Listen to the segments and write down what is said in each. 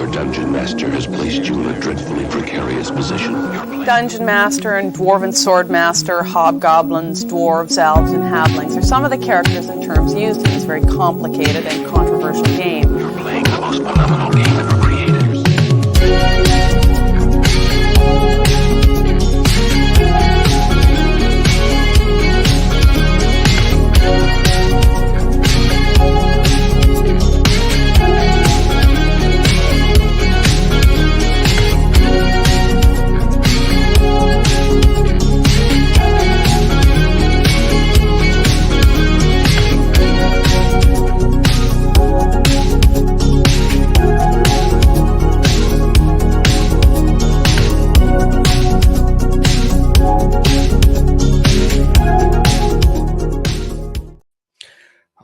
Your dungeon master has placed you in a dreadfully precarious position. Dungeon master and dwarven sword master, hobgoblins, dwarves, elves, and halflings are some of the characters and terms used in this very complicated and controversial game. You're playing the most phenomenal game ever created.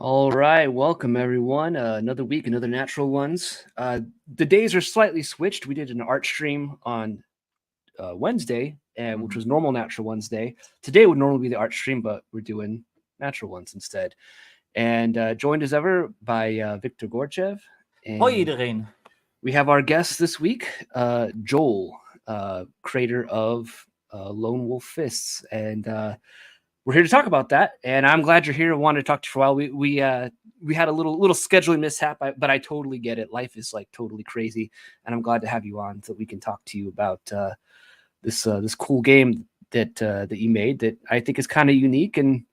All right, welcome everyone. Another week, another Natural Ones. The days are slightly switched. We did an art stream on Wednesday, and which was normal Natural Ones Day. Today would normally be the art stream, but we're doing Natural Ones instead. And joined as ever by Victor Gorchev. Hoi iedereen. We have our guest this week, Joel, creator of Lone Wolf Fists, and we're here to talk about that, and I'm glad you're here. I wanted to talk to you for a while. We had a little scheduling mishap, but I totally get it. Life is like totally crazy, and I'm glad to have you on so we can talk to you about this cool game that you made that I think is kind of unique, and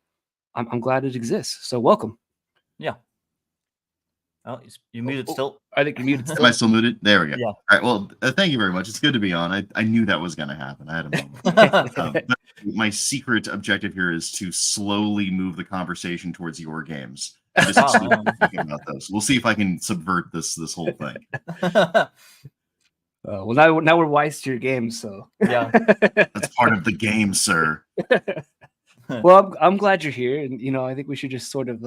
I'm glad it exists. So welcome. Yeah. Oh, you muted still. I think you're muted still. Am I still muted? There we go. Yeah. All right. Well, thank you very much. It's good to be on. I knew that was going to happen. I had a moment. But my secret objective here is to slowly move the conversation towards your games. I'm just thinking about those. We'll see if I can subvert this whole thing. Well, now we're wise to your game, so Yeah. That's part of the game, sir. Well, I'm glad you're here, and I think we should just sort of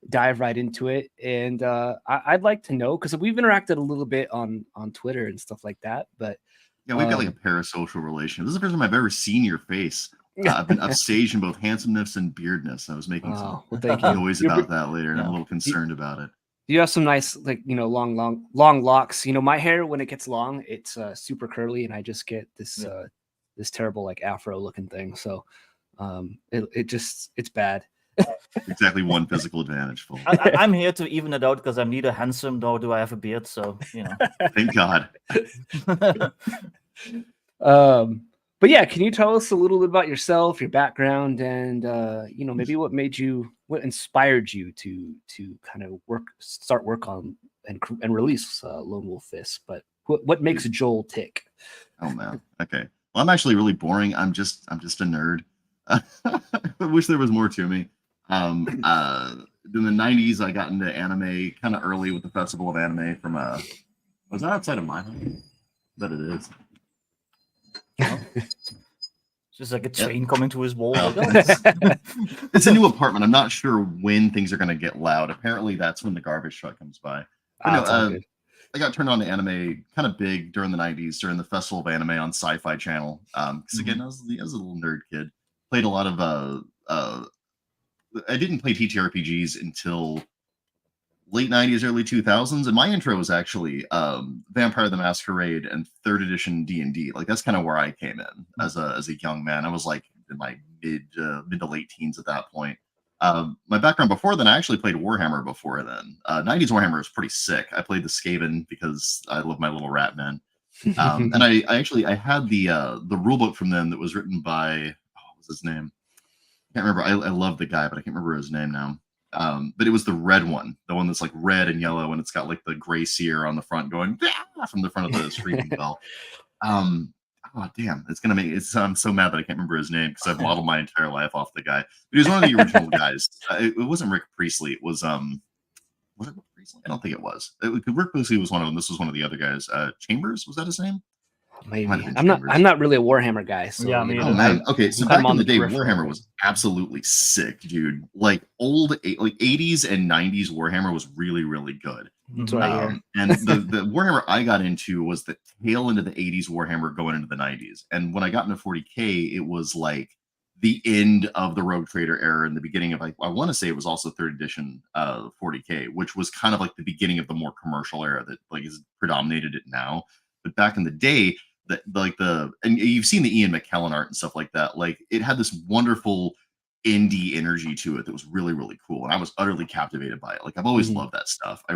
dive right into it. And I'd like to know, because we've interacted a little bit on Twitter and stuff like that, but yeah, we've got like a parasocial relationship. This is the first time I've ever seen your face. I've been upstaged in both handsomeness and beardness. I was making some noise about that later, and I'm a little concerned about it. You have some nice, long locks. My hair, when it gets long, it's super curly, and I just get this this terrible afro looking thing. So it's bad. Exactly one physical advantage. I'm here to even it out because I'm neither handsome nor do I have a beard. So Thank God. But yeah, can you tell us a little bit about yourself, your background, and maybe what inspired you to kind of start work on and release Lone Wolf Fists? But what makes Joel tick? Oh man. Okay. Well, I'm actually really boring. I'm just a nerd. I wish there was more to me. In the 90s, I got into anime kind of early with the Festival of Anime from was that outside of my home? But it is. Just like a train coming to his wall. It's a new apartment. I'm not sure when things are going to get loud. Apparently, that's when the garbage truck comes by. I got turned on to anime kind of big during the 90s, during the Festival of Anime on Sci-Fi Channel. Because again, I was a little nerd kid. Played a lot of I didn't play TTRPGs until late 90s, early 2000s, and my intro was actually Vampire the Masquerade and 3rd edition D&D. Like that's kind of where I came in as a young man. I was like in my mid to late teens at that point. My background before then, I actually played Warhammer before then. 90s Warhammer was pretty sick. I played the Skaven because I love my little rat men. And I had the rulebook from them that was written by what's his name? I can't remember. I love the guy, but I can't remember his name now. But it was the red one, the one that's like red and yellow, and it's got like the gray seer on the front going from the front of the screaming bell. Oh damn, I'm so mad that I can't remember his name because I've modeled my entire life off the guy. But he was one of the original guys. It wasn't Rick Priestley. It was it Rick Priestley? I don't think it was. Rick Priestley was one of them. This was one of the other guys. Chambers, was that his name? Maybe. I'm not really a Warhammer guy. So, yeah, oh man. Okay, so back in the day, Warhammer was absolutely sick, dude. Like old, like 80s and 90s Warhammer was really, really good. That's what I hear. And the Warhammer I got into was the tail end of the 80s Warhammer going into the 90s. And when I got into 40K, it was like the end of the Rogue Trader era and the beginning of, like, I want to say it was also third edition 40K, which was kind of like the beginning of the more commercial era that like is predominated it now. But back in the day, that like and you've seen the Ian McKellen art and stuff like that. Like it had this wonderful indie energy to it that was really, really cool. And I was utterly captivated by it. Like I've always loved that stuff. I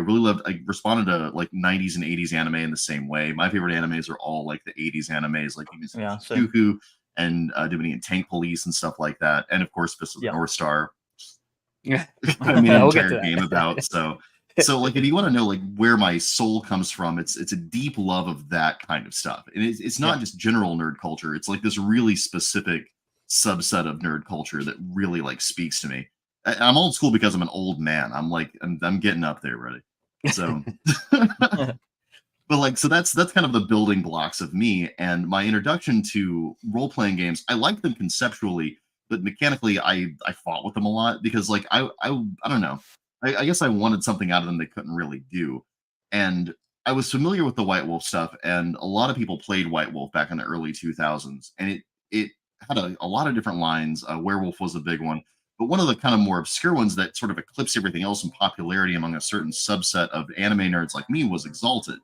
responded to like 90s and 80s anime in the same way. My favorite animes are all like the 80s animes, like Cuckoo and Divinity and Tank Police and stuff like that. And of course, Fist of the North Star. Yeah. I mean, an entire game about. So like if you want to know like where my soul comes from, it's a deep love of that kind of stuff. And it's not just general nerd culture. It's like this really specific subset of nerd culture that really like speaks to me. I'm old school because I'm an old man. I'm like I'm getting up there, buddy. So but like so that's kind of the building blocks of me and my introduction to role-playing games. I like them conceptually, but mechanically I fought with them a lot because like I don't know. I guess I wanted something out of them they couldn't really do. And I was familiar with the White Wolf stuff, and a lot of people played White Wolf back in the early 2000s, and it had a lot of different lines. Werewolf was a big one, but one of the kind of more obscure ones that sort of eclipsed everything else in popularity among a certain subset of anime nerds like me was Exalted.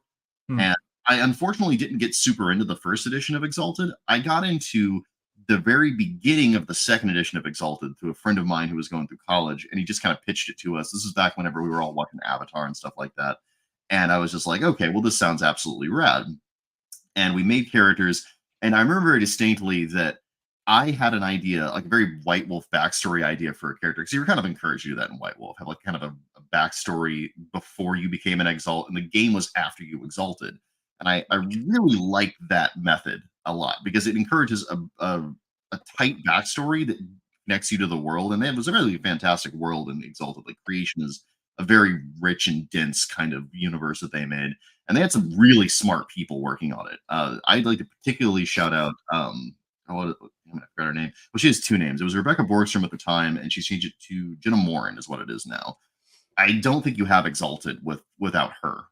And I unfortunately didn't get super into the first edition of Exalted. I got into the very beginning of the second edition of Exalted through a friend of mine who was going through college, and he just kind of pitched it to us. This was back whenever we were all watching Avatar and stuff like that. And I was just like, okay, well, this sounds absolutely rad. And we made characters. And I remember very distinctly that I had an idea, like a very White Wolf backstory idea for a character. Because you were kind of encouraged to do that in White Wolf, have like kind of a backstory before you became an Exalt, and the game was after you Exalted. And I really liked that method a lot because it encourages a tight backstory that connects you to the world. And it was a really fantastic world in Exalted. Like creation is a very rich and dense kind of universe that they made. And they had some really smart people working on it. I'd like to particularly shout out I forgot her name. Well, she has two names. It was Rebecca Borgstrom at the time, and she changed it to Jenna Morin is what it is now. I don't think you have Exalted without her.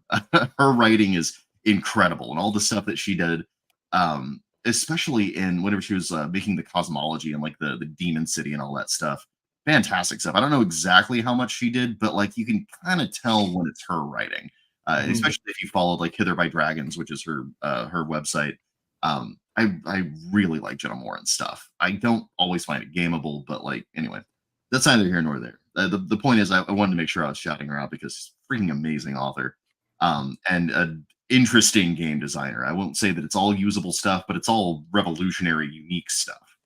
Her writing is incredible, and all the stuff that she did, especially in whenever she was making the cosmology and like the demon city and all that stuff. Fantastic stuff. I don't know exactly how much she did, but like you can kind of tell when it's her writing, especially if you followed like Hither by Dragons, which is her website. I really like Jenna Morin's stuff. I don't always find it gameable, but like anyway, that's neither here nor there. The point is, I wanted to make sure I was shouting her out because she's a freaking amazing author, and an interesting game designer. I won't say that it's all usable stuff, but it's all revolutionary, unique stuff.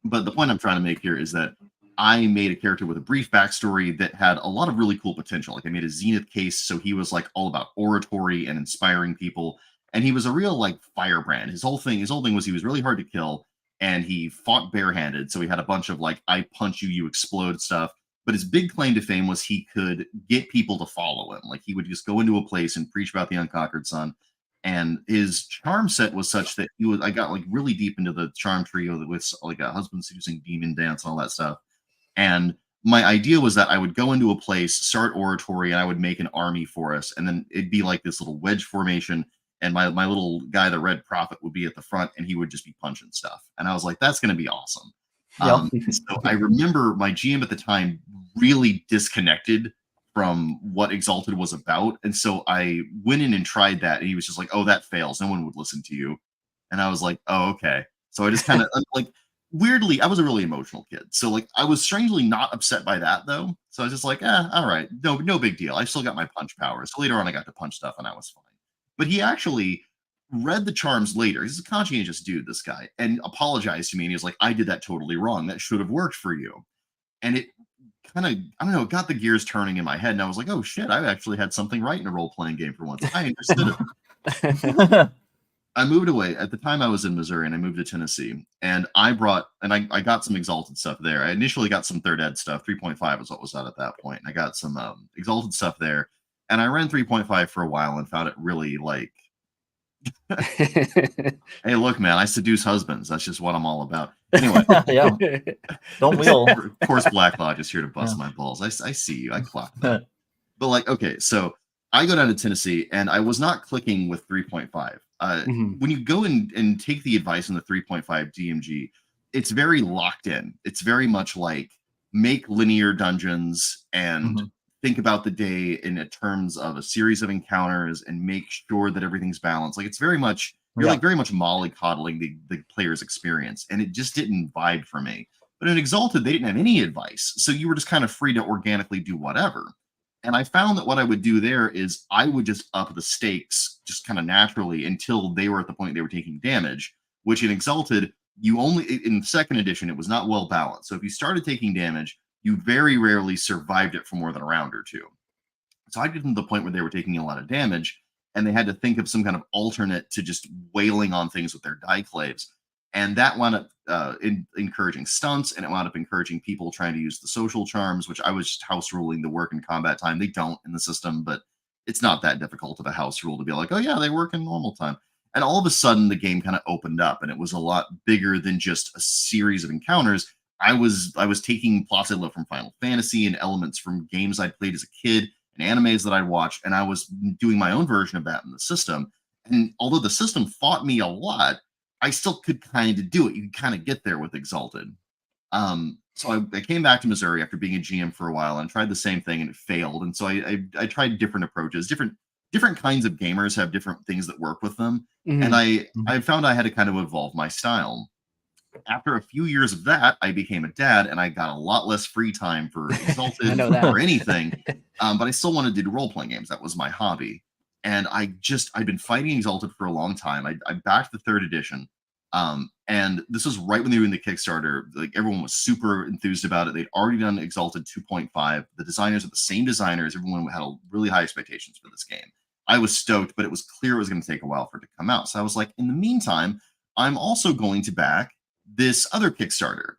But the point I'm trying to make here is that I made a character with a brief backstory that had a lot of really cool potential. Like I made a Zenith case, so he was like all about oratory and inspiring people. And he was a real like firebrand. His whole thing was he was really hard to kill, and he fought barehanded. So he had a bunch of like I punch you, you explode stuff. But his big claim to fame was he could get people to follow him. Like he would just go into a place and preach about the unconquered sun. And his charm set was such that I got like really deep into the charm trio with like a husband seducing demon dance and all that stuff. And my idea was that I would go into a place, start oratory, and I would make an army for us. And then it'd be like this little wedge formation. And my little guy, the Red Prophet, would be at the front, and he would just be punching stuff. And I was like, that's going to be awesome. So I remember my GM at the time really disconnected from what Exalted was about. And so I went in and tried that, and he was just like, oh, that fails. No one would listen to you. And I was like, oh, okay. So I just kind of like weirdly, I was a really emotional kid. So like I was strangely not upset by that though. So I was just like, all right, no big deal. I still got my punch power. So later on I got to punch stuff and I was fine. But he actually read the charms later. He's a conscientious dude, this guy, and apologized to me. And he was like, I did that totally wrong. That should have worked for you. And it kind of, I don't know, it got the gears turning in my head. And I was like, oh shit, I actually had something right in a role-playing game for once. I understood it. I moved away. At the time I was in Missouri and I moved to Tennessee. And I got some Exalted stuff there. I initially got some third ed stuff. 3.5 is what was out at that point. And I got some Exalted stuff there. And I ran 3.5 for a while and found it really like, hey, look, man, I seduce husbands. That's just what I'm all about. Anyway, yeah, don't we all? Of course, Black Lodge is here to bust my balls. I see you. I clocked that. But like, okay, so I go down to Tennessee and I was not clicking with 3.5. When you go and take the advice in the 3.5 DMG, it's very locked in. It's very much like make linear dungeons and think about the day in terms of a series of encounters and make sure that everything's balanced. Like it's very much you're like very much mollycoddling the player's experience, and it just didn't vibe for me. But in Exalted, they didn't have any advice, so you were just kind of free to organically do whatever. And I found that what I would do there is I would just up the stakes just kind of naturally until they were at the point they were taking damage, which in Exalted, you only in second edition, it was not well balanced. So if you started taking damage, you very rarely survived it for more than a round or two. So I get them to the point where they were taking a lot of damage, and they had to think of some kind of alternate to just wailing on things with their die claves. And that wound up encouraging stunts, and it wound up encouraging people trying to use the social charms, which I was just house ruling the work in combat time. They don't in the system, but it's not that difficult of a house rule to be like, oh yeah, they work in normal time. And all of a sudden, the game kind of opened up, and it was a lot bigger than just a series of encounters. I was taking plots I loved from Final Fantasy and elements from games I played as a kid and animes that I watched, and I was doing my own version of that in the system. And although the system fought me a lot, I still could kind of do it. You could kind of get there with Exalted. So I came back to Missouri after being a GM for a while and tried the same thing, and it failed. And so I tried different approaches. Different kinds of gamers have different things that work with them. And I found I had to kind of evolve my style. After a few years of that, I became a dad, and I got a lot less free time for Exalted or anything. But I still wanted to do role-playing games. That was my hobby. And I'd been fighting Exalted for a long time. I backed the third edition. And this was right when they were in the Kickstarter. Like everyone was super enthused about it. They'd already done Exalted 2.5. The designers are the same designers. Everyone had really high expectations for this game. I was stoked, but it was clear it was going to take a while for it to come out. So I was like, in the meantime, I'm also going to back this other Kickstarter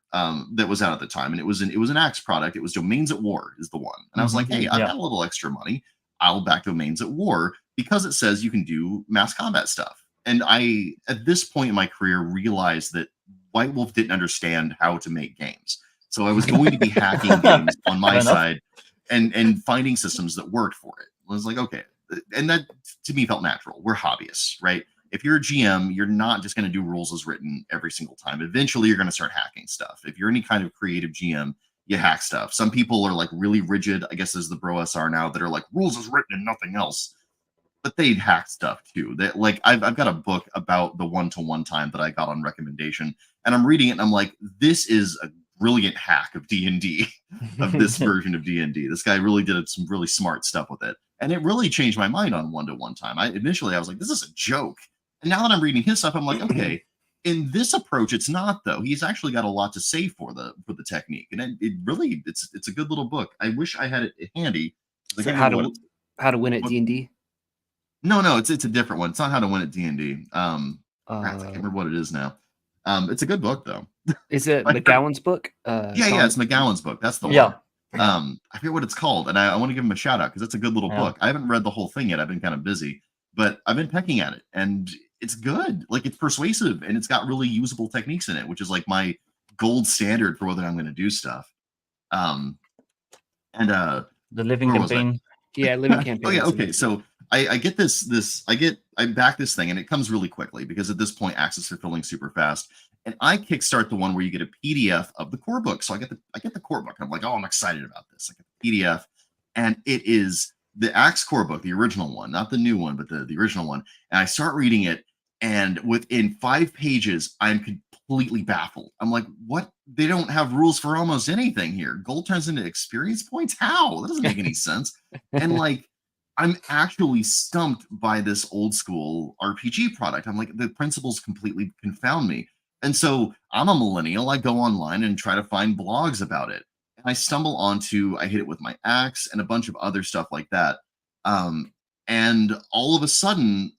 that was out at the time, and it was an Axe product. It was Domains at War is the one, and I was like, hey, I've got a little extra money. I'll back Domains at War because it says you can do mass combat stuff. And I, at this point in my career, realized that White Wolf didn't understand how to make games. So I was going to be hacking games on my side and finding systems that worked for it. I was like, okay. And that to me felt natural. We're hobbyists, right? If you're a GM, you're not just going to do rules as written every single time. Eventually, you're going to start hacking stuff. If you're any kind of creative GM, you hack stuff. Some people are like really rigid, I guess as the Bros are now, that are like rules as written and nothing else. But they'd hack stuff too. That like I've got a book about the one-to-one time that I got on recommendation, and I'm reading it and I'm like, this is a brilliant hack of D&D, of this version of D&D. This guy really did some really smart stuff with it. And it really changed my mind on one-to-one time. Initially I was like, this is a joke. And now that I'm reading his stuff, I'm like, okay, in this approach, it's not though. He's actually got a lot to say for the technique. And it really, it's a good little book. I wish I had it handy. So how to win at D&D? No, it's a different one. It's not how to win at D&D. I can't remember what it is now. It's a good book though. Is it McGowan's book? Yeah, it's McGowan's book. That's the one. I forget what it's called, and I want to give him a shout out because it's a good little book. I haven't read the whole thing yet. I've been kind of busy, but I've been pecking at it, and it's good. Like it's persuasive, and it's got really usable techniques in it, which is like my gold standard for whether I'm going to do stuff. The living campaign. Yeah, living campaign. Oh yeah, okay. So I get I back this thing, and it comes really quickly because at this point access are filling super fast. And I kickstart the one where you get a PDF of the core book. So I get the core book. I'm like, oh, I'm excited about this. I get the PDF, and it is the Axe core book, the original one, not the new one, but the original one. And I start reading it, and within 5 pages, I'm completely baffled. I'm like, what? They don't have rules for almost anything here. Gold turns into experience points? How? That doesn't make any sense. And like, I'm actually stumped by this old school RPG product. I'm like, the principles completely confound me. And so I'm a millennial. I go online and try to find blogs about it. And I stumble onto, I hit it with my axe and a bunch of other stuff like that. And all of a sudden,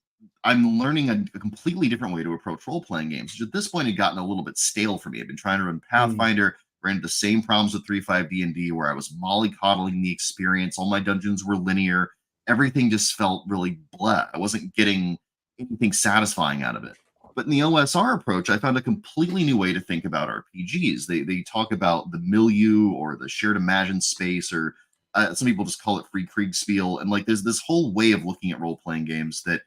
I'm learning a completely different way to approach role-playing games, which at this point had gotten a little bit stale for me. I've been trying to run Pathfinder, ran into the same problems with 3.5 D&D where I was mollycoddling the experience. All my dungeons were linear. Everything just felt really blah. I wasn't getting anything satisfying out of it. But in the OSR approach, I found a completely new way to think about RPGs. They talk about the milieu or the shared imagined space, or some people just call it free Kriegspiel. And like there's this whole way of looking at role-playing games that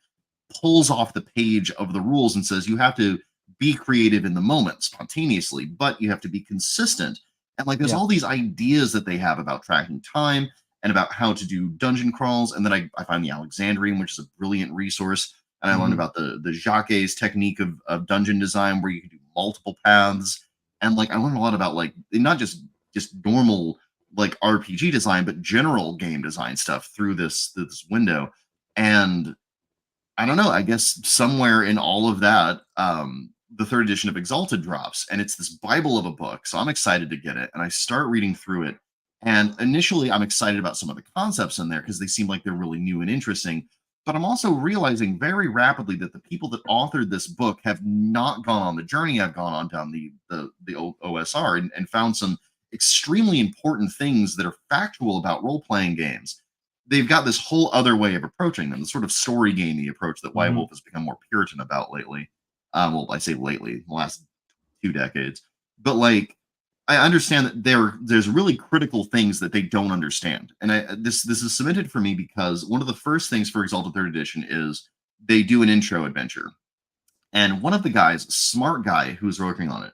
pulls off the page of the rules and says you have to be creative in the moment spontaneously, but you have to be consistent. And like there's all these ideas that they have about tracking time and about how to do dungeon crawls. And then I find the Alexandrian, which is a brilliant resource. And I learned about the Jacques technique of dungeon design, where you can do multiple paths. And like I learned a lot about like not just normal like RPG design, but general game design stuff through this window. And I don't know, I guess somewhere in all of that, the third edition of Exalted drops, and it's this Bible of a book. So I'm excited to get it. And I start reading through it. And initially, I'm excited about some of the concepts in there because they seem like they're really new and interesting. But I'm also realizing very rapidly that the people that authored this book have not gone on the journey I've gone on down the OSR and found some extremely important things that are factual about role-playing games. They've got this whole other way of approaching them, the sort of story gamey approach that White Wolf has become more Puritan about lately. Well, I say lately, the last 2 decades. But like, I understand that there's really critical things that they don't understand, and this is cemented for me because one of the first things for Exalted Third Edition is they do an intro adventure, and one of the guys, smart guy who's working on it,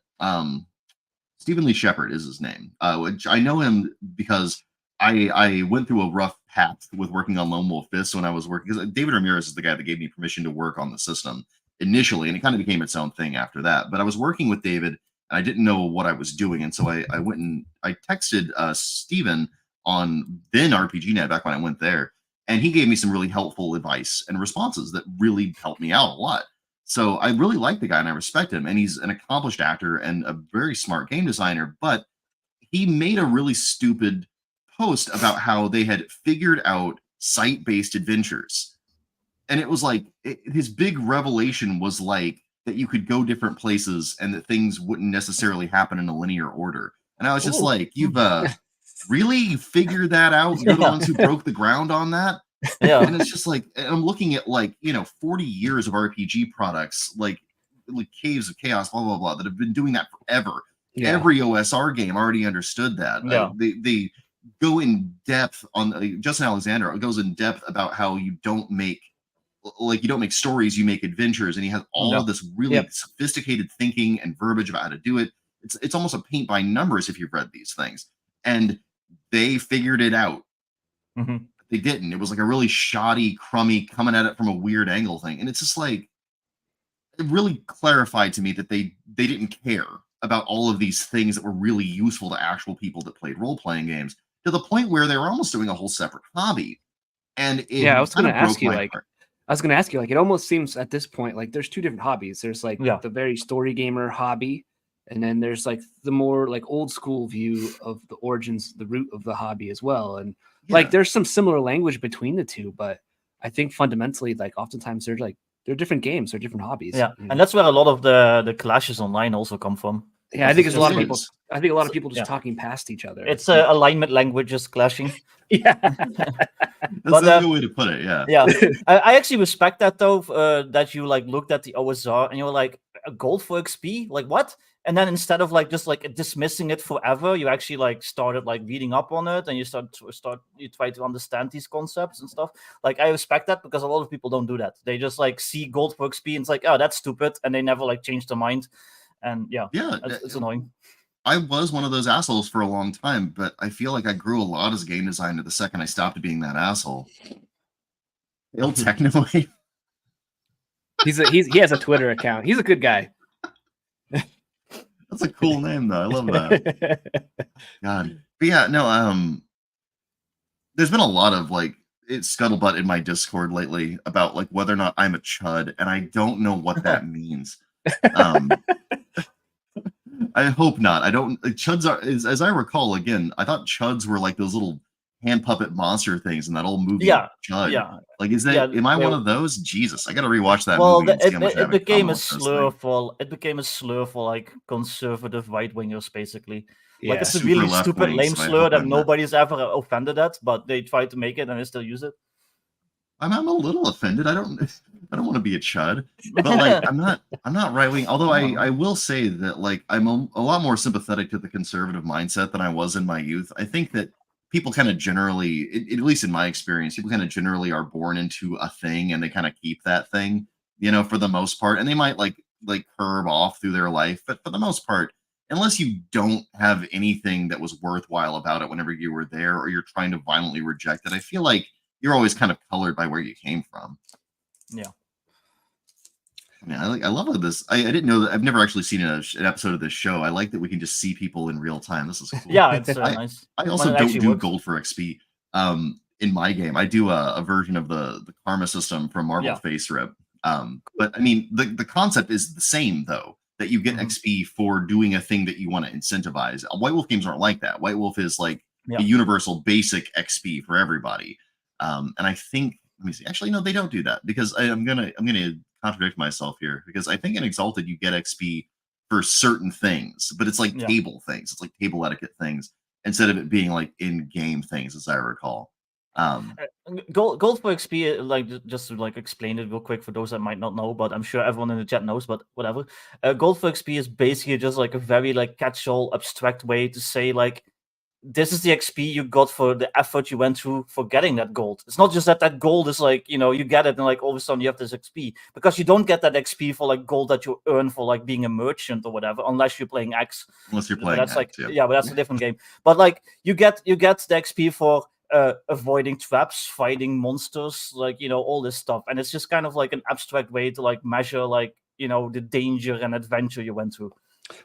Stephen Lee Shepard is his name. Which I know him because I went through a rough patch with working on Lone Wolf Fist when I was working, because David Ramirez is the guy that gave me permission to work on the system initially, and it kind of became its own thing after that. But I was working with David, and I didn't know what I was doing, and so I went and I texted Steven on then RPGNet back when I went there, and he gave me some really helpful advice and responses that really helped me out a lot. So I really like the guy and I respect him, and he's an accomplished actor and a very smart game designer, but he made a really stupid post about how they had figured out site-based adventures. And it was like, his big revelation was like that you could go different places and that things wouldn't necessarily happen in a linear order. And I was just like, you've really figured that out? You're the ones who broke the ground on that? Yeah. And it's just like, I'm looking at like, 40 years of RPG products, like Caves of Chaos, blah, blah, blah, that have been doing that forever. Yeah. Every OSR game already understood that. Yeah. They go in depth on Justin Alexander goes in depth about how you don't make stories, you make adventures, and he has all of this really sophisticated thinking and verbiage about how to do it. It's almost a paint by numbers if you've read these things, and they figured it out. They didn't. It was like a really shoddy, crummy, coming at it from a weird angle thing, and it's just like it really clarified to me that they didn't care about all of these things that were really useful to actual people that played role-playing games, to the point where they were almost doing a whole separate hobby. And I was going to ask you, it almost seems at this point like there's 2 different hobbies. There's like the very story gamer hobby, and then there's like the more like old school view of the origins, the root of the hobby as well. And like there's some similar language between the 2, but I think fundamentally, like oftentimes they're different games, they're different hobbies. Yeah, and that's where a lot of the clashes online also come from. Yeah, I think it's a lot of people. I think a lot of people just talking past each other. It's alignment languages clashing. Yeah, that's a good way to put it. Yeah, yeah. I actually respect that though. That you like looked at the OSR and you were like, gold for XP, like what? And then instead of like just like dismissing it forever, you actually like started like reading up on it, and you you try to understand these concepts and stuff. Like I respect that because a lot of people don't do that. They just like see gold for XP and it's like, oh, that's stupid, and they never like change their mind. And it's annoying. I was one of those assholes for a long time, but I feel like I grew a lot as a game designer the second I stopped being that asshole. Il Technoid. He has a Twitter account. He's a good guy. That's a cool name, though. I love that. God, but yeah, no. There's been a lot of like scuttlebutt in my Discord lately about like whether or not I'm a chud, and I don't know what that means. I hope not. I don't. Chuds are, as I recall, again, I thought chuds were like those little hand puppet monster things in that old movie. Yeah, Chud. Yeah. Like, is that? Am I one of those? Jesus, I got to rewatch that. Well, movie it became a slur for like conservative right wingers, basically. Yeah, like it's a really stupid, lame slur that nobody's ever offended at, but they try to make it and they still use it. I'm a little offended. I don't want to be a chud, but like I'm not right wing. Although I will say that like I'm a lot more sympathetic to the conservative mindset than I was in my youth. I think that people kind of generally, at least in my experience, people kind of generally are born into a thing and they kind of keep that thing, for the most part. And they might like like curb off through their life. But for the most part, unless you don't have anything that was worthwhile about it whenever you were there, or you're trying to violently reject it, I feel like you're always kind of colored by where you came from. Yeah. Yeah, I love this. I didn't know that. I've never actually seen an episode of this show. I like that we can just see people in real time. This is cool. Yeah, it's nice. I also don't do gold for XP. In my game, I do a version of the karma system from Marvel Face Rip. But I mean, the concept is the same though. That you get XP for doing a thing that you want to incentivize. White Wolf games aren't like that. White Wolf is like a universal basic XP for everybody. And I think, let me see. Actually, no, they don't do that, because I'm gonna contradict myself here, because I think in Exalted you get XP for certain things, but it's like table things. It's like table etiquette things instead of it being like in-game things, as I recall. Gold for XP, like just to like explain it real quick for those that might not know, but I'm sure everyone in the chat knows, but whatever. Gold for XP is basically just like a very like catch-all abstract way to say like, this is the XP you got for the effort you went through for getting that gold. It's not just that gold is like, you know, you get it and like all of a sudden you have this XP, because you don't get that XP for like gold that you earn for like being a merchant or whatever, unless you're playing X. Unless you're playing that's X, like, but that's a different game. But like you get the XP for avoiding traps, fighting monsters, like, you know, all this stuff. And it's just kind of like an abstract way to like measure like, you know, the danger and adventure you went through.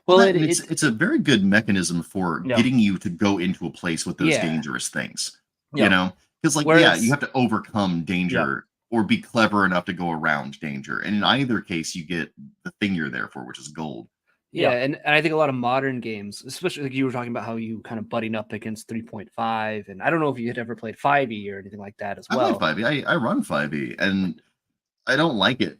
Well, it's a very good mechanism for getting you to go into a place with those dangerous things. You know, because like, you have to overcome danger or be clever enough to go around danger. And in either case, you get the thing you're there for, which is gold. Yeah, and I think a lot of modern games, especially like you were talking about how you kind of butting up against 3.5, and I don't know if you had ever played 5e or anything like that as well. I play 5e. I run 5e, and I don't like it.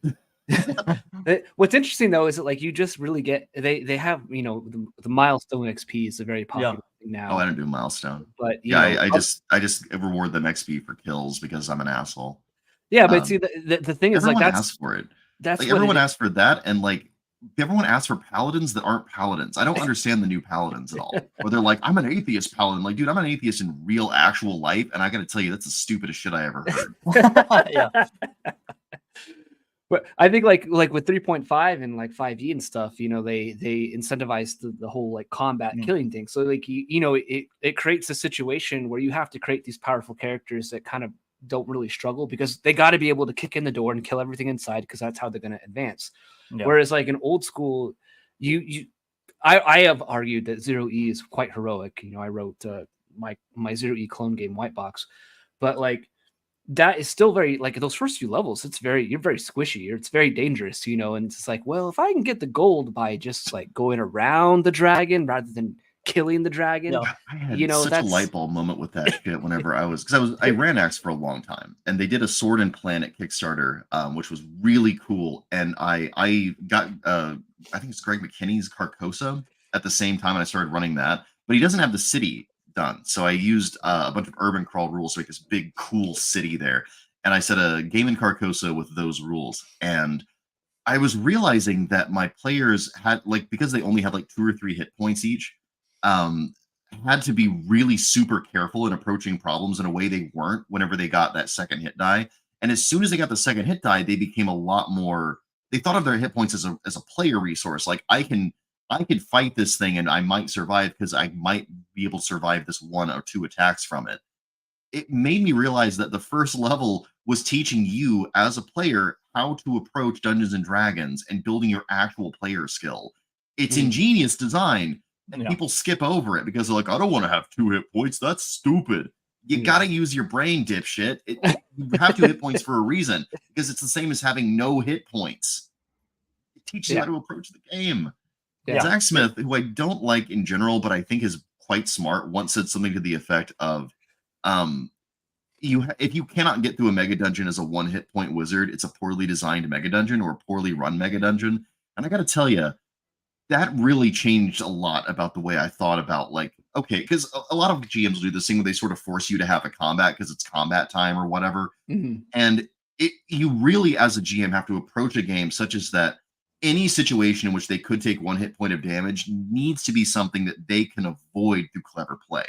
What's interesting though is that like you just really get they have, you know, the milestone XP is a very popular thing now. Oh, I don't do milestone, but I just reward them XP for kills because I'm an asshole. Yeah, but see the thing is like that's asks for it. That's like everyone asks for that, and like everyone asks for paladins that aren't paladins. I don't understand the new paladins at all. Or they're like, I'm an atheist paladin. Like, dude, I'm an atheist in real actual life, and I got to tell you, that's the stupidest shit I ever heard. But I think like with 3.5 and like 5e and stuff, you know, they incentivize the whole like combat killing thing. So like you know, it creates a situation where you have to create these powerful characters that kind of don't really struggle, because they got to be able to kick in the door and kill everything inside, because that's how they're going to advance. Whereas like in old school, I have argued that 0E is quite heroic. You know, I wrote my 0E clone game White Box, but like that is still very, like those first few levels, you're very squishy, or it's very dangerous, you know, and it's like, well, if I can get the gold by just like going around the dragon rather than killing the dragon, I had such a light bulb moment with that shit whenever I ran Axe for a long time, and they did a Sword and Planet Kickstarter, which was really cool, and I got I think it's Greg McKinney's Carcosa at the same time, and I started running that, but he doesn't have the city done. So I used a bunch of urban crawl rules to make this big, cool city there. And I set a game in Carcosa with those rules. And I was realizing that my players had, like, because they only had like 2 or 3 hit points each, had to be really super careful in approaching problems in a way they weren't whenever they got that second hit die. And as soon as they got the second hit die, they became a lot more, they thought of their hit points as a player resource. Like, I could fight this thing and I might survive because I might be able to survive this 1 or 2 attacks from it. It made me realize that the first level was teaching you as a player how to approach Dungeons and Dragons and building your actual player skill. It's ingenious design, and people skip over it because they're like, I don't want to have 2 hit points. That's stupid. You got to use your brain, dipshit. You have 2 hit points for a reason, because it's the same as having no hit points. It teaches you how to approach the game. Zach Smith, who I don't like in general, but I think is quite smart, once said something to the effect of, if you cannot get through a mega dungeon as a 1-hit point wizard, it's a poorly designed mega dungeon or a poorly run mega dungeon. And I got to tell you, that really changed a lot about the way I thought about, like, okay, because a lot of GMs will do this thing where they sort of force you to have a combat because it's combat time or whatever. And you really, as a GM, have to approach a game such as that any situation in which they could take 1 hit point of damage needs to be something that they can avoid through clever play.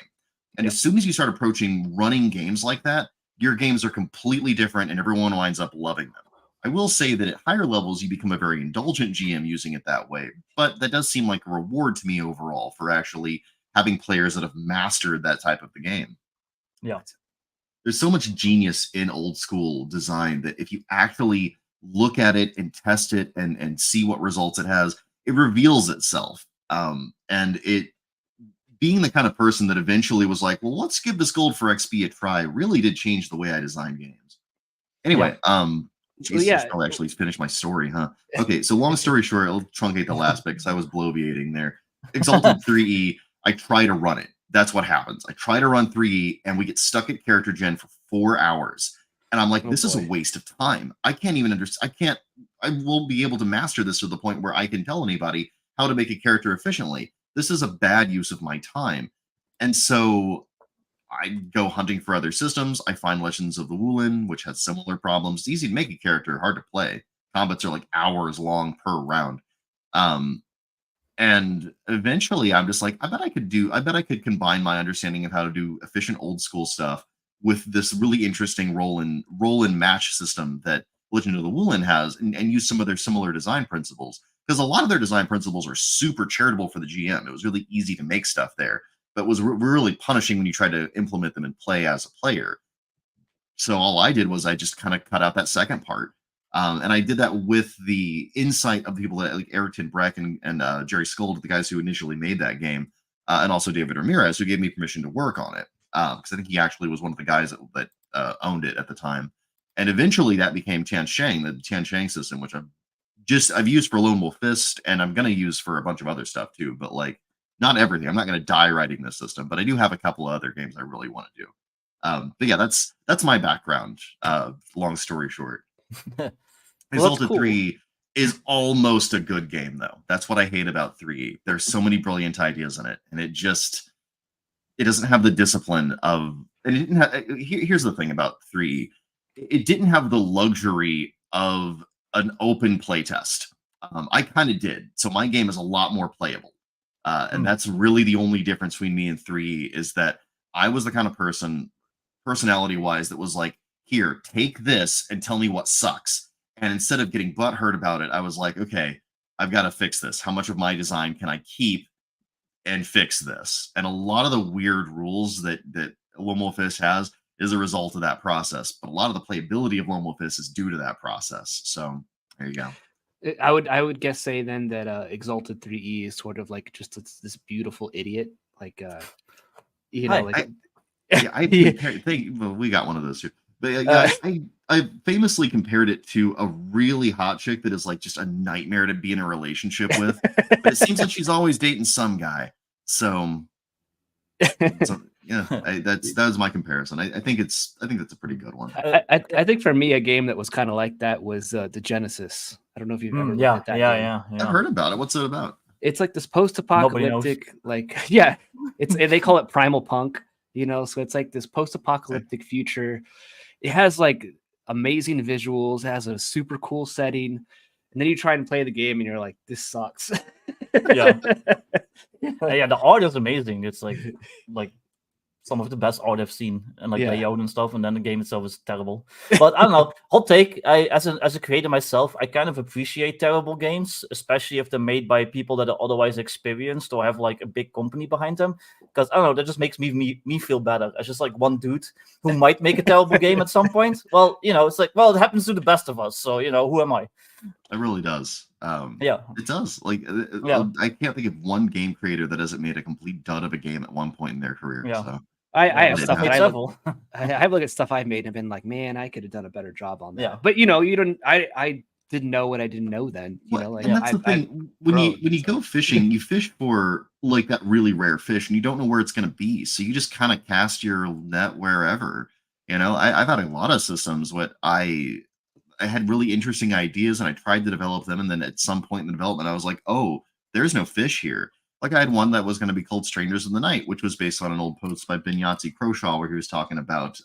And as soon as you start approaching running games like that, your games are completely different and everyone winds up loving them. I will say that at higher levels, you become a very indulgent GM using it that way. But that does seem like a reward to me overall for actually having players that have mastered that type of the game. Yeah. There's so much genius in old school design that if you actually look at it and test it and see what results it has, it reveals itself. And it being the kind of person that eventually was like, well, let's give this gold for XP a try, really did change the way I design games. Anyway, Jesus, yeah. I should probably actually finish my story, huh? Okay, so long story short, I'll truncate the last bit because I was bloviating there. Exalted 3E, I try to run it. That's what happens. I try to run 3E and we get stuck at character gen for 4 hours. And I'm like, this is a waste of time. I can't even understand. I won't be able to master this to the point where I can tell anybody how to make a character efficiently. This is a bad use of my time. And so I go hunting for other systems. I find Legends of the Wulin, which has similar problems. It's easy to make a character, hard to play. Combats are like hours long per round. And eventually I'm just like, I bet I could combine my understanding of how to do efficient old school stuff with this really interesting roll and match system that Legend of the Wulin has and use some of their similar design principles. Because a lot of their design principles are super charitable for the GM. It was really easy to make stuff there, but was really punishing when you tried to implement them in play as a player. So all I did was I just kind of cut out that second part. And I did that with the insight of the people that like Eric Breck and Jerry Skold, the guys who initially made that game, and also David Ramirez, who gave me permission to work on it. Because I think he actually was one of the guys that owned it at the time. And eventually that became Tian Shang, the Tian Shang system, which I've used for Lone Wolf Fist, and I'm going to use for a bunch of other stuff too. But like, not everything. I'm not going to die writing this system, but I do have a couple of other games I really want to do. But yeah, that's my background. Long story short. Exalted 3 is almost a good game, though. That's what I hate about 3. There's so many brilliant ideas in it, and it doesn't have the discipline of. And it didn't have. Here's the thing about 3. It didn't have the luxury of an open playtest. I kind of did, so my game is a lot more playable, and that's really the only difference between me and 3 is that I was the kind of person, personality-wise, that was like, here, take this and tell me what sucks. And instead of getting butthurt about it, I was like, okay, I've got to fix this. How much of my design can I keep and fix this? And a lot of the weird rules that Lone Wolf Fist has is a result of that process. But a lot of the playability of Lone Wolf Fist is due to that process. So there you go. I would guess say then that Exalted 3E is sort of like just this beautiful idiot, like you know, we got one of those too. But I famously compared it to a really hot chick that is like just a nightmare to be in a relationship with. But it seems like she's always dating some guy. So yeah, that was my comparison. I think that's a pretty good one. I think for me, a game that was kind of like that was the Genesis. I don't know if you've ever looked at that game. I've heard about it. What's it about? It's like this post-apocalyptic, they call it primal punk. You know, so it's like this post-apocalyptic future. It has like amazing visuals, it has a super cool setting, and then you try and play the game and you're like, this sucks. Yeah, the art is amazing. It's like some of the best art I've seen, and like layout and stuff, and then the game itself is terrible. But I don't know. Hot take, as a creator myself, I kind of appreciate terrible games, especially if they're made by people that are otherwise experienced or have like a big company behind them. Because I don't know, that just makes me feel better. As just like one dude who might make a terrible game at some point. Well, you know, it's like, well, it happens to the best of us. So, you know, who am I? It really does. It does. Like, I can't think of one game creator that hasn't made a complete dud of a game at one point in their career. Yeah. So. I have stuff that I look at stuff I've made and been like, man, I could have done a better job on that. Yeah. But you know, I didn't know what I didn't know then. You know, like, and that's the thing. When you go fishing, you fish for like that really rare fish, and you don't know where it's going to be, so you just kind of cast your net wherever. You know, I've had a lot of systems where I had really interesting ideas, and I tried to develop them, and then at some point in the development, I was like, oh, there's no fish here. Like I had one that was going to be called Strangers in the Night, which was based on an old post by Benyatsi Croshaw, where he was talking about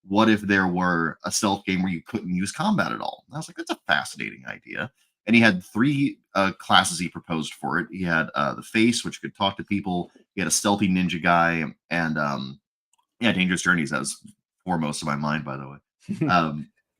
what if there were a stealth game where you couldn't use combat at all. And I was like, that's a fascinating idea. And he had 3 classes he proposed for it. He had the Face, which could talk to people. He had a stealthy ninja guy, and Dangerous Journeys. That was foremost in my mind, by the way.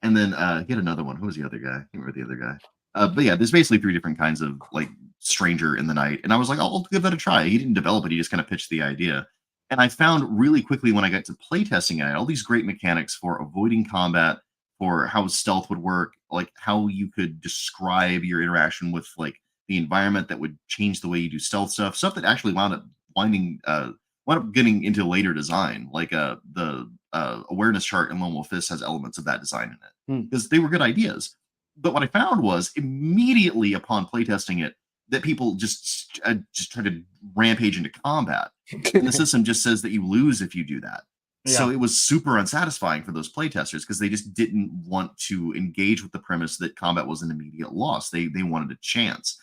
And then he had another one. Who was the other guy? I can't remember the other guy. But yeah, there's basically 3 different kinds of like stranger in the night. And I was like, I'll give that a try. He didn't develop it. He just kind of pitched the idea. And I found really quickly when I got to playtesting it, all these great mechanics for avoiding combat, for how stealth would work, like how you could describe your interaction with like the environment that would change the way you do stealth stuff that actually wound up getting into later design. Like the awareness chart in Lone Wolf Fist has elements of that design in it because they were good ideas. But what I found was immediately upon playtesting it that people just try to rampage into combat, and the system just says that you lose if you do that. Yeah. So it was super unsatisfying for those playtesters because they just didn't want to engage with the premise that combat was an immediate loss. They wanted a chance.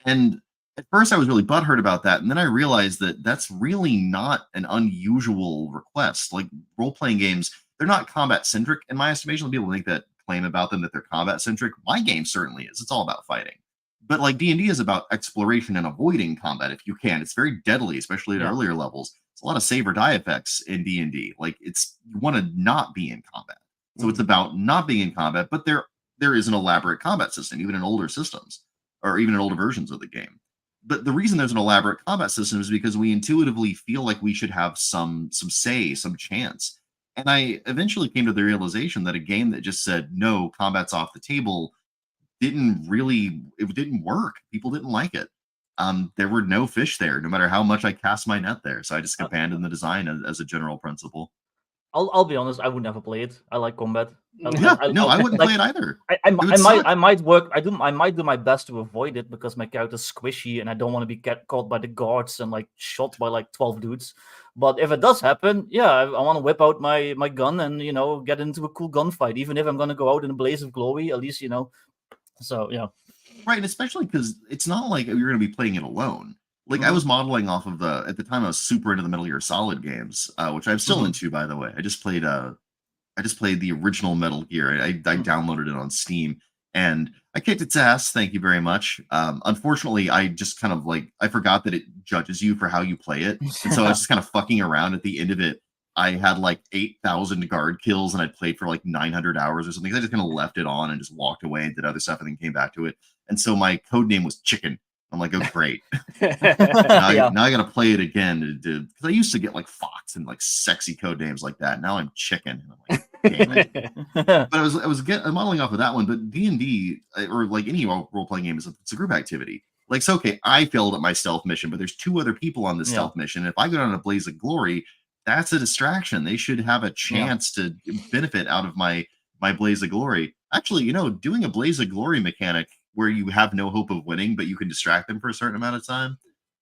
And at first I was really butthurt about that. And then I realized that that's really not an unusual request. Like role-playing games, they're not combat centric in my estimation. People make that claim about them that they're combat centric. My game certainly is. It's all about fighting. But like D&D is about exploration and avoiding combat if you can. It's very deadly, especially at earlier levels. It's a lot of save or die effects in D&D. Like you want to not be in combat. So it's about not being in combat, but there is an elaborate combat system, even in older systems, or even in older versions of the game. But the reason there's an elaborate combat system is because we intuitively feel like we should have some say, some chance. And I eventually came to the realization that a game that just said, no, combat's off the table, didn't work. People didn't like it. There were no fish there, no matter how much I cast my net there. So I just abandoned the design as a general principle. I'll be honest, I would never play it. I like combat. I wouldn't play it either. I might do my best to avoid it because my character's squishy and I don't want to be caught by the guards and like shot by like 12 dudes. But if it does happen, I want to whip out my gun and get into a cool gunfight, even if I'm gonna go out in a blaze of glory. At least So yeah. Right, and especially because it's not like you're going to be playing it alone. Like I was modeling off of at the time I was super into the Metal Gear Solid games, which I'm still into, by the way. I just played the original Metal Gear. I downloaded it on Steam and I kicked its ass. Thank you very much. Unfortunately, I just kind of I forgot that it judges you for how you play it, and so I was just kind of fucking around. At the end of it, I had like 8,000 guard kills and I'd played for like 900 hours or something. I just kind of left it on and just walked away and did other stuff and then came back to it. And so my code name was Chicken. I'm like, oh, great. now I got to play it again because I used to get like Fox and like sexy code names like that. Now I'm Chicken. And I'm like, damn it. But I was modeling off of that one. But D&D or like any role-playing game it's a group activity. Like, so, okay, I failed at my stealth mission, but there's 2 other people on this stealth mission. And if I go down a blaze of glory, that's a distraction. They should have a chance to benefit out of my blaze of glory. Actually, doing a blaze of glory mechanic where you have no hope of winning, but you can distract them for a certain amount of time,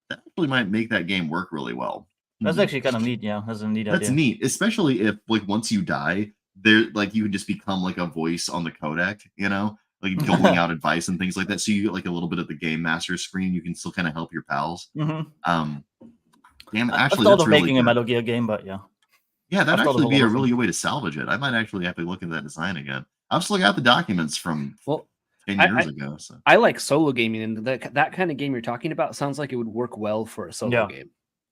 that actually might make that game work really well. That's actually kind of neat. Yeah, that's a neat idea. That's neat, especially if like once you die, there like you can just become like a voice on the codec, like doling out advice and things like that. So you get like a little bit of the game master screen. You can still kind of help your pals. Damn, actually, I thought that's of really making good. a Metal Gear game, but yeah, that'd actually be a really good way to salvage it. I might actually have to look into that design again. I'm still got the documents from 10 years ago. So I like solo gaming, and that kind of game you're talking about sounds like it would work well for a solo game.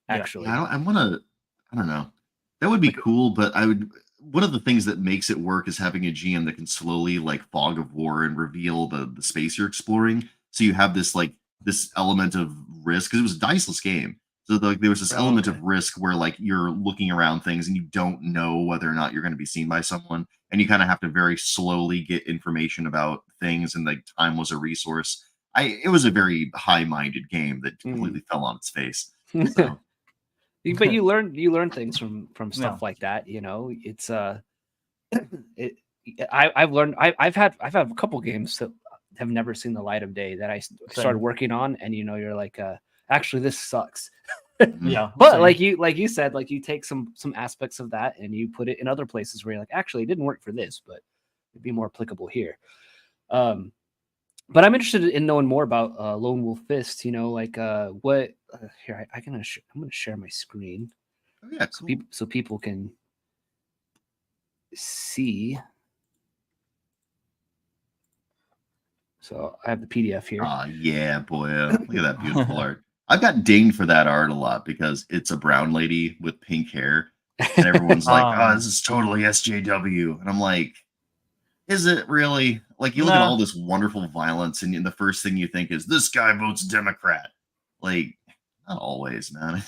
Actually, I don't know. That would be cool, but one of the things that makes it work is having a GM that can slowly like fog of war and reveal the space you're exploring. So you have this element of risk because it was a diceless game. So there was this element of risk where like you're looking around things and you don't know whether or not you're going to be seen by someone, and you kind of have to very slowly get information about things, and like time was a resource. It was a very high-minded game that completely fell on its face. So. But you learn things from stuff like that. It's I've learned. I've had a couple games that have never seen the light of day that I started working on, and you're like, actually, this sucks. But like you said, like you take some aspects of that and you put it in other places where you're like, actually, it didn't work for this, but it'd be more applicable here. But I'm interested in knowing more about Lone Wolf Fist. What here? I'm gonna share my screen. Oh yeah, cool. So people can see. So I have the PDF here. Yeah, boy. Look at that beautiful art. I've got dinged for that art a lot because it's a brown lady with pink hair. And everyone's like, oh, this is totally SJW. And I'm like, Is it really? Like, you look at all this wonderful violence, and the first thing you think is, this guy votes Democrat. Like, not always, man.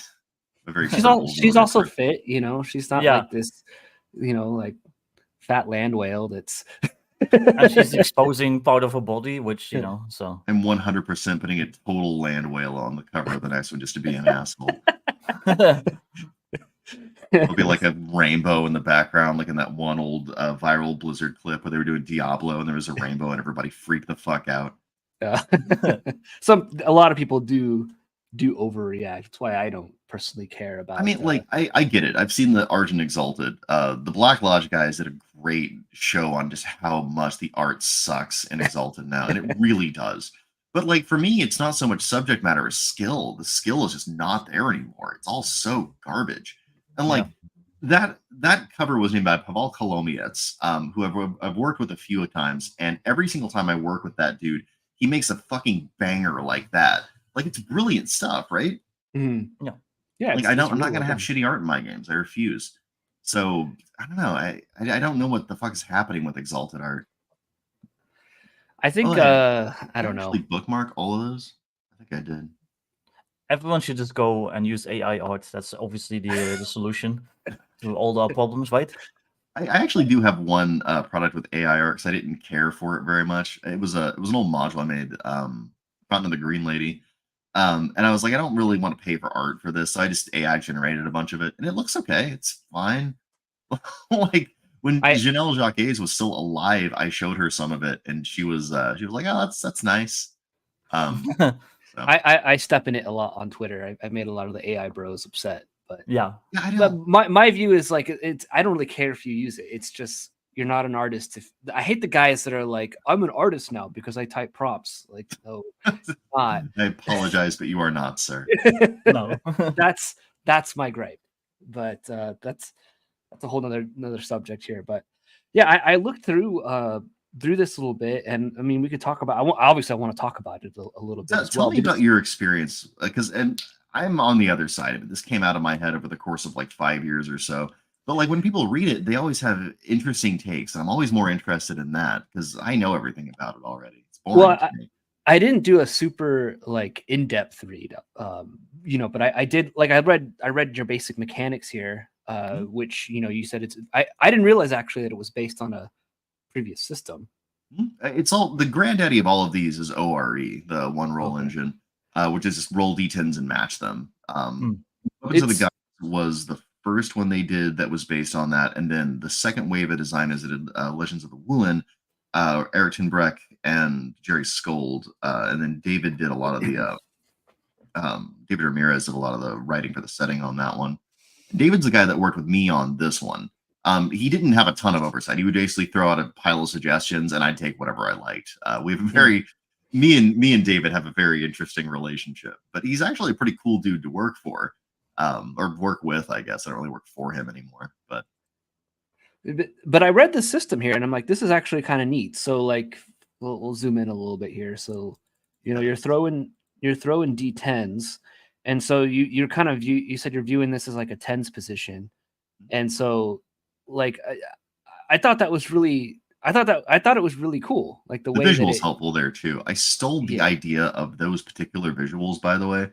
She's also fit, you know. She's not like this, you know, like fat land whale that's and she's exposing part of her body, which, you know, so I'm 100% putting a total land whale on the cover of the next one just to be an asshole. It'll be like a rainbow in the background, like in that one old viral Blizzard clip where they were doing Diablo and there was a rainbow and everybody freaked the fuck out. Yeah. A lot of people do overreact. That's why I don't personally care about. I mean, like, I get it. I've seen the Argent Exalted. The Black Lodge guys did a great show on just how much the art sucks in Exalted now, and it really does. But like, for me, it's not so much subject matter as skill. The skill is just not there anymore. It's all so garbage. And like that cover was made by Pavel Kolomiets, who I've worked with a few times, and every single time I work with that dude, he makes a fucking banger like that. Like, it's brilliant stuff, right? Mm-hmm. Yeah. Like, I'm not gonna have shitty art in my games. I refuse. So I don't know. I don't know what the fuck is happening with Exalted art. I think I don't know. Bookmark all of those. I think I did. Everyone should just go and use AI art. That's obviously the solution to all our problems, right? I actually do have one product with AI art because I didn't care for it very much. It was an old module I made, Fountain of the Green Lady. And I was like, I don't really want to pay for art for this. So I just AI generated a bunch of it. And it looks okay. It's fine. Like, when Janelle Jacques was still alive, I showed her some of it. And she was like, oh, that's nice. So. I step in it a lot on Twitter. I made a lot of the AI bros upset. But but my view is like, I don't really care if you use it. It's just, you're not an artist. I hate the guys that are like, I'm an artist now because I type prompts. Like, no, it's not. I apologize, but you are not, sir. No. that's my gripe. But that's a whole another subject here. But yeah, I looked through this a little bit, and I mean, we could talk about. I want to talk about it a little bit. Tell me about your experience, because I'm on the other side of it. This came out of my head over the course of like 5 years or so. But like, when people read it, they always have interesting takes, and I'm always more interested in that because I know everything about it already. It's boring to me. I didn't do a super like in-depth read, you know, but I did, like, I read your basic mechanics here, which, you know, you said I didn't realize actually that it was based on a previous system. It's all, the granddaddy of all of these is ORE, the one roll engine, which is just roll d10s and match them. Weapons of the Gods was the first one they did that was based on that, and then the second wave of designers that did Legends of the Woolen, Eric Tinbreck and Jerry Skold, and then David did a lot of the David Ramirez did a lot of the writing for the setting on that one. David's the guy that worked with me on this one. He didn't have a ton of oversight. He would basically throw out a pile of suggestions, and I'd take whatever I liked. We have a very me and David have a very interesting relationship, but he's actually a pretty cool dude to work for, or work with, I guess. I don't really work for him anymore, but I read the system here, and I'm like, this is actually kind of neat. So like, we'll zoom in a little bit here. So, you know, you're throwing d10s, and so you're kind of you said you're viewing this as like a tens position, and so like I thought that was really. I thought it was really cool. Like the way visuals helpful there too. I stole the idea of those particular visuals, by the way.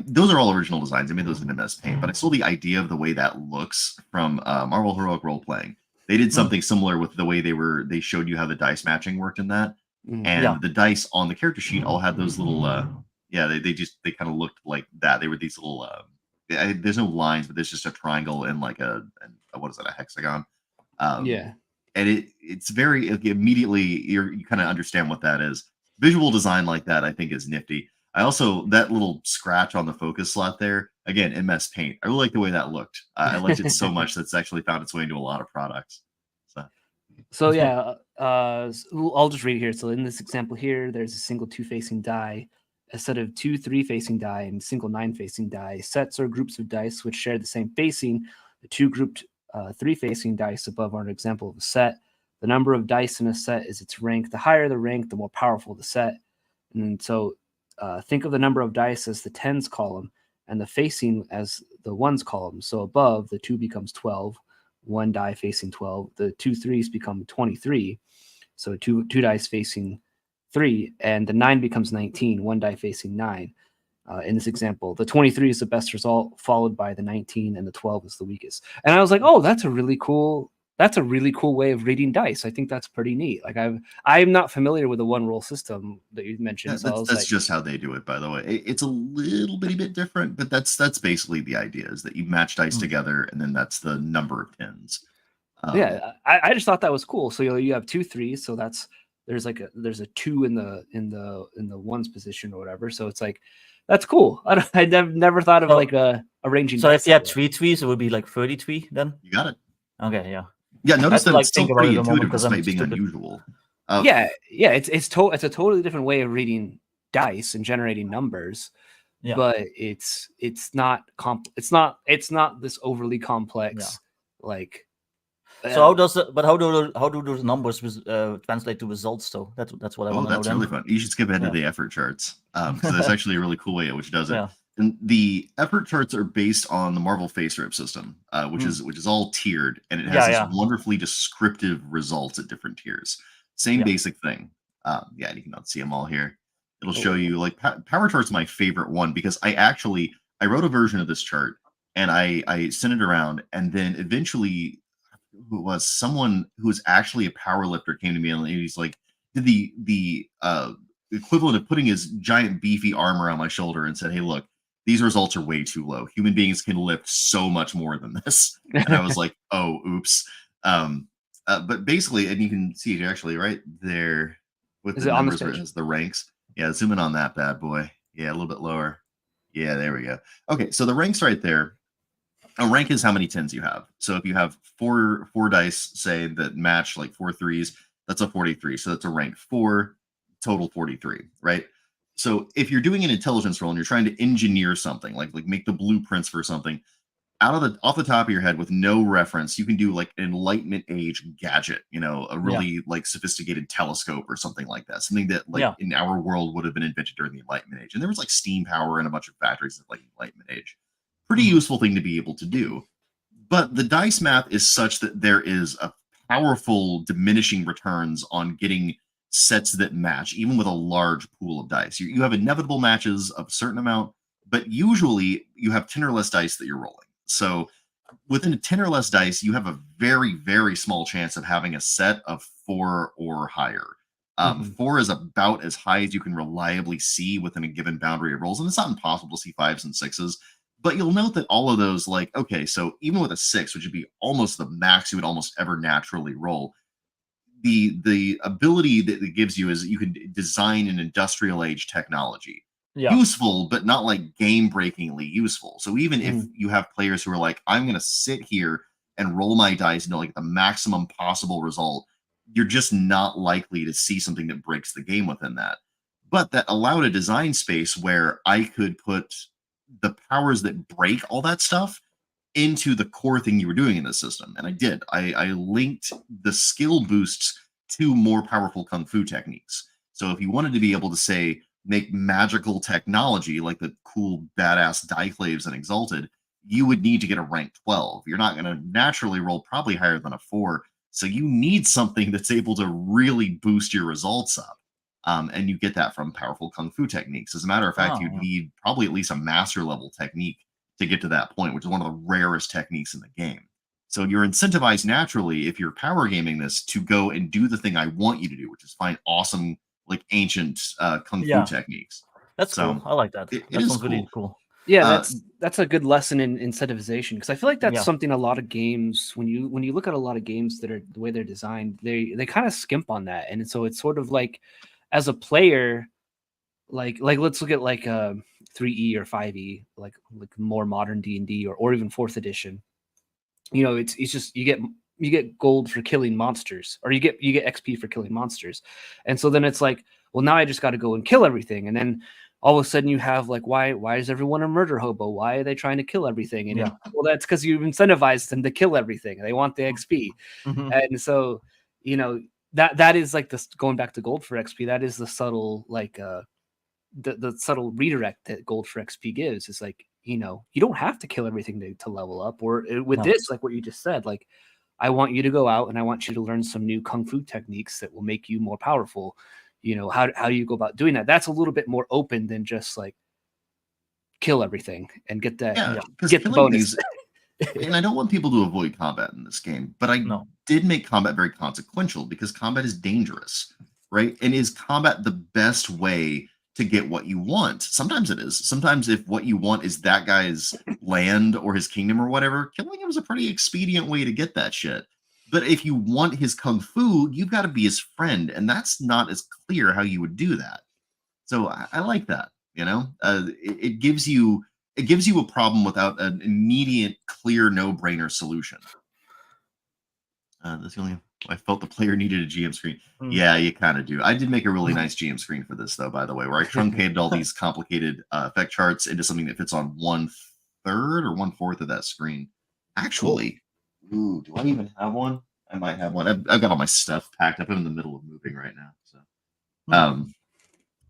Those are all original designs. I made those in MS Paint, but I stole the idea of the way that looks from Marvel Heroic Role Playing. They did something similar with the way they showed you how the dice matching worked in that, and the dice on the character sheet all had those little they kind of looked like that. They were these little there's no lines, but there's just a triangle and like a hexagon. And it's very immediately you kind of understand what that is. Visual design like that, I think, is nifty. I also, that little scratch on the focus slot there, again, MS Paint. I really like the way that looked. I liked it so much that's actually found its way into a lot of products. So yeah, I'll just read here. So in this example here, there's a single 2-facing die, a set of 2 3-facing die, and single 9-facing die. Sets or groups of dice which share the same facing. The 2 grouped 3-facing dice above are an example of a set. The number of dice in a set is its rank. The higher the rank, the more powerful the set. And so think of the number of dice as the tens column and the facing as the ones column. So above, the 2 becomes 12. 1 die facing 12. The 2 threes become 23. So two dice facing 3, and the 9 becomes 19, 1 die facing 9. In this example, the 23 is the best result, followed by the 19, and the 12 is the weakest. And I was like, oh, that's a really cool way of reading dice. I think that's pretty neat. Like I'm not familiar with the one roll system that you mentioned. That's just how they do it, by the way. It's a little bitty bit different, but that's basically the idea, is that you match dice together, and then that's the number of tens. I just thought that was cool. So you have 2 threes, so there's a 2 in the ones position or whatever. So it's like, that's cool. I never thought of arranging. So if you had 3 threes, it would be like 33 then. You got it. Okay, yeah. Yeah, notice that it's still pretty intuitive because despite being unusual. It's a totally different way of reading dice and generating numbers. Yeah. But it's not this overly complex like. So how do those numbers translate to results though? That's what I want to know. That's really fun. You should skip ahead to the effort charts. So that's actually a really cool way which does it. Yeah. And the effort charts are based on the Marvel face rip system, which is all tiered, and it has these wonderfully descriptive results at different tiers. Same basic thing. You cannot see them all here. It'll show you like power chart's my favorite one, because I wrote a version of this chart and I sent it around, and then eventually who was someone who was actually a power lifter came to me, and he's like, did the equivalent of putting his giant beefy arm around my shoulder and said, hey, look, these results are way too low. Human beings can lift so much more than this. And I was like, oh, oops. But basically, and you can see it actually right there with the numbers where it has the ranks. Yeah, zoom in on that bad boy. Yeah, a little bit lower. Yeah, there we go. Okay, so the ranks right there. A rank is how many tens you have. So if you have four dice, say, that match like 4 threes, that's a 43. So that's a rank 4, total 43, right? So if you're doing an intelligence roll and you're trying to engineer something, like make the blueprints for something, off the top of your head with no reference, you can do like an Enlightenment age gadget, a really like sophisticated telescope or something like that. Something that in our world would have been invented during the Enlightenment age. And there was like steam power in a bunch of factories of like Enlightenment age. Pretty useful thing to be able to do. But the dice math is such that there is a powerful diminishing returns on getting sets that match, even with a large pool of dice. You have inevitable matches of a certain amount, but usually you have 10 or less dice that you're rolling. So within 10 or less dice, you have a very, very small chance of having a set of 4 or higher. 4 is about as high as you can reliably see within a given boundary of rolls, and it's not impossible to see 5s and 6s. But you'll note that all of those, so even with a 6, which would be almost the max you would almost ever naturally roll, the ability that it gives you is you can design an industrial age technology. Yeah. Useful, but not like game-breakingly useful. So even if you have players who are like, I'm going to sit here and roll my dice and like the maximum possible result, you're just not likely to see something that breaks the game within that. But that allowed a design space where I could put the powers that break all that stuff into the core thing you were doing in the system. And I did. I linked the skill boosts to more powerful kung fu techniques. So if you wanted to be able to, say, make magical technology like the cool badass Diclaves and Exalted, you would need to get a rank 12. You're not going to naturally roll probably higher than a 4. So you need something that's able to really boost your results up. And you get that from powerful kung fu techniques. As a matter of fact, you'd need probably at least a master level technique to get to that point, which is one of the rarest techniques in the game. So you're incentivized naturally, if you're power gaming this, to go and do the thing I want you to do, which is find awesome, like ancient kung fu techniques. That's cool. I like that. That sounds really cool. Yeah, that's a good lesson in incentivization, because I feel like that's something a lot of games, when you look at a lot of games that are the way they're designed, they kind of skimp on that. And so it's sort of like, as a player, like let's look at like 3E or 5E, like more modern D&D or even 4th edition. It's just you get gold for killing monsters, or you get XP for killing monsters. And so then it's like, well, now I just got to go and kill everything. And then all of a sudden you have like, why is everyone a murder hobo? Why are they trying to kill everything? And well, that's because you've incentivized them to kill everything. They want the XP. And so, that is like this, going back to gold for XP, that is the subtle, like the subtle redirect that gold for XP gives. Is like, you don't have to kill everything to level up. Or with this, like what you just said, like, I want you to go out and I want you to learn some new kung fu techniques that will make you more powerful. You know, how do you go about doing that? That's a little bit more open than just like kill everything and get that get the bonus. And I don't want people to avoid combat in this game, but I did make combat very consequential because combat is dangerous, right? And is combat the best way to get what you want? Sometimes it is. Sometimes if what you want is that guy's land or his kingdom or whatever, killing him is a pretty expedient way to get that shit. But if you want his kung fu, you've got to be his friend, and that's not as clear how you would do that. So I like that. You know, it gives you a problem without an immediate, clear, no-brainer solution. That's the only. I felt the player needed a GM screen. Yeah, you kind of do. I did make a really nice GM screen for this, though, by the way, where I truncated all these complicated effect charts into something that fits on 1/3 or 1/4 of that screen. Actually, ooh, do I even have one? I might have one. I've got all my stuff packed up. I'm in the middle of moving right now.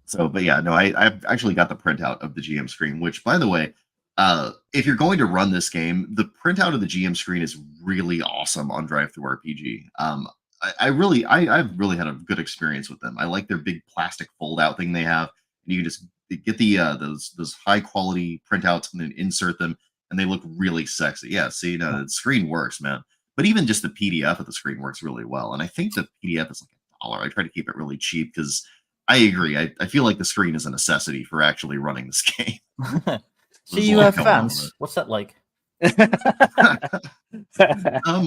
So, but yeah, no, I've actually got the printout of the GM screen, which, by the way, if you're going to run this game, the printout of the GM screen is really awesome on DriveThruRPG. I've really had a good experience with them. I like their big plastic fold-out thing they have. And you can just get the those high-quality printouts and then insert them, and they look really sexy. Yeah, see, no, the screen works, man. But even just the PDF of the screen works really well. And I think the PDF is like $1. I try to keep it really cheap because I agree. I feel like the screen is a necessity for actually running this game. So you have fans. What's that like?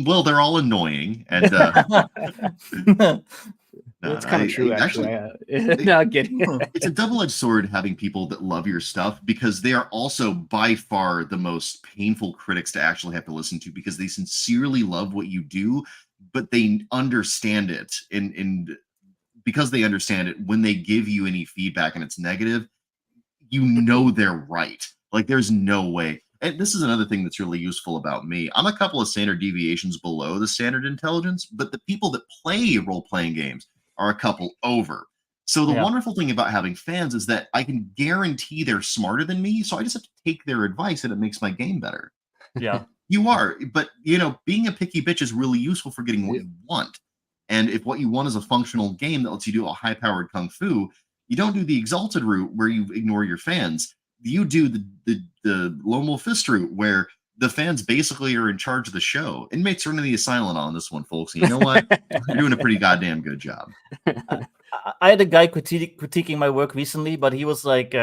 Well, they're all annoying, and it's kind of true. Actually, no, I'm kidding. It's a double-edged sword having people that love your stuff because they are also by far the most painful critics to actually have to listen to because they sincerely love what you do, but they understand it, and because they understand it, when they give you any feedback and it's negative, you know they're right. Like, there's no way. And this is another thing that's really useful about me. I'm a couple of standard deviations below the standard intelligence, but the people that play role-playing games are a couple over. So the wonderful thing about having fans is that I can guarantee they're smarter than me, so I just have to take their advice and it makes my game better. Yeah. You are, but, you know, being a picky bitch is really useful for getting what you want. And if what you want is a functional game that lets you do a high-powered kung fu, you don't do the exalted route where you ignore your fans. You do the Lone Wolf Fist route where the fans basically are in charge of the show. Inmate Serenity is silent on this one, folks. And you know what? You're doing a pretty goddamn good job. I had a guy critiquing my work recently, but he was like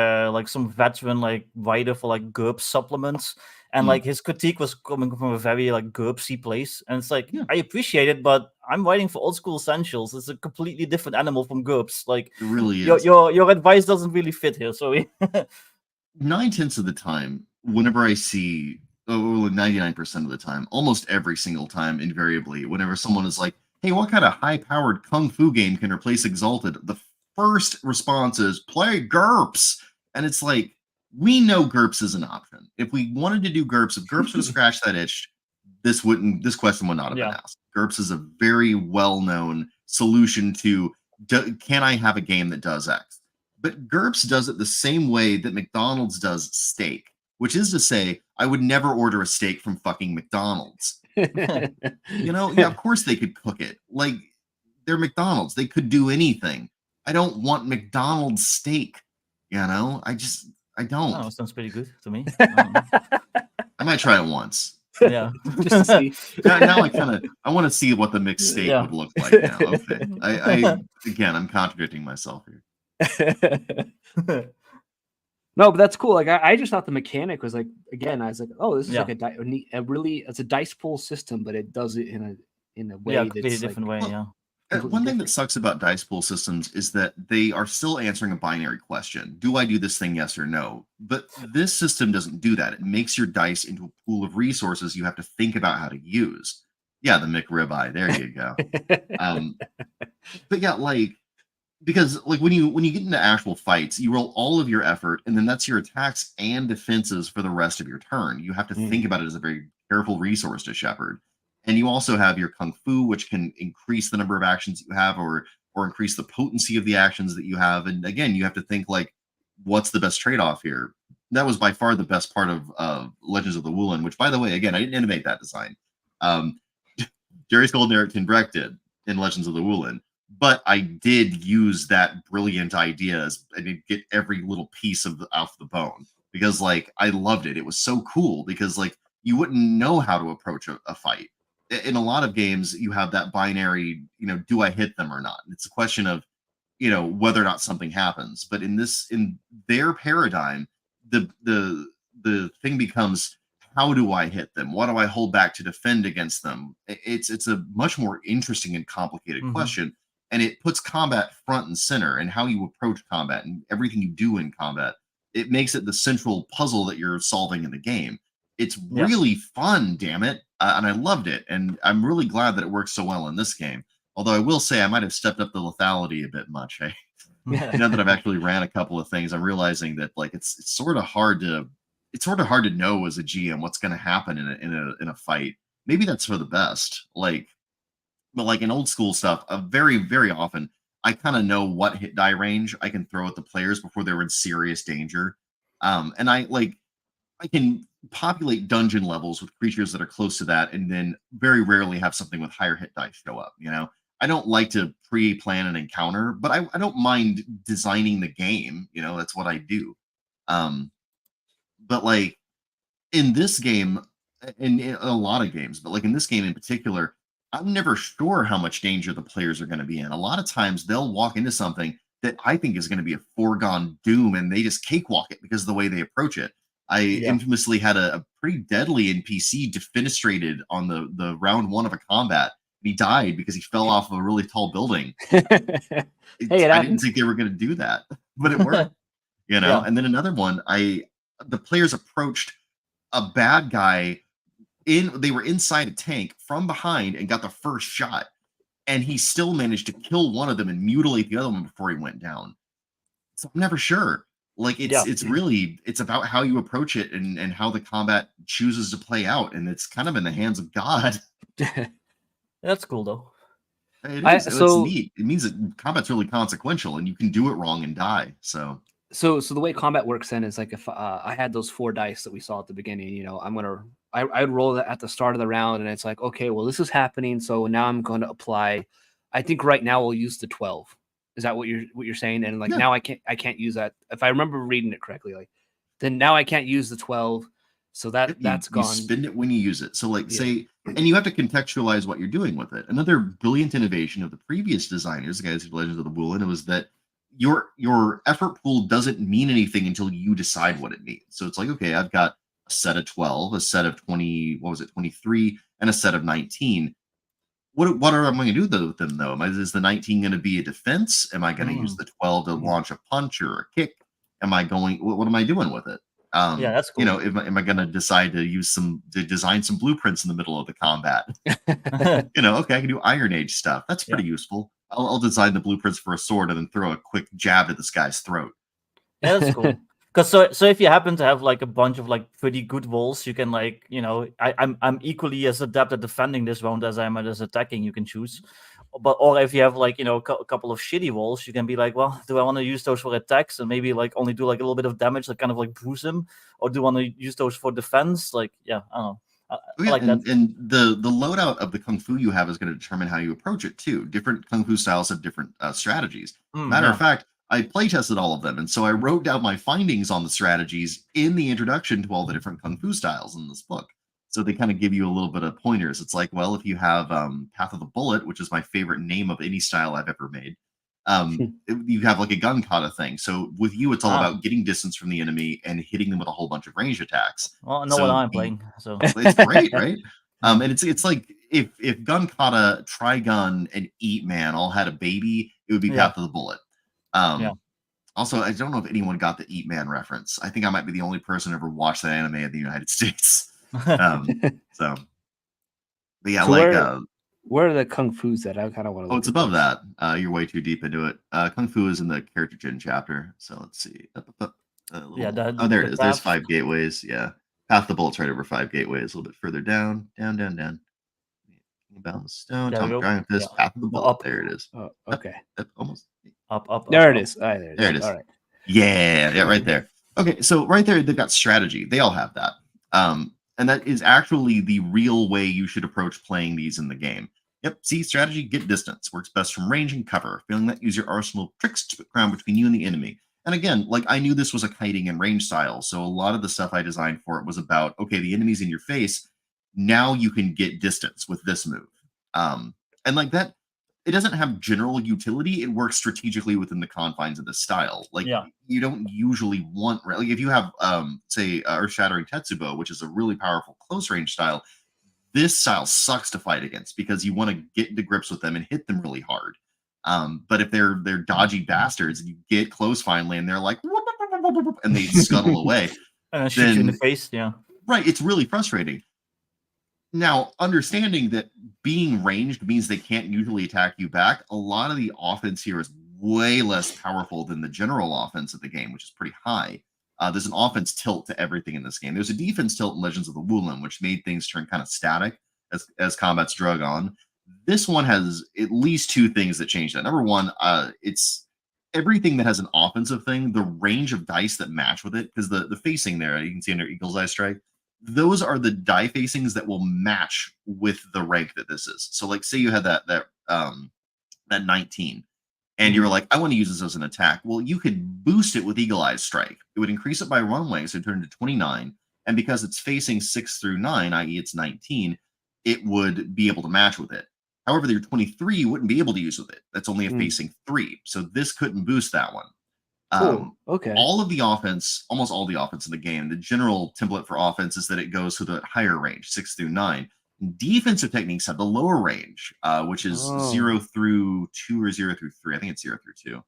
some veteran writer for GURPS supplements. And his critique was coming from a very GURPSy place. And it's I appreciate it, but I'm writing for Old School Essentials. It's a completely different animal from GURPS. It really is. Your advice doesn't really fit here. So 9/10 of the time, whenever I see, 99% of the time, almost every single time, invariably, whenever someone is like, hey, what kind of high-powered kung fu game can replace Exalted? The first response is, play GURPS. And it's like, we know GURPS is an option. If we wanted to do GURPS, if GURPS would have scratched that itch, this question would not have been asked. GURPS is a very well-known solution to, can I have a game that does X? But GURPS does it the same way that McDonald's does steak, which is to say, I would never order a steak from fucking McDonald's. You know, yeah, of course they could cook it. Like, they're McDonald's. They could do anything. I don't want McDonald's steak. You know, I don't. Oh, sounds pretty good to me. I might try it once. Yeah. Just to see. Now I want to see what the mixed steak would look like now. Okay. Again, I'm contradicting myself here. No, but that's cool. Like I just thought the mechanic was again, I was like, oh, this is it's a dice pool system, but it does it in a way that's a different way. Yeah. One thing that sucks about dice pool systems is that they are still answering a binary question. Do I do this thing, yes or no? But this system doesn't do that. It makes your dice into a pool of resources you have to think about how to use. Yeah, the McRibeye. There you go. But yeah, because when you get into actual fights, you roll all of your effort, and then that's your attacks and defenses for the rest of your turn. You have to think about it as a very careful resource to shepherd. And you also have your kung fu, which can increase the number of actions you have or increase the potency of the actions that you have. And again, you have to think what's the best trade-off here? That was by far the best part of Legends of the Wulin, which, by the way, again, I didn't animate that design. Jerry Skull and Eric Tinbreck did in Legends of the Woolen. But I did use that brilliant idea and did get every little piece off the bone because, like, I loved it. It was so cool because, like, you wouldn't know how to approach a fight. In a lot of games, you have that binary, do I hit them or not? It's a question of, whether or not something happens. But in their paradigm, the thing becomes, how do I hit them? What do I hold back to defend against them? It's a much more interesting and complicated question. And it puts combat front and center and how you approach combat and everything you do in combat. It makes it the central puzzle that you're solving in the game. It's really fun, damn it. And I loved it. And I'm really glad that it works so well in this game. Although I will say I might have stepped up the lethality a bit much. Now that I've actually ran a couple of things, I'm realizing that, like, it's sort of hard to know as a GM what's going to happen in a fight. Maybe that's for the best. But like in old school stuff, very, very often, I kind of know what hit die range I can throw at the players before they're in serious danger. And I can populate dungeon levels with creatures that are close to that, and then very rarely have something with higher hit die show up. I don't like to pre-plan an encounter, but I don't mind designing the game. That's what I do. But like in this game, and in a lot of games, but like in this game in particular, I'm never sure how much danger the players are going to be in. A lot of times they'll walk into something that I think is going to be a foregone doom, and they just cakewalk it because of the way they approach it. I infamously had a pretty deadly NPC defenestrated on the round 1 of a combat. He died because he fell off of a really tall building. I didn't think they were going to do that, but it worked. And then another one, the players approached a bad guy they were inside a tank from behind and got the first shot, and he still managed to kill one of them and mutilate the other one before he went down. So I'm never sure. Like it's about how you approach it and how the combat chooses to play out, and it's kind of in the hands of God. That's cool though. It is. It's neat. It means that combat's really consequential, and you can do it wrong and die. So the way combat works then is like if I had those 4 dice that we saw at the beginning, I'd roll that at the start of the round, and it's like, okay, well, this is happening, so now I'm going to apply. I think right now we'll use the 12. Is that what you're saying? And now I can't use that. If I remember reading it correctly, then now I can't use the 12. So that's gone. You spend it when you use it. So say, and you have to contextualize what you're doing with it. Another brilliant innovation of the previous designers, the guys who did Legends of the Woolen, was that your effort pool doesn't mean anything until you decide what it means. So it's like, okay, I've got a set of 12, a set of 23, and a set of 19. What am I going to do with them, though? Is the 19 going to be a defense? Am I going to use the 12 to launch a punch or a kick? What am I doing with it? That's cool. Am I going to decide to design some blueprints in the middle of the combat? Okay, I can do Iron Age stuff. That's pretty useful. I'll design the blueprints for a sword and then throw a quick jab at this guy's throat. Yeah, that's cool. Because so if you happen to have like a bunch of like pretty good walls, you can I'm equally as adept at defending this round as I am at attacking. You can choose, or if you have a couple of shitty walls, you can be like, well, do I want to use those for attacks and maybe only do a little bit of damage, kind of bruise him, or do I want to use those for defense? I don't know. I like that. And the loadout of the kung fu you have is going to determine how you approach it too. Different kung fu styles have different strategies. Matter of fact, I play tested all of them, and so I wrote down my findings on the strategies in the introduction to all the different kung fu styles in this book. So they kind of give you a little bit of pointers. It's like, well, if you have Path of the Bullet, which is my favorite name of any style I've ever made, you have like a gun kata thing. So with you, it's all about getting distance from the enemy and hitting them with a whole bunch of ranged attacks. Well, I know what I'm playing, so it's great, right? And it's like if gun kata, Trigun, and Eat Man all had a baby, it would be Path of the Bullet. Also, I don't know if anyone got the Eat Man reference. I think I might be the only person who ever watched that anime in the United States. But yeah, where are the kung fu's at? I kind of want to. Oh, it's above that. You're way too deep into it. Kung fu is in the character gen chapter. So let's see. There it is. There's 5 gateways. Yeah, Path of the Bullet's right over 5 gateways. A little bit further down. Bound stone. Atomic Dragon Fist. Path of the Bullet. There it is. Okay. Almost. Up. There it is. There it is. All right. Yeah, right there. Okay, so right there they've got strategy. They all have that. And that is actually the real way you should approach playing these in the game. Yep, see, strategy, get distance. Works best from range and cover. Failing that, use your arsenal of tricks to put ground between you and the enemy. And again, like I knew this was a kiting and range style, so a lot of the stuff I designed for it was about, okay, the enemy's in your face, now you can get distance with this move. And like that, it doesn't have general utility. It works strategically within the confines of the style. Like you don't usually want, like if you have, say, Earth-Shattering Tetsubo, which is a really powerful close range style, this style sucks to fight against because you want to get into grips with them and hit them really hard. But if they're dodgy bastards and you get close finally and they're like, whoop, whoop, whoop, whoop, whoop, and they scuttle away, shoot you in the face, right, it's really frustrating. Now, understanding that being ranged means they can't usually attack you back, a lot of the offense here is way less powerful than the general offense of the game, which is pretty high. There's an offense tilt to everything in this game. There's a defense tilt in Legends of the Wulin, which made things turn kind of static as combat's drug on. This one has at least two things that change that. Number one, it's everything that has an offensive thing, the range of dice that match with it, because the facing there, you can see under Eagle's Eye Strike, those are the die facings that will match with the rank that this is. So like say you had that 19 and you were like, I want to use this as an attack. Well, you could boost it with Eagle Eye Strike. It would increase it by runway, so it turned to 29. And because it's facing 6 through 9, i.e. it's 19, it would be able to match with it. However, your 23 you wouldn't be able to use with it. That's only a facing 3. So this couldn't boost that one. Cool. Okay. All of the offense, almost all the offense in the game, the general template for offense is that it goes to the higher range, 6 through 9. Defensive techniques have the lower range, which is 0 through 2 or 0 through 3. I think it's 0 through 2.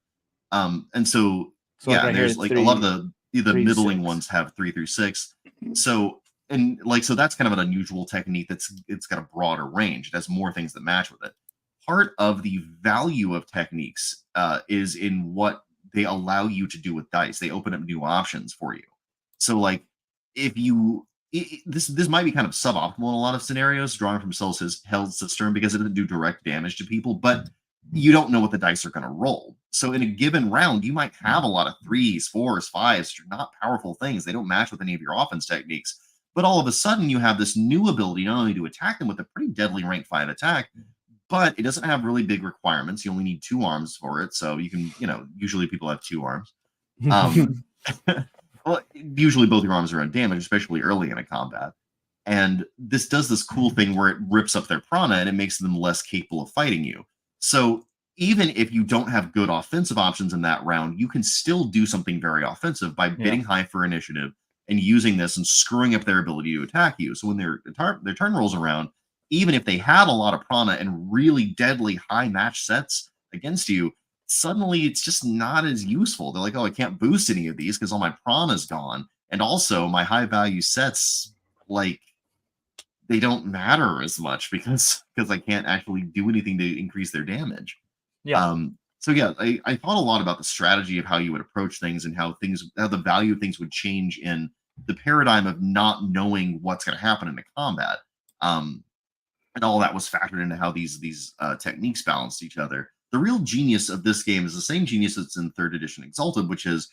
And so yeah, there's like 3, a lot of the middling 6. Ones have 3 through 6. So so that's kind of an unusual technique. It's got a broader range. It has more things that match with it. Part of the value of techniques is in what they allow you to do with dice. They open up new options for you. So like if you this might be kind of suboptimal in a lot of scenarios, drawing from Hell's Cistern, because it doesn't do direct damage to people, but you don't know what the dice are going to roll. So in a given round, you might have a lot of 3s, 4s, 5s, which are not powerful things. They don't match with any of your offense techniques. But all of a sudden, you have this new ability not only to attack them with a pretty deadly rank 5 attack, but it doesn't have really big requirements. You only need 2 arms for it. So you can, usually people have 2 arms. Well, usually both your arms are undamaged, especially early in a combat. And this does this cool thing where it rips up their prana and it makes them less capable of fighting you. So even if you don't have good offensive options in that round, you can still do something very offensive by bidding high for initiative and using this and screwing up their ability to attack you. So when their turn rolls around, even if they had a lot of prana and really deadly high match sets against you, suddenly it's just not as useful. They're like, oh, I can't boost any of these because all my prana's gone. And also my high value sets, like, they don't matter as much because I can't actually do anything to increase their damage. So yeah, I thought a lot about the strategy of how you would approach things and how the value of things would change in the paradigm of not knowing what's going to happen in a combat. And all that was factored into how these techniques balanced each other. The real genius of this game is the same genius that's in 3rd edition Exalted, which is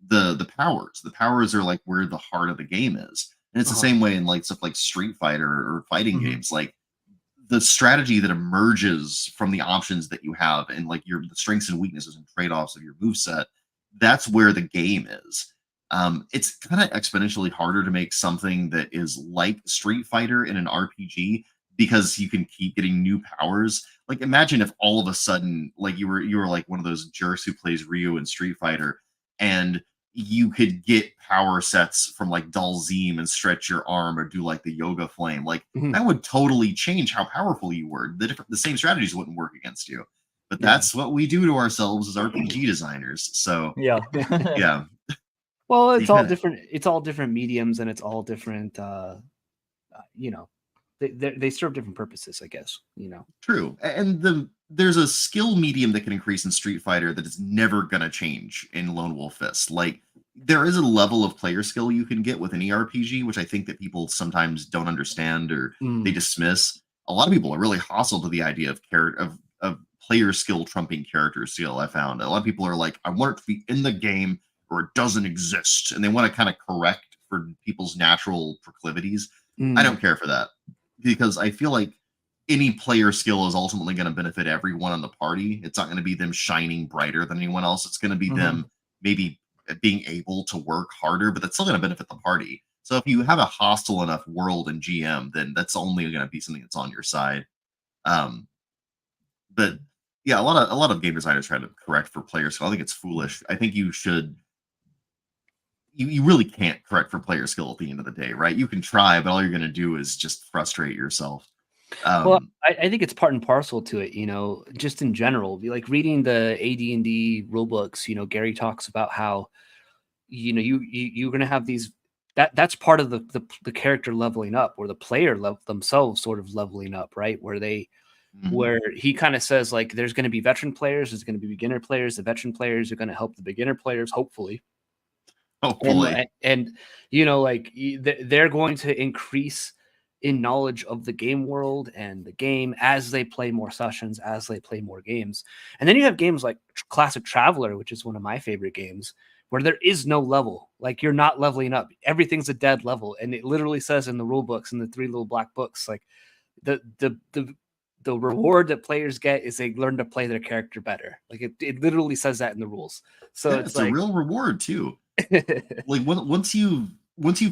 the powers. The powers are like where the heart of the game is. And it's the same way in like stuff like Street Fighter or fighting games. Like the strategy that emerges from the options that you have and like the strengths and weaknesses and trade-offs of your moveset, that's where the game is. It's kind of exponentially harder to make something that is like Street Fighter in an RPG because you can keep getting new powers. Like imagine if all of a sudden, like you were like one of those jerks who plays Ryu in Street Fighter, and you could get power sets from like Dalzim and stretch your arm or do like the yoga flame. Like that would totally change how powerful you were. The same strategies wouldn't work against you. But that's what we do to ourselves as RPG designers. So yeah. Well, it's all different. It's all different mediums, and it's all different. They serve different purposes, I guess. True. And there's a skill medium that can increase in Street Fighter that is never gonna change in Lone Wolf Fist. Like there is a level of player skill you can get with any RPG, which I think that people sometimes don't understand or they dismiss. A lot of people are really hostile to the idea of player skill trumping character skill. I found a lot of people are like, I want it to be in the game or it doesn't exist, and they want to kind of correct for people's natural proclivities. I don't care for that because I feel like any player skill is ultimately going to benefit everyone on the party. It's not going to be them shining brighter than anyone else. It's going to be them maybe being able to work harder, but that's still going to benefit the party. So if you have a hostile enough world in GM, then that's only going to be something that's on your side. But yeah, a lot of game designers try to correct for player skill. I think it's foolish. I think you should. You really can't correct for player skill at the end of the day, right? You can try, but all you're going to do is just frustrate yourself. Well, I think it's part and parcel to it, you know, just in general. Like reading the AD&D rule books, you know, Gary talks about how, you know, you're going to have these, that's part of the character leveling up, or the player themselves sort of leveling up, right? Where they, where he kind of says, like, there's going to be veteran players, there's going to be beginner players. The veteran players are going to help the beginner players, hopefully. And you know, like they're going to increase in knowledge of the game world and the game as they play more sessions, as they play more games. And then you have games like Classic Traveler, which is one of my favorite games, where there is no level. Like, you're not leveling up. Everything's a dead level. And it literally says in the rule books, in the 3 little black books, like the reward that players get is they learn to play their character better. Like it literally says that in the rules. So yeah, it's like, a real reward too. Like once you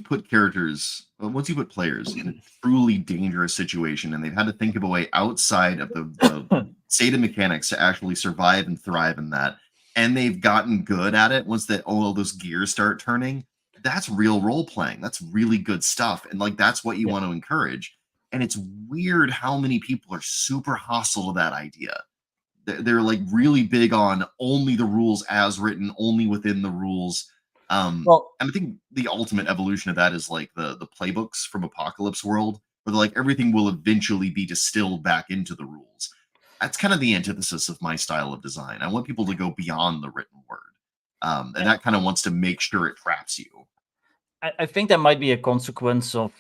put players in a truly dangerous situation and they've had to think of a way outside of the state of mechanics to actually survive and thrive in that, and they've gotten good at it, once that all those gears start turning, that's real role playing. That's really good stuff, and like that's what you want to encourage. And it's weird how many people are super hostile to that idea. They're like really big on only the rules as written, only within the rules. And I think the ultimate evolution of that is like the playbooks from Apocalypse World, where like everything will eventually be distilled back into the rules. That's kind of the antithesis of my style of design. I want people to go beyond the written word, and that kind of wants to make sure it traps you. I think that might be a consequence of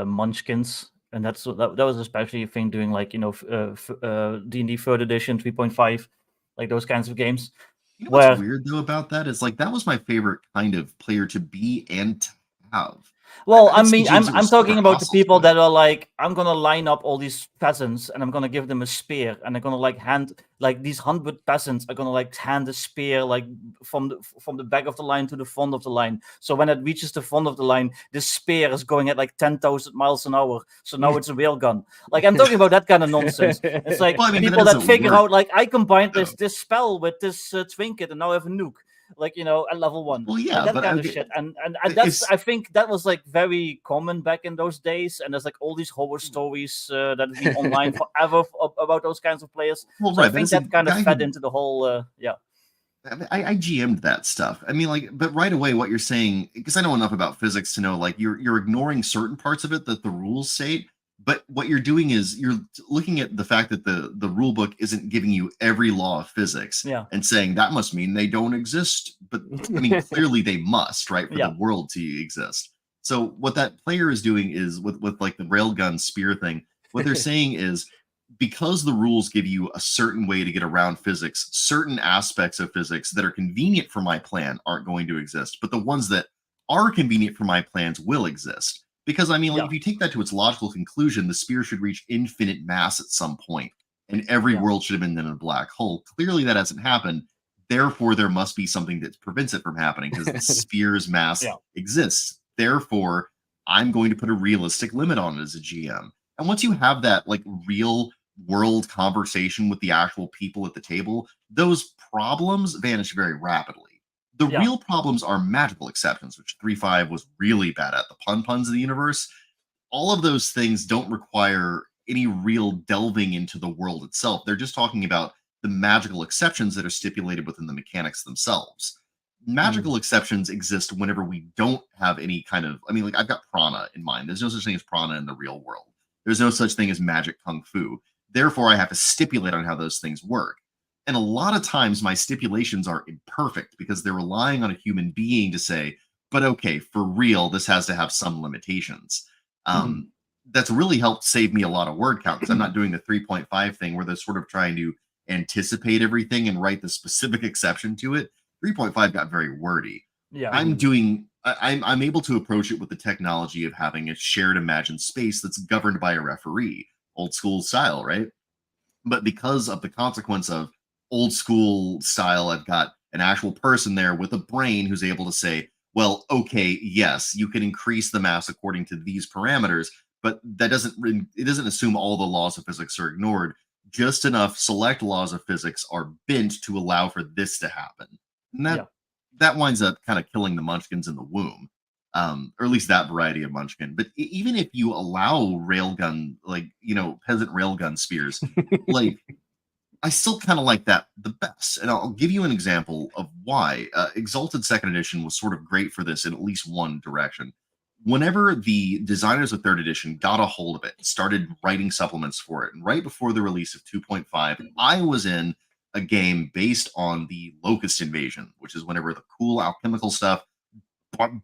Munchkins, and that was especially a thing doing like, you know, D&D Third Edition 3.5, like those kinds of games. You know what's weird though about that is like that was my favorite kind of player to be and to have. Well, I mean, I'm talking about the people that are like, I'm gonna line up all these peasants and I'm gonna give them a spear, and I'm gonna like hand, like these 100 peasants are gonna like hand a spear like from the back of the line to the front of the line. So when it reaches the front of the line, the spear is going at like 10,000 miles an hour. So now it's a real gun. Like, I'm talking about that kind of nonsense. It's like people that figure out like, I combined this spell with this trinket and now I have a nuke. Like, you know, at level 1. Well, yeah, like that kind of shit. And that's, I think that was like very common back in those days. And there's like all these horror stories that have been online forever about those kinds of players. Well, so I think that kind of fed into the whole, I GM'd that stuff. I mean, like, but right away, what you're saying, because I know enough about physics to know, like, you're ignoring certain parts of it that the rules state. But what you're doing is you're looking at the fact that the rule book isn't giving you every law of physics and saying that must mean they don't exist. But I mean, clearly they must, right, for the world to exist. So what that player is doing is with like the railgun spear thing, what they're saying is, because the rules give you a certain way to get around physics, certain aspects of physics that are convenient for my plan aren't going to exist. But the ones that are convenient for my plans will exist. Because, I mean, like, if you take that to its logical conclusion, the spear should reach infinite mass at some point, and every world should have been in a black hole. Clearly, that hasn't happened. Therefore, there must be something that prevents it from happening, because the spear's mass exists. Therefore, I'm going to put a realistic limit on it as a GM. And once you have that, like, real world conversation with the actual people at the table, those problems vanish very rapidly. The real problems are magical exceptions, which 3.5 was really bad at. The puns of the universe. All of those things don't require any real delving into the world itself. They're just talking about the magical exceptions that are stipulated within the mechanics themselves. Magical exceptions exist whenever we don't have any kind of, I mean, like, I've got prana in mind. There's no such thing as prana in the real world. There's no such thing as magic kung fu. Therefore, I have to stipulate on how those things work. And a lot of times my stipulations are imperfect because they're relying on a human being to say, but okay, for real, this has to have some limitations. That's really helped save me a lot of word count, because I'm not doing the 3.5 thing where they're sort of trying to anticipate everything and write the specific exception to it. 3.5 got very wordy. I'm doing I'm able to approach it with the technology of having a shared imagined space that's governed by a referee, old school style, right? But because of the consequence of old school style, I've got an actual person there with a brain who's able to say, well, okay, yes, you can increase the mass according to these parameters, but that it doesn't assume all the laws of physics are ignored. Just enough select laws of physics are bent to allow for this to happen. And that winds up kind of killing the munchkins in the womb. Or at least that variety of munchkin. But even if you allow railgun, like, peasant railgun spears, like, I still kind of like that the best. And I'll give you an example of why. Exalted Second Edition was sort of great for this in at least one direction. Whenever the designers of Third Edition got a hold of it, started writing supplements for it, and right before the release of 2.5, I was in a game based on the Locust Invasion, which is whenever the cool alchemical stuff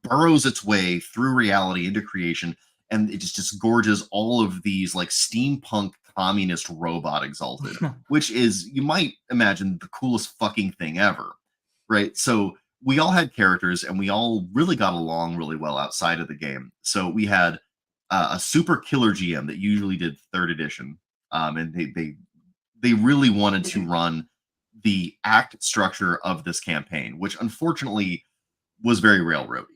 burrows its way through reality into creation, and it just gorges all of these like steampunk communist robot Exalted, which is, you might imagine, the coolest fucking thing ever, right? So we all had characters, and we all really got along really well outside of the game. So we had a super killer GM that usually did Third Edition, and they really wanted to run the act structure of this campaign, which unfortunately was very railroady.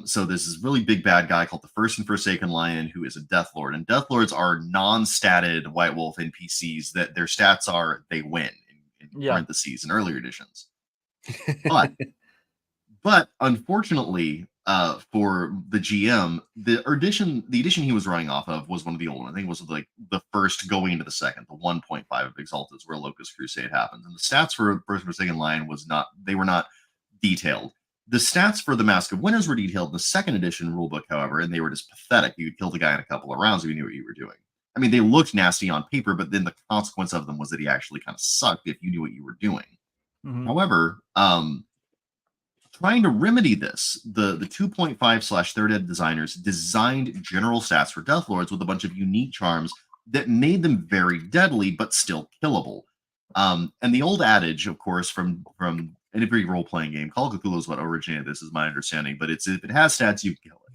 So there's this really big bad guy called the First and Forsaken Lion, who is a Death Lord. And Death Lords are non-statted White Wolf NPCs that their stats are they win in parentheses in earlier editions. But unfortunately, for the GM, the edition he was running off of was one of the old ones. I think it was like the first going into the second, the 1.5 of Exalted, where Locust Crusade happens. And the stats for First and Forsaken Lion were not detailed. The stats for the Mask of Winners were detailed in the second edition rulebook, however, and they were just pathetic. You could kill the guy in a couple of rounds if you knew what you were doing. I mean, they looked nasty on paper, but then the consequence of them was that he actually kind of sucked if you knew what you were doing. Mm-hmm. However, trying to remedy this, the 2.5/3 ed designers designed general stats for Death Lords with a bunch of unique charms that made them very deadly, but still killable. And the old adage, of course, from every role-playing game, Call of Cthulhu is what originated this, is my understanding, but it's, if it has stats, you kill it.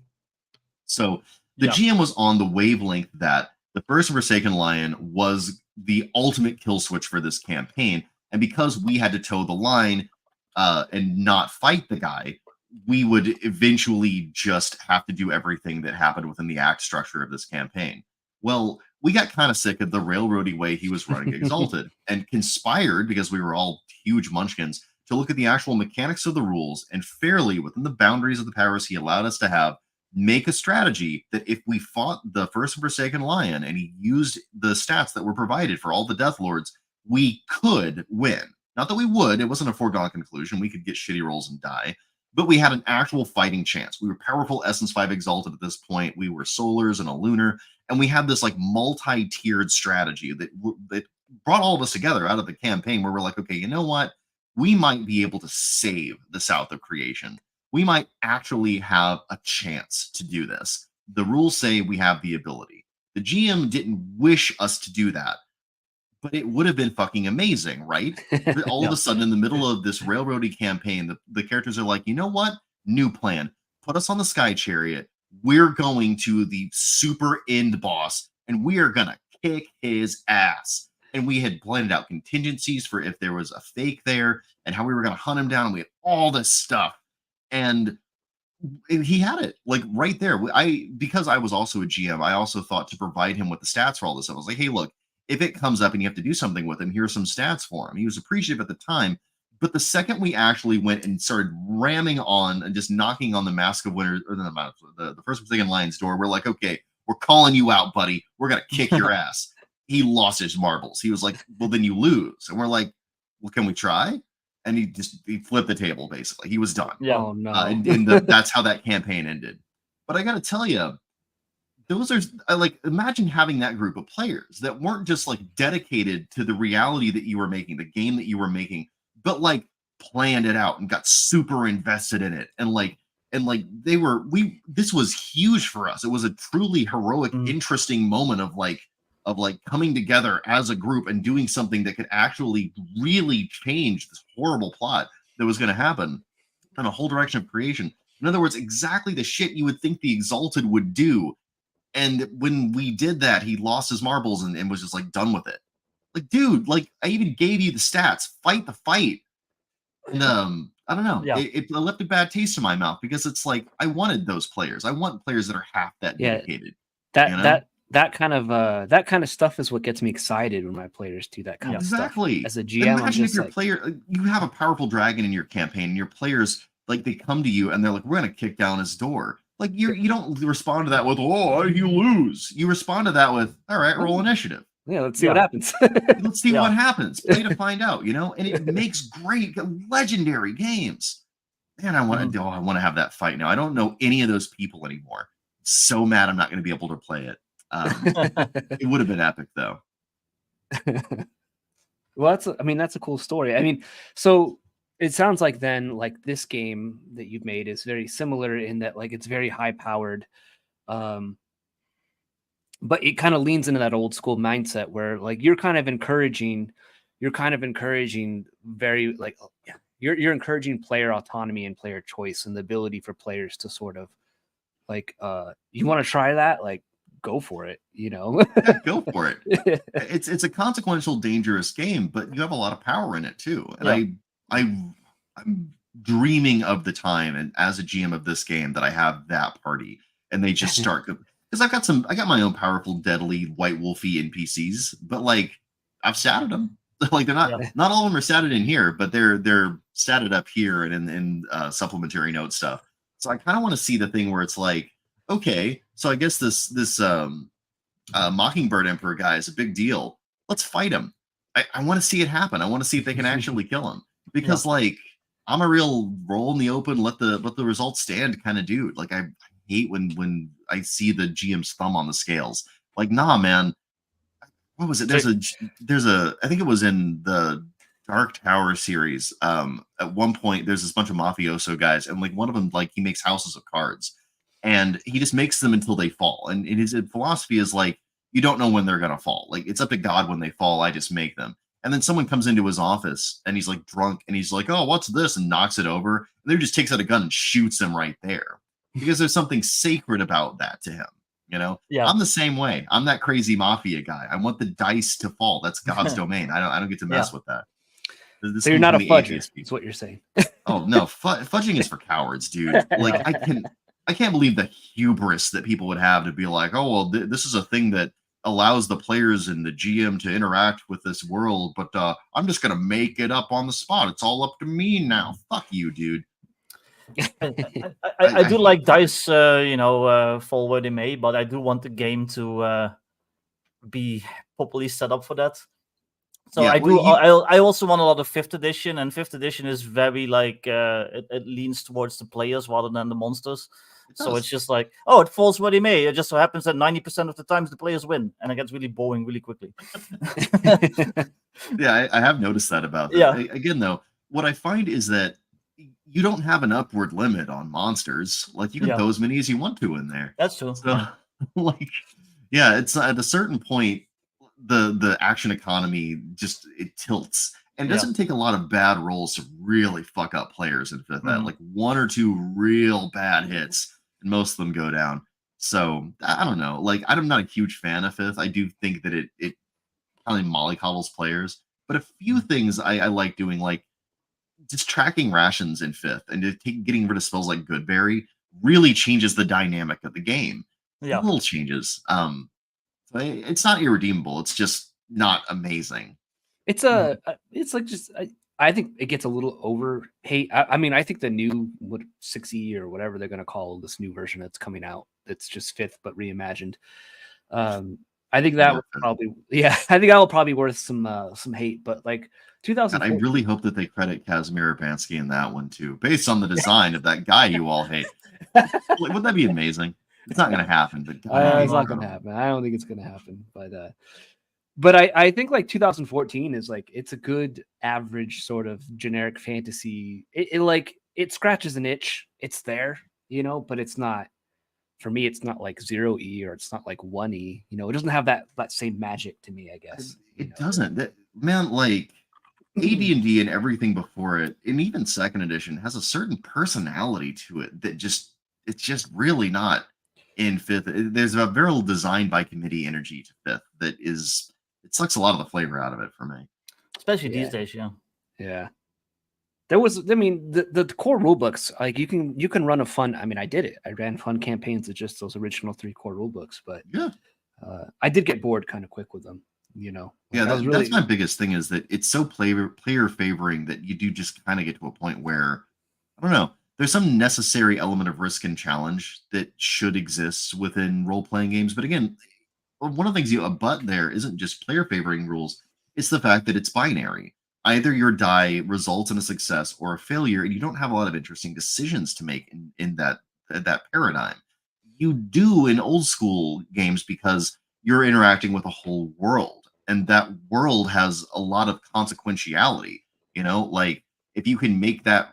So the GM was on the wavelength that the First and Forsaken Lion was the ultimate kill switch for this campaign, and because we had to toe the line and not fight the guy, we would eventually just have to do everything that happened within the act structure of this campaign. Well, we got kind of sick of the railroady way he was running Exalted and conspired, because we were all huge munchkins, to look at the actual mechanics of the rules and fairly, within the boundaries of the powers he allowed us to have, make a strategy that if we fought the First and Forsaken Lion and he used the stats that were provided for all the Death Lords, we could win. Not that we would, it wasn't a foregone conclusion. We could get shitty rolls and die, but we had an actual fighting chance. We were powerful Essence 5 Exalted at this point. We were Solars and a Lunar, and we had this like multi-tiered strategy that brought all of us together out of the campaign, where we're like, okay, you know what? We might be able to save the South of Creation. We might actually have a chance to do this. The rules say we have the ability. The GM didn't wish us to do that, but it would have been fucking amazing, right? But all of a sudden, in the middle of this railroady campaign, the characters are like, you know what? New plan. Put us on the Sky Chariot. We're going to the super end boss, and we are going to kick his ass. And we had planned out contingencies for if there was a fake there and how we were going to hunt him down. And we had all this stuff. And he had it like right there. Because I was also a GM, I also thought to provide him with the stats for all this stuff. I was like, hey, look, if it comes up and you have to do something with him, here's some stats for him. He was appreciative at the time. But the second we actually went and started ramming on and just knocking on the Mask of Winners, or the First and Forsaken Lion's door, we're like, okay, we're calling you out, buddy. We're going to kick your ass. He lost his marbles. He was like, well, then you lose. And we're like, well, can we try? And he flipped the table, basically. He was done. Yeah. Oh, no. That's how that campaign ended. But I got to tell you, those are like, imagine having that group of players that weren't just like dedicated to the reality that you were making, the game that you were making, but like planned it out and got super invested in it. This was huge for us. It was a truly heroic, interesting moment of coming together as a group and doing something that could actually really change this horrible plot that was going to happen in a whole direction of creation. In other words, exactly the shit you would think the Exalted would do. And when we did that, he lost his marbles and was just like done with it. Like, dude, like I even gave you the stats. Fight the fight. And I don't know. Yeah. It left a bad taste in my mouth because it's like I wanted those players. I want players that are half that dedicated. That kind of stuff is what gets me excited when my players do that kind of stuff. As a GM, imagine if your player, you have a powerful dragon in your campaign, and your players like they come to you and they're like, "We're gonna kick down his door." Like you don't respond to that with, "Oh, you lose." You respond to that with, "All right, roll initiative." Yeah, let's see what happens. Let's see what happens. Play to find out, and it makes great, legendary games. Man, I want to have that fight now. I don't know any of those people anymore. So mad I'm not going to be able to play it. It would have been epic though. Well, that's a cool story. I mean, so it sounds like then like this game that you've made is very similar in that like it's very high powered, but it kind of leans into that old school mindset where like you're kind of encouraging very like you're encouraging player autonomy and player choice and the ability for players to sort of like you want to try that, like go for it, Yeah, go for it. It's a consequential, dangerous game, but you have a lot of power in it too. And I'm dreaming of the time and as a GM of this game that I have that party and they just start because I got my own powerful, deadly white wolfy NPCs, but like I've statted them. Like they're not all of them are statted in here, but they're statted up here and in supplementary note stuff. So I kind of want to see the thing where it's like, okay, so I guess this Mockingbird Emperor guy is a big deal. Let's fight him. I want to see it happen. I want to see if they can actually kill him because like I'm a real roll in the open, let the results stand kind of dude. Like I hate when I see the GM's thumb on the scales. Like, nah, man. What was it? There's a I think it was in the Dark Tower series. At one point there's this bunch of mafioso guys, and like one of them, like he makes houses of cards. And he just makes them until they fall. And his philosophy is like, you don't know when they're going to fall. Like, it's up to God when they fall. I just make them. And then someone comes into his office and he's like drunk and he's like, oh, what's this? And knocks it over. And then he just takes out a gun and shoots him right there because there's something sacred about that to him. Yeah. I'm the same way. I'm that crazy mafia guy. I want the dice to fall. That's God's domain. I don't get to mess with that. So you're not a fudger. That's what you're saying. Oh, no. Fudging is for cowards, dude. Like, I can't believe the hubris that people would have to be like, oh, well, this is a thing that allows the players and the GM to interact with this world, but I'm just going to make it up on the spot. It's all up to me now. Fuck you, dude. I do like dice, fall where they may, but I do want the game to be properly set up for that. So I also want a lot of 5th edition, and 5th edition is very like it leans towards the players rather than the monsters. So it's just like, oh, it falls where they may. It just so happens that 90% of the times the players win, and it gets really boring really quickly. Yeah, I have noticed that about them. Yeah. Again, though, what I find is that you don't have an upward limit on monsters. Like you can throw as many as you want to in there. That's true. So, it's at a certain point, the action economy just it tilts. And it doesn't take a lot of bad rolls to really fuck up players in 5th Ed. Like 1 or 2 real bad hits, and most of them go down. So I don't know. Like I'm not a huge fan of 5th. I do think that it probably mollycoddles players. But a few things I like doing, like just tracking rations in 5th and getting rid of spells like Goodberry really changes the dynamic of the game. Yeah, little changes. It's not irredeemable. It's just not amazing. It's like just I think it gets a little over hate. I mean, I think the new 6E or whatever they're going to call this new version that's coming out, that's just 5th but reimagined. I think that will probably be worth some hate. But like 2000, I really hope that they credit Kazimir Urbanski in that one too, based on the design of that guy you all hate. Wouldn't that be amazing? It's not going to happen. But it's not going to happen. I don't think it's going to happen. But I think like 2014 is like it's a good average sort of generic fantasy. It scratches an itch. It's there, but it's not. For me, it's not like 0E or it's not like 1E. It doesn't have that same magic to me, I guess. It doesn't. Man, like AD&D and everything before it, and even second edition, has a certain personality to it that it's just really not in fifth. There's a very little design by committee energy to fifth that is, it sucks a lot of the flavor out of it for me. Especially these days, Yeah. There was, I mean, the core rule books, like you can run a fun, I mean, I did it. I ran fun campaigns with just those original 3 core rule books, but yeah, I did get bored kind of quick with them, you know. Yeah, that's my biggest thing, is that it's so player favoring that you do just kind of get to a point where, I don't know, there's some necessary element of risk and challenge that should exist within role-playing games. But again, one of the things you abut there isn't just player favoring rules, it's the fact that it's binary. Either your die results in a success or a failure, and you don't have a lot of interesting decisions to make in that paradigm. You do in old school games because you're interacting with a whole world, and that world has a lot of consequentiality. You know, like if you can make that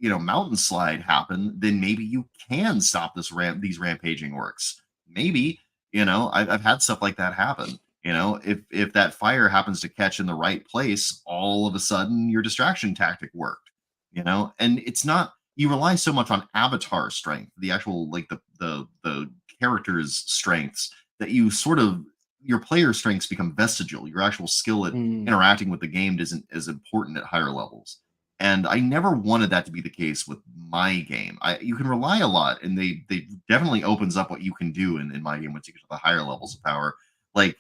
mountain slide happen, then maybe you can stop these rampaging orcs. Maybe, I've had stuff like that happen. If that fire happens to catch in the right place, all of a sudden your distraction tactic worked. And it's not, you rely so much on avatar strength, the actual, like the character's strengths, that you sort of, your player strengths become vestigial. Your actual skill at interacting with the game isn't as important at higher levels. And I never wanted that to be the case with my game. You can rely a lot, and they definitely opens up what you can do in my game once you get to the higher levels of power. Like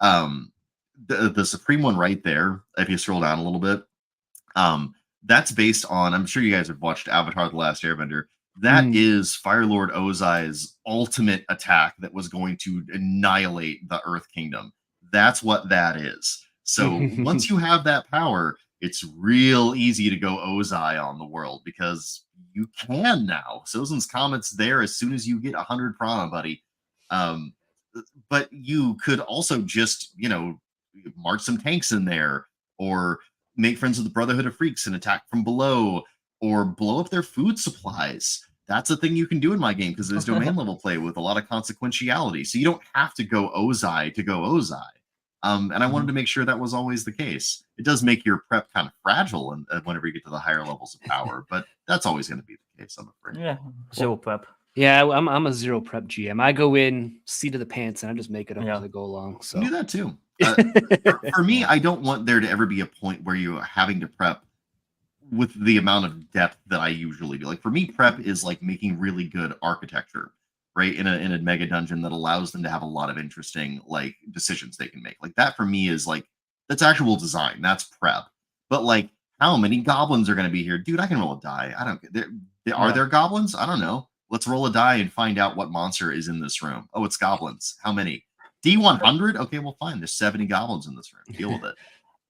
the supreme one right there, if you scroll down a little bit, that's based on, I'm sure you guys have watched Avatar: The Last Airbender. That is Firelord Ozai's ultimate attack that was going to annihilate the Earth Kingdom. That's what that is. So once you have that power, it's real easy to go Ozai on the world, because you can now. Sozin's Comet's there as soon as you get 100 prana, buddy. But you could also just, march some tanks in there, or make friends with the Brotherhood of Freaks and attack from below, or blow up their food supplies. That's a thing you can do in my game, because there's domain level play with a lot of consequentiality. So you don't have to go Ozai to go Ozai. And I wanted to make sure that was always the case. It does make your prep kind of fragile whenever you get to the higher levels of power, but that's always going to be the case, I'm afraid. Yeah, zero prep. Yeah, I'm a zero prep GM. I go in, seat of the pants, and I just make it up as I go along. So you do that too. For me, I don't want there to ever be a point where you're having to prep with the amount of depth that I usually do. Like for me, prep is like making really good architecture, right? In a mega dungeon that allows them to have a lot of interesting like decisions they can make. Like that for me is like, that's actual design. That's prep. But like, how many goblins are going to be here? Dude, I can roll a die. I don't get there. Are there goblins? I don't know. Let's roll a die and find out what monster is in this room. Oh, it's goblins. How many? D100? Okay, well, fine. There's 70 goblins in this room. Deal with it.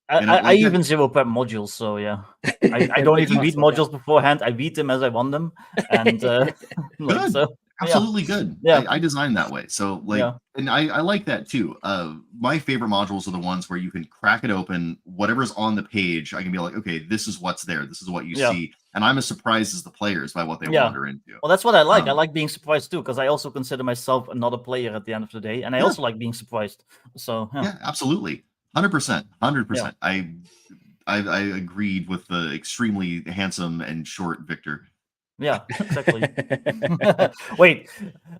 I even zero prep modules, so yeah. I don't even read modules beforehand. I read them as I want them. And good. So, absolutely good. Yeah. I designed that way. So like, and I like that too. My favorite modules are the ones where you can crack it open, whatever's on the page, I can be like, okay, this is what's there. This is what you see. And I'm as surprised as the players by what they wander into. Well, that's what I like. I like being surprised too, because I also consider myself another player at the end of the day. And I also like being surprised. So yeah, absolutely. 100%. 100%. I agreed with the extremely handsome and short Victor. Yeah, exactly. Wait,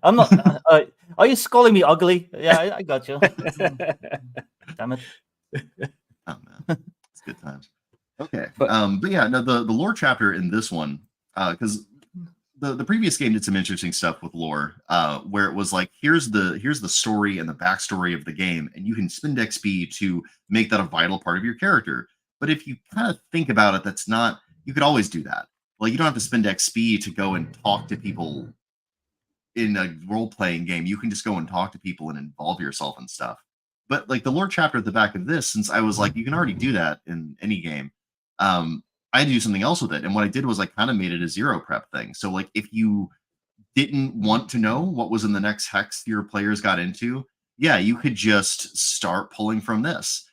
I'm not. Are you calling me ugly? Yeah, I got you. Damn it. Oh man, it's good times. Okay, but yeah, no, the lore chapter in this one, because the previous game did some interesting stuff with lore, where it was like, here's the story and the backstory of the game, and you can spend XP to make that a vital part of your character. But if you kind of think about it, that's not. You could always do that. Like, you don't have to spend XP to go and talk to people in a role-playing game. You can just go and talk to people and involve yourself and stuff. But like the lore chapter at the back of this, since I was like, you can already do that in any game, I had to do something else with it. And what I did was I kind of made it a zero prep thing. So like, if you didn't want to know what was in the next hex your players got into, yeah, you could just start pulling from this.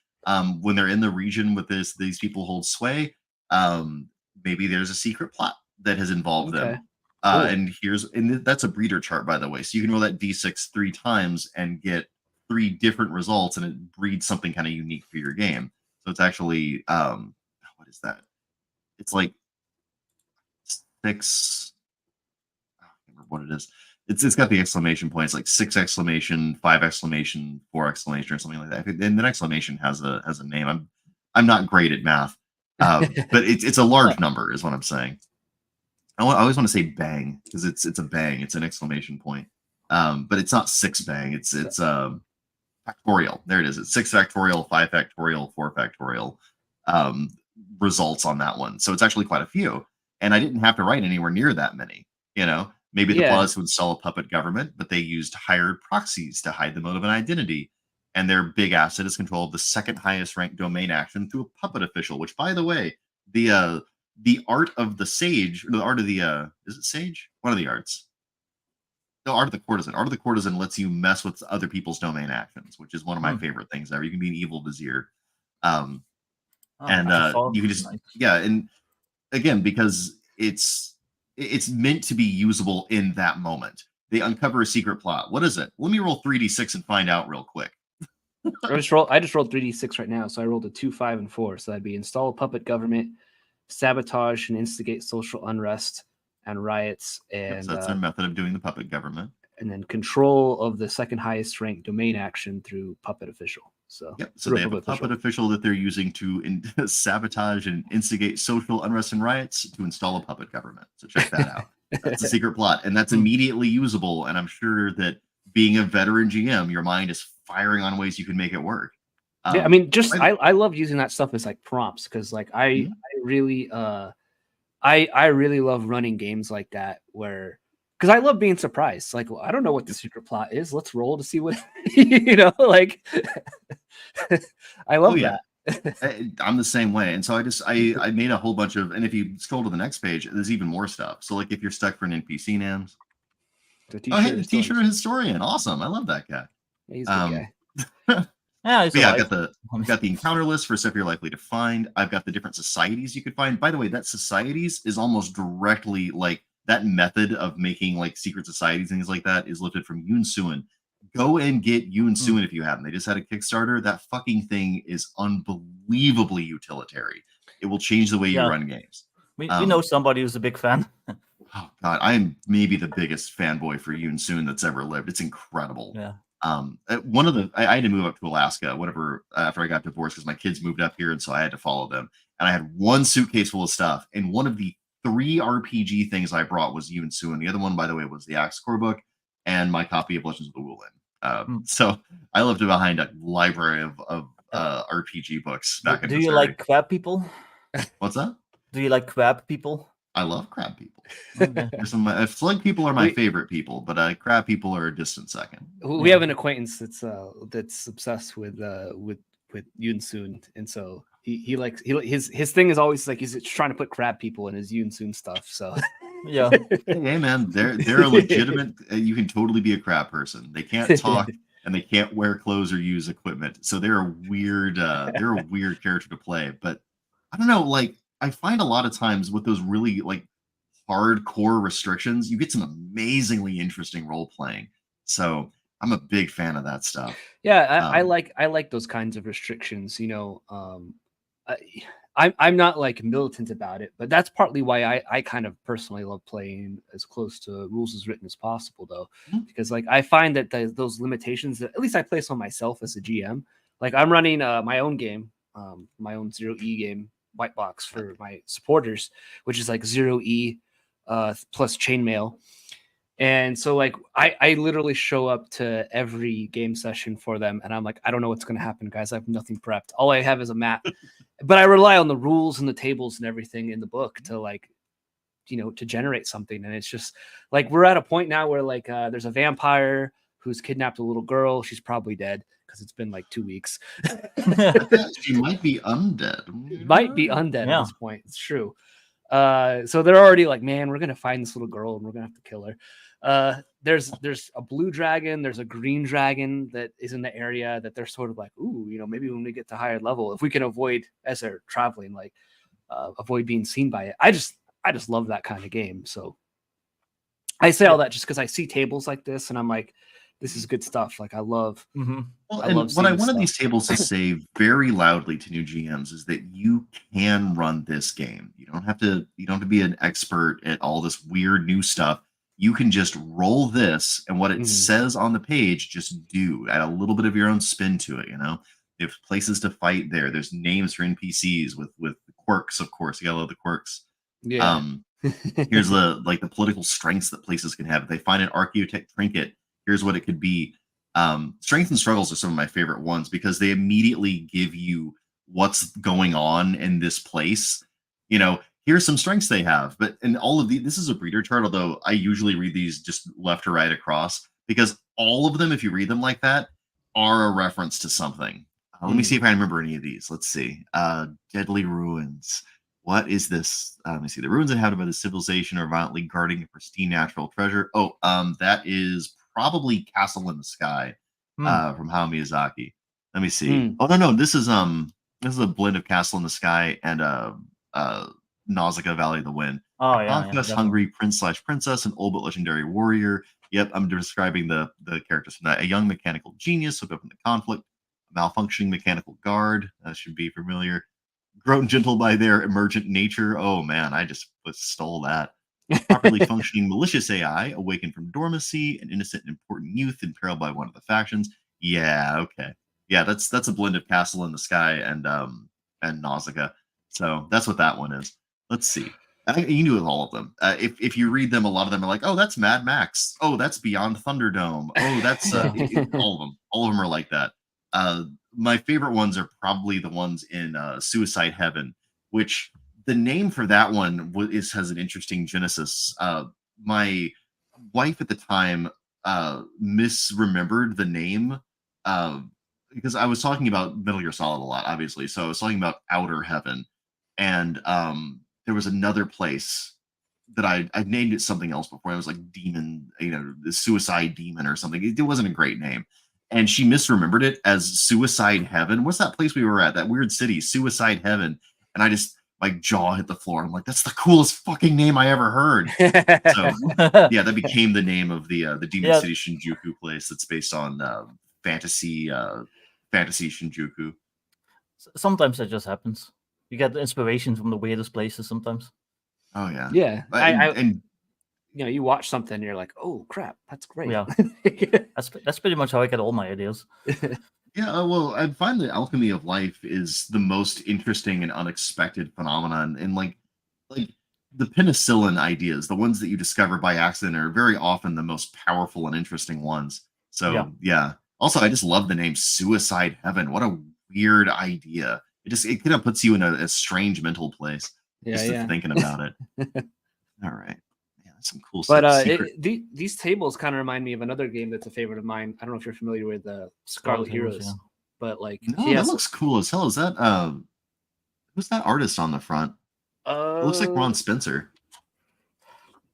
When they're in the region with these people hold sway, maybe there's a secret plot that has involved them. Cool. And that's a breeder chart, by the way. So you can roll that D6 3 times and get 3 different results, and it breeds something kind of unique for your game. So it's actually is that? It's like 6. I can't remember what it is. It's got the exclamation point. It's like 6 exclamation, 5 exclamation, 4 exclamation, or something like that. And the exclamation has a name. I'm not great at math, but it's a large number, is what I'm saying. I always want to say bang because it's a bang. It's an exclamation point, but it's not 6 bang. It's factorial. There it is. It's 6 factorial, 5 factorial, 4 factorial results on that one. So it's actually quite a few, and I didn't have to write anywhere near that many. Maybe the plots would sell a puppet government, but they used hired proxies to hide the motive and identity. And their big asset is control of the second highest ranked domain action through a puppet official, which, by the way, the art of the sage, or the art of the, is it sage? One of the arts. The art of the courtesan. Art of the courtesan lets you mess with other people's domain actions, which is one of my favorite things ever. You can be an evil vizier. You can just, and again, because it's meant to be usable in that moment. They uncover a secret plot. What is it? Let me roll 3d6 and find out real quick. I just rolled 3d6 right now, so I rolled a 2, 5, and 4. So that'd be install a puppet government, sabotage and instigate social unrest and riots, and so that's their method of doing the puppet government. And then control of the second highest ranked domain action through puppet official. So so they have a puppet official that they're using to sabotage and instigate social unrest and riots to install a puppet government. So check that out. That's a secret plot, and that's immediately usable. And I'm sure that being a veteran GM, your mind is firing on ways you can make it work. I mean, I love using that stuff as like prompts because like I really love running games like that where. Because I love being surprised. Like, well, I don't know what the secret plot is. Let's roll to see what, like, I love that. I'm the same way. And so I made a whole bunch of, and if you scroll to the next page, there's even more stuff. So like if you're stuck for an NPC NAMs. T-shirt historian. Awesome. I love that guy. He's a good guy. I've got the encounter list for stuff you're likely to find. I've got the different societies you could find. By the way, that societies is almost directly like, that method of making like secret societies and things like that is lifted from Yoon Suin. Go and get Yoon Suin if you haven't. They just had a Kickstarter. That fucking thing is unbelievably utilitarian. It will change the way you run games. We know somebody who's a big fan. Oh God, I am maybe the biggest fanboy for Yoon Suin that's ever lived. It's incredible. Yeah. I had to move up to Alaska after I got divorced because my kids moved up here, and so I had to follow them. And I had one suitcase full of stuff, and one of the 3 RPG things I brought was Yoon Suin. The other one, by the way, was the Axe Core book and my copy of Legends of the Wulin. So I left behind a library of RPG books back in. Do you like crab people? What's that? Do you like crab people? I love crab people. Okay. Slug people are my favorite people, but crab people are a distant second. We have an acquaintance that's obsessed with Yoon Suin, and so his thing is always like he's trying to put crab people in his Yoon Suin stuff. So yeah, hey man, they're a legitimate. You can totally be a crab person. They can't talk and they can't wear clothes or use equipment, so they're a weird character to play. But I don't know, like I find a lot of times with those really like hardcore restrictions, you get some amazingly interesting role playing. So I'm a big fan of that stuff. Yeah, I like those kinds of restrictions. I'm not like militant about it, but that's partly why I kind of personally love playing as close to rules as written as possible, though, because like I find that those limitations that at least I place on myself as a GM, like I'm running my own game, my own 0E game, white box for my supporters, which is like 0E plus chainmail. And so like I literally show up to every game session for them and I'm like, I don't know what's going to happen, guys. I have nothing prepped. All I have is a map, but I rely on the rules and the tables and everything in the book to like, to generate something. And it's just like, we're at a point now where like there's a vampire who's kidnapped a little girl. She's probably dead because it's been like 2 weeks. She might be undead. Might be undead at this point. It's true. So they're already like, man, we're going to find this little girl and we're going to have to kill her. There's a blue dragon, there's a green dragon that is in the area that they're sort of like, ooh, maybe when we get to higher level, if we can avoid as they're traveling, like avoid being seen by it. I just love that kind of game. So I say all that just because I see tables like this and I'm like, this is good stuff. Like I love. Mm-hmm. Well, I and love what I seeing wanted stuff. these tables to say very loudly to new GMs is that you can run this game. You don't have to be an expert at all this weird new stuff. You can just roll this, and what it says on the page, just do. Add a little bit of your own spin to it. There's places to fight there. There's names for NPCs with quirks, of course. You gotta love the quirks. Yeah. Here's the political strengths that places can have. If they find an archaeotech trinket, here's what it could be. Strengths and struggles are some of my favorite ones because they immediately give you what's going on in this place. Here's some strengths they have. But in all of this is a breeder chart, although I usually read these just left to right across because all of them, if you read them like that, are a reference to something. Let me see if I remember any of these. Let's see. Deadly Ruins. What is this? Let me see. The ruins inhabited by the civilization are violently guarding a pristine natural treasure. Oh, that is probably Castle in the Sky from Hayao Miyazaki. Let me see. Oh no, this is a blend of Castle in the Sky and Nausicaa Valley of the Wind. Oh yeah, Conquest-hungry prince/princess, an old but legendary warrior. Yep, I'm describing the characters from that. A young mechanical genius hooked up in the conflict. A malfunctioning mechanical guard. That should be familiar. Grown gentle by their emergent nature. Oh man, I just stole that. Properly functioning malicious AI, awakened from dormancy, an innocent and important youth imperiled by one of the factions. Yeah, okay. Yeah, that's a blend of Castle in the Sky and Nausicaa. So that's what that one is. Let's see. You can do it with all of them. If you read them, a lot of them are like, oh, that's Mad Max. Oh, that's Beyond Thunderdome. Oh, that's all of them. All of them are like that. My favorite ones are probably the ones in Suicide Heaven, which the name for that one has an interesting genesis. My wife at the time misremembered the name because I was talking about Metal Gear Solid a lot, obviously. So I was talking about Outer Heaven, and there was another place that I named it something else before. It was like Demon, the Suicide Demon or something. It wasn't a great name. And she misremembered it as Suicide Heaven. What's that place we were at? That weird city, Suicide Heaven. And I just, my jaw hit the floor. I'm like, that's the coolest fucking name I ever heard. So, yeah, that became the name of the Demon City Shinjuku place that's based on fantasy Shinjuku. Sometimes that just happens. You get the inspiration from the weirdest places sometimes. Oh, yeah. Yeah. And you watch something and you're like, oh crap, that's great. Yeah. that's pretty much how I get all my ideas. Yeah, well, I find the alchemy of life is the most interesting and unexpected phenomenon. And like the penicillin ideas, the ones that you discover by accident, are very often the most powerful and interesting ones. So yeah. Also, I just love the name Suicide Heaven. What a weird idea. It kind of puts you in a strange mental place just thinking about it. All right. Some cool stuff. But these tables kind of remind me of another game that's a favorite of mine. I don't know if you're familiar with Scarlet Heroes, but like that looks cool as hell. Is that who's that artist on the front? It looks like Ron Spencer.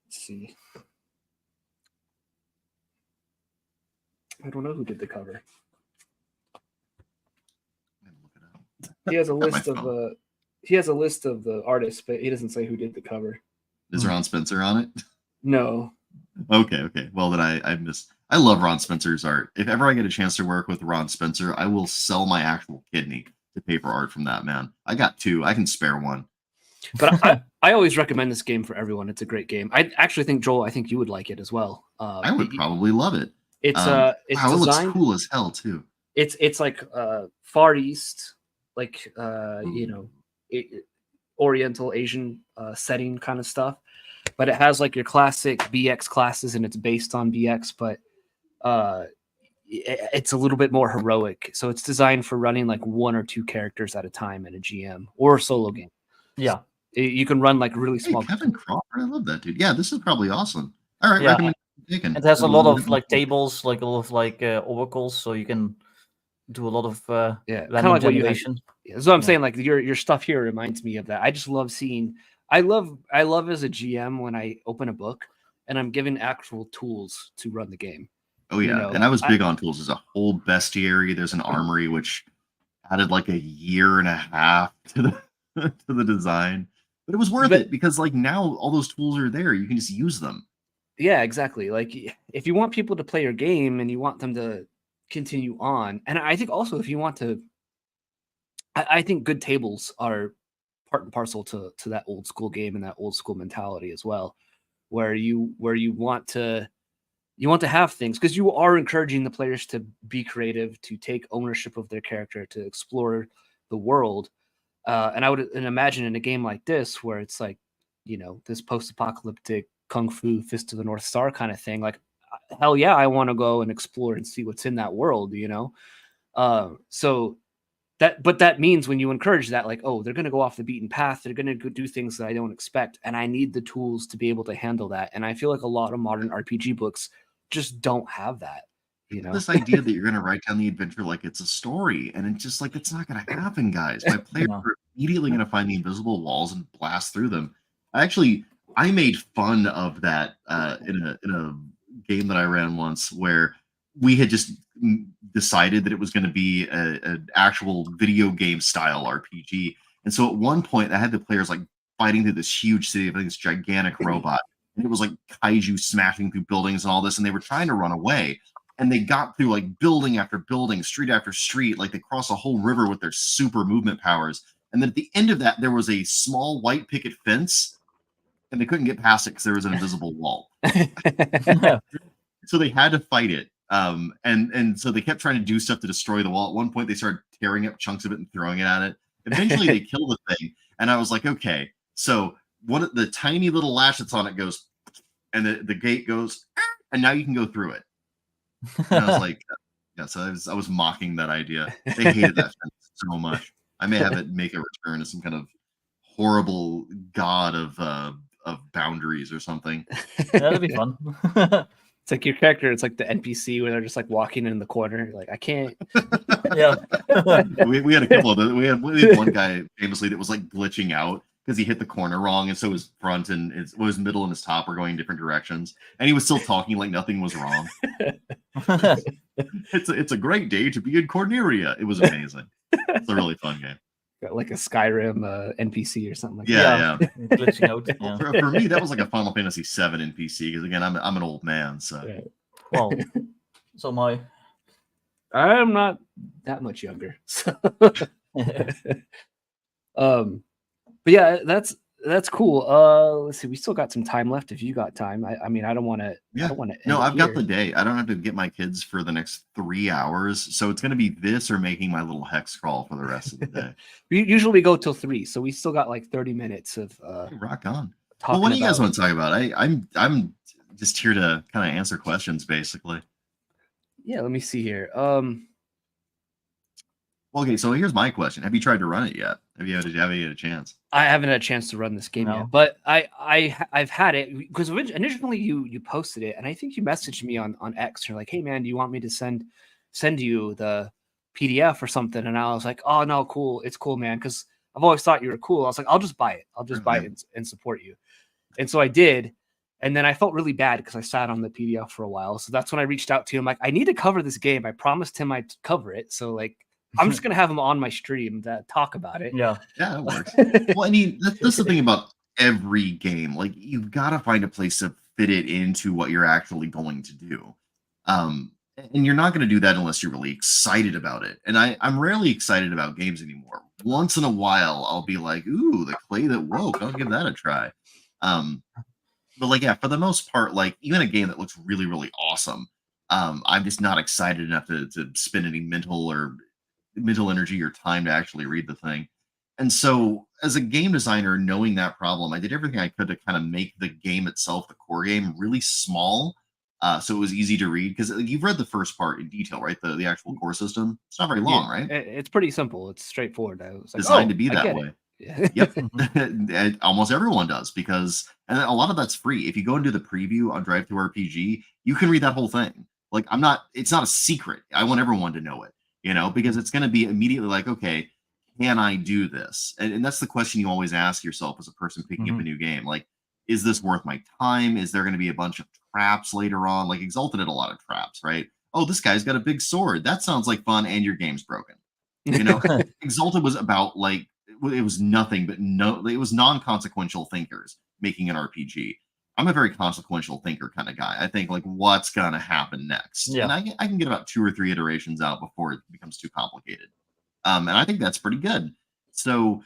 Let's see. I don't know who did the cover. He has a list of the artists, but he doesn't say who did the cover. Is Ron Spencer on it? No. Okay. Well, then I love Ron Spencer's art. If ever I get a chance to work with Ron Spencer, I will sell my actual kidney to pay for art from that man. I got two. I can spare one. But I always recommend this game for everyone. It's a great game. I actually think, Joel, I think you would like it as well. I would probably love it. It's wow, designed, it looks cool as hell too. It's like Far East, like Oriental Asian setting kind of stuff, but it has like your classic BX classes and it's based on BX, but it's a little bit more heroic. So it's designed for running like one or two characters at a time in a GM or a solo game. Yeah, you can run like really small. Kevin Crawford, I love that dude. Yeah, this is probably awesome. All right, recommend. It has a lot of like tables, like a lot of like oracles, so you can do a lot of kind of like generation. That's what I'm saying. Like your stuff here reminds me of that. I just love seeing. I love as a GM when I open a book and I'm given actual tools to run the game. Oh yeah, and I was big on tools. There's a whole bestiary. There's an armory which added like a year and a half to the design, but it was worth it because like now all those tools are there. You can just use them. Yeah, exactly. Like if you want people to play your game and you want them to continue on, and I think also if you want to, I think good tables are part and parcel to that old school game and that old school mentality as well, where you want to have things because you are encouraging the players to be creative, to take ownership of their character, to explore the world. And I would imagine in a game like this, where it's like, this post-apocalyptic kung fu fist of the North Star kind of thing, like, hell yeah, I want to go and explore and see what's in that world, so that means when you encourage that, like, oh, they're going to go off the beaten path, they're going to go do things that I don't expect, and I need the tools to be able to handle that. And I feel like a lot of modern RPG books just don't have that. This idea that you're going to write down the adventure like it's a story, and it's just like, it's not going to happen, guys. My players are immediately going to find the invisible walls and blast through them. I made fun of that in a game that I ran once, where we had just decided that it was going to be an actual video game style RPG. And so at one point, I had the players like fighting through this huge city of this gigantic robot, and it was like kaiju smashing through buildings and all this, and they were trying to run away. And they got through like building after building, street after street, like they crossed a whole river with their super movement powers. And then at the end of that, there was a small white picket fence, and they couldn't get past it because there was an invisible wall. So they had to fight it. And so they kept trying to do stuff to destroy the wall. At one point, they started tearing up chunks of it and throwing it at it. Eventually, they killed the thing. And I was like, okay, so the tiny little latch that's on it goes, and the gate goes, and now you can go through it. And I was like, yeah, so I was mocking that idea. They hated that fence so much. I may have it make a return as some kind of horrible god of boundaries or something. That'd be fun. It's like your character, it's like the NPC where they're just like walking in the corner. Like, I can't. Yeah. we had a couple of them. We had one guy famously that was like glitching out because he hit the corner wrong, and so his front and his middle and his top were going in different directions, and he was still talking like nothing was wrong. It's a great day to be in Corneria. It was amazing. It's a really fun game. Got like a Skyrim NPC or something like that. Yeah. Glitching out. Yeah. For me, that was like a Final Fantasy VII NPC because again, I'm an old man, so. Yeah. Well, so I'm not that much younger. So. But yeah, that's cool. Let's see. We still got some time left. If you got time, I mean, I don't want to. Yeah. No, I've got the day. I don't have to get my kids for the next 3 hours, so it's going to be this or making my little hex crawl for the rest of the day. We usually go till 3, so we still got like 30 minutes of. Rock on. Well, what do you guys want to talk about? I'm just here to kind of answer questions, basically. Yeah, let me see here. Okay, so here's my question: have you tried to run it yet? Have you had a chance? I haven't had a chance to run this game yet, but I've had it because initially you posted it, and I think you messaged me on X. You're like, "Hey man, do you want me to send you the PDF or something?" And I was like, "Oh no, cool, it's cool, man." Because I've always thought you were cool. I was like, "I'll just buy it. I'll just buy it and support you." And so I did, and then I felt really bad because I sat on the PDF for a while. So that's when I reached out to him. Like, I need to cover this game. I promised him I'd cover it. So like. I'm just gonna have him on my stream to talk about it. Yeah, it works. Well, I mean, that's the thing about every game. Like, you've got to find a place to fit it into what you're actually going to do. And you're not going to do that unless you're really excited about it. And I'm rarely excited about games anymore. Once in a while, I'll be like, "Ooh, the clay that woke. I'll give that a try." But like, yeah, for the most part, like even a game that looks really, really awesome, I'm just not excited enough to spend any mental energy or time to actually read the thing. And so as a game designer, knowing that problem, I did everything I could to kind of make the game itself, the core game, really small, so it was easy to read. Because you've read the first part in detail, right? The actual core system. It's not very long, right? It's pretty simple. It's straightforward. I was like, designed to be that way. Yep. Almost everyone does, because and a lot of that's free. If you go and do the preview on Drive-Thru-RPG, you can read that whole thing. Like, it's not a secret. I want everyone to know it. Because it's going to be immediately like, okay, can I do this? And that's the question you always ask yourself as a person picking up a new game. Like, is this worth my time? Is there going to be a bunch of traps later on? Like, Exalted had a lot of traps, right? Oh, this guy's got a big sword. That sounds like fun, and your game's broken. Exalted was about, like, it was nothing but it was non-consequential thinkers making an RPG. I'm a very consequential thinker kind of guy. I think like what's gonna happen next, Yeah. and I can get about 2 or 3 iterations out before it becomes too complicated. And I think that's pretty good. So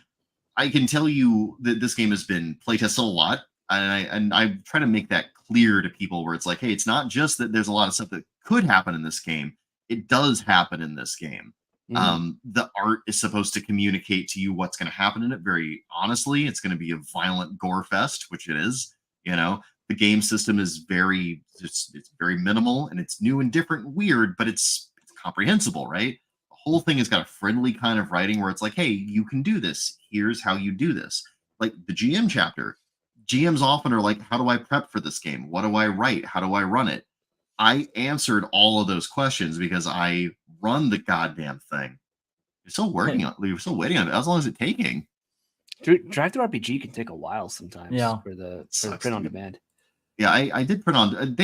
I can tell you that this game has been playtested a lot, and I try to make that clear to people where it's like, hey, it's not just that there's a lot of stuff that could happen in this game. It does happen in this game. The art is supposed to communicate to you what's going to happen in it very honestly. It's going to be a violent gore fest, which it is. You know, the game system is it's very minimal and it's new and different and weird, but it's comprehensible, right? The whole thing has got a friendly kind of writing where it's like, hey, you can do this. Here's how you do this. Like the GM chapter. GMs often are like, how do I prep for this game? What do I write? How do I run it? I answered all of those questions because I run the goddamn thing. You're still working on it. You're still waiting on it. How long is it taking? Drive through RPG can take a while sometimes. Yeah. For the print on demand. Yeah, I did print on. I'm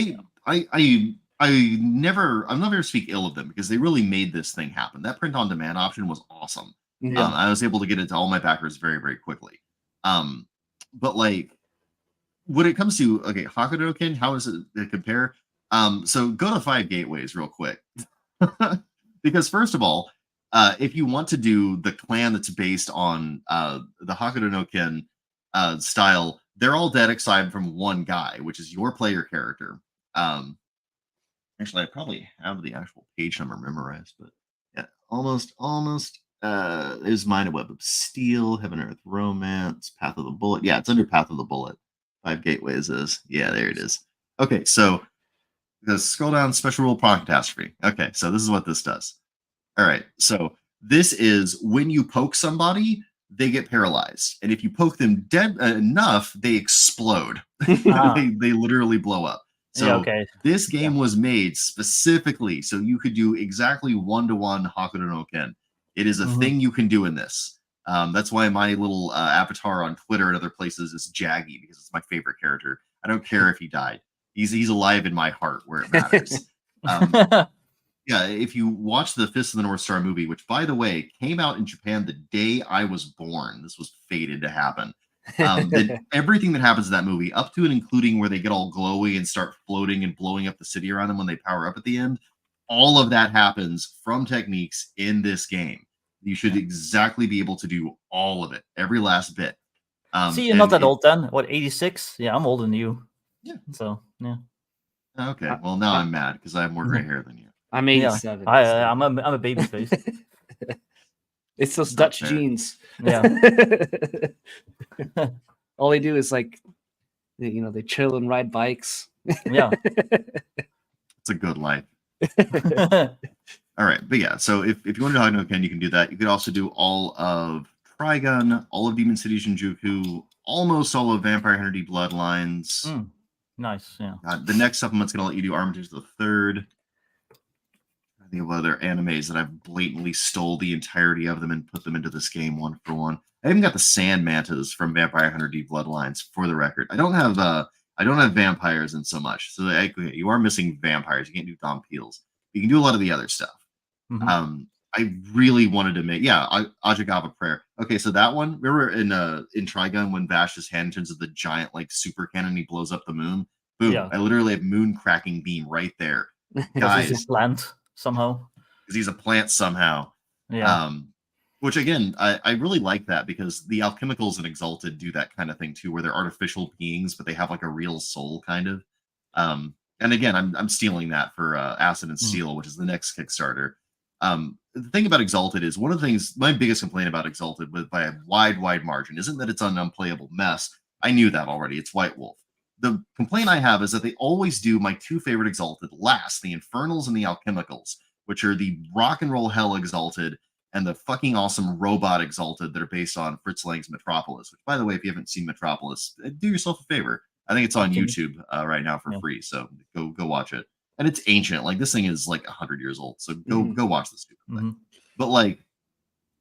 not going to speak ill of them because they really made this thing happen. That print on demand option was awesome. Yeah. I was able to get it to all my backers very, very quickly. But like when it comes to Hakudoken, how does it compare? So go to 5 gateways real quick. Because first of all, if you want to do the clan that's based on the Hakudo no Ken style, they're all dead aside from one guy, which is your player character. Actually, I probably have the actual page number memorized, but yeah, almost. There's Mine, a Web of Steel, Heaven and Earth Romance, Path of the Bullet. Yeah, it's under Path of the Bullet. 5 gateways is. Yeah, there it is. Okay, so scroll down, special rule product catastrophe. Okay, so this is what this does. All right, so this is when you poke somebody, they get paralyzed, and if you poke them dead enough, they explode. They literally blow up. So this game was made specifically so you could do exactly 1-to-1 Hakudo no Ken. It is a thing you can do in this. That's why my little avatar on Twitter and other places is Jaggy, because it's my favorite character. I don't care if he died. He's alive in my heart where it matters. Yeah, if you watch the Fist of the North Star movie, which, by the way, came out in Japan the day I was born. This was fated to happen. Everything that happens in that movie, up to and including where they get all glowy and start floating and blowing up the city around them when they power up at the end, all of that happens from techniques in this game. You should exactly be able to do all of it, every last bit. See, you're not that old then. What, 86? Yeah, I'm older than you. Yeah. So, yeah. Okay, well, now I'm mad because I have more gray hair than you. I'm 87. Yeah. I'm a baby face. It's those Dutch genes. Yeah. All they do is like, they chill and ride bikes. Yeah. It's a good life. All right, but yeah, so if you want to do Hakudo no Ken, you can do that. You could also do all of Trigun, all of Demon City Shinjuku, almost all of Vampire Hunter D Bloodlines. Nice, yeah. The next supplement's going to let you do Armitage the Third. I think of other animes that I've blatantly stole the entirety of them and put them into this game one for one. I even got the Sand Mantas from Vampire Hunter D Bloodlines, for the record. I don't have vampires in so much. So you are missing vampires. You can't do Dom Peels. You can do a lot of the other stuff. I really wanted to make Ajagava Prayer. Okay, so that one, remember in Trigun when Vash's hand turns into the giant like super cannon, he blows up the moon. Boom! Yeah. I literally have moon cracking beam right there, guys. He's a plant somehow. Because he's a plant somehow. Yeah. Which again, I really like that because the Alchemicals and Exalted do that kind of thing too, where they're artificial beings, but they have like a real soul kind of. And again, I'm stealing that for Acid and Steel, which is the next Kickstarter. The thing about Exalted is one of the things, my biggest complaint about Exalted by a wide margin isn't that it's an unplayable mess. I knew that already. It's White Wolf. The complaint I have is that they always do my 2 favorite Exalted last, the Infernals and the Alchemicals, which are the rock and roll hell Exalted and the fucking awesome robot Exalted that are based on Fritz Lang's Metropolis, which, by the way, if you haven't seen Metropolis, do yourself a favor. I think it's on YouTube right now for free, so go watch it. And it's ancient. Like, this thing is like 100 years old, so go watch this stupid thing. But like,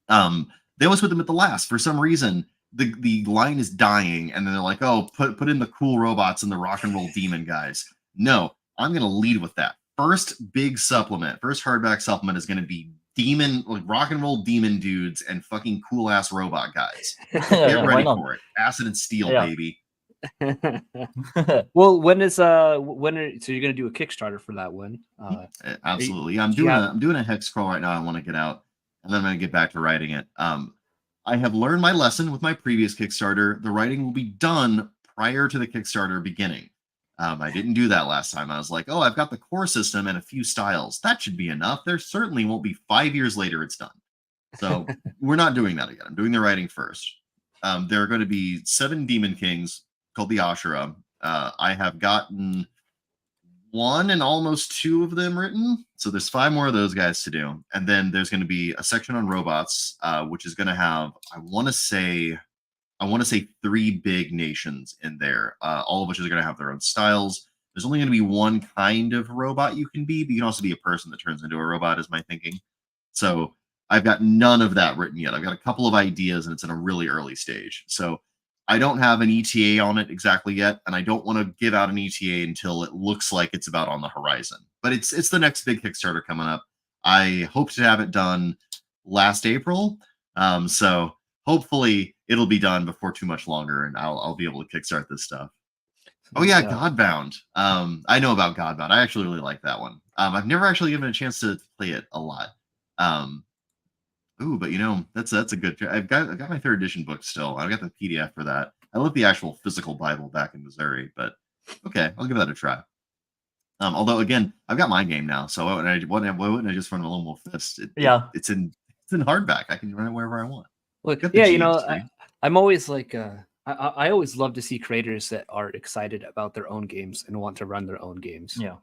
they always put them at the last. For some reason, the line is dying, and then they're like, "Oh, put in the cool robots and the rock and roll demon guys." No, I'm gonna lead with that. First big supplement, first hardback supplement is gonna be demon, like rock and roll demon dudes and fucking cool ass robot guys. Get ready for it. Acid and Steel, baby. Well, when is so you're gonna do a Kickstarter for that one? Absolutely. I'm doing a hex scroll right now. I want to get out, and then I'm going to get back to writing it. I have learned my lesson with my previous Kickstarter. The writing will be done prior to the Kickstarter beginning. I didn't do that last time. I was like, oh, I've got the core system and a few styles. That should be enough. There certainly won't be 5 years later it's done. So we're not doing that again. I'm doing the writing first. There are going to be 7 Demon Kings called the Ashura. I have gotten 1 and almost 2 of them written. So there's 5 more of those guys to do. And then there's going to be a section on robots, which is going to have, I want to say 3 big nations in there, all of which are going to have their own styles. There's only going to be one kind of robot you can be, but you can also be a person that turns into a robot, is my thinking. So I've got none of that written yet. I've got a couple of ideas, and it's in a really early stage. So I don't have an ETA on it exactly yet, and I don't want to give out an ETA until it looks like it's about on the horizon. But it's the next big Kickstarter coming up. I hope to have it done last April. So hopefully it'll be done before too much longer, and I'll be able to kickstart this stuff. Oh yeah, Godbound. I know about Godbound. I actually really like that one. I've never actually given it a chance to play it a lot. But that's a good. I've got my 3rd edition book still. I've got the PDF for that. I left the actual physical Bible back in Missouri, but okay, I'll give that a try. Although again, I've got my game now, so why wouldn't I just run a Lone Wolf Fist? It's in hardback. I can run it wherever I want. Well, yeah, I'm always like, I always love to see creators that are excited about their own games and want to run their own games. Yeah,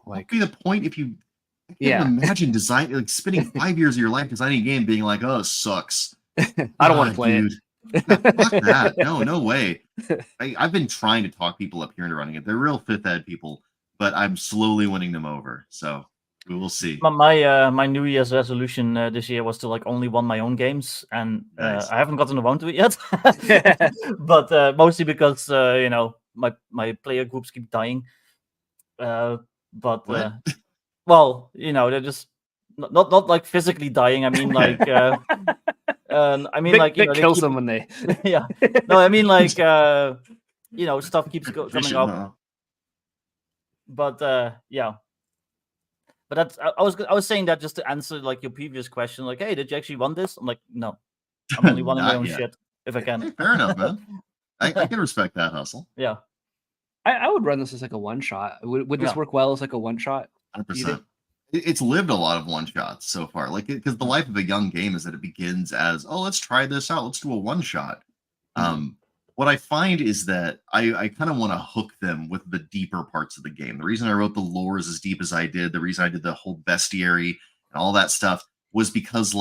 like, be the point if you. I can't imagine spending 5 years of your life designing a game, being like, "Oh, it sucks. I don't want to play it." Fuck that. No way. I've been trying to talk people up here into running it. They're real 5th ed people, but I'm slowly winning them over. So we will see. My New Year's resolution this year was to only run my own games, and nice. I haven't gotten around to it yet. But mostly because my player groups keep dying. Well, they're just not like physically dying. I mean, like, they kill someone. They, yeah. No, I mean, like, stuff keeps coming up. But yeah. But that's I was saying that just to answer your previous question. Like, hey, did you actually run this? I'm like, no, I'm only running my own shit if I can. Hey, fair enough, man. I can respect that hustle. Yeah. I would run this as a one shot. Would this work well as a one shot? 100%. It's lived a lot of one shots so far. Because the life of a young game is that it begins as, oh, let's try this out. Let's do a one shot. What I find is that I kind of want to hook them with the deeper parts of the game. The reason I wrote the lore as deep as I did, the reason I did the whole bestiary and all that stuff was because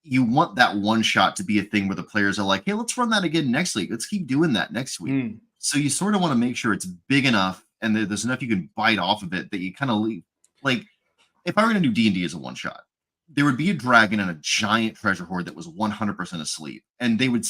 you want that one shot to be a thing where the players are like, hey, let's run that again next week. Let's keep doing that next week. So you sort of want to make sure it's big enough and there's enough you can bite off of it that you kind of leave. If I were going to do D&D as a one shot, there would be a dragon and a giant treasure hoard that was 100% asleep, and they would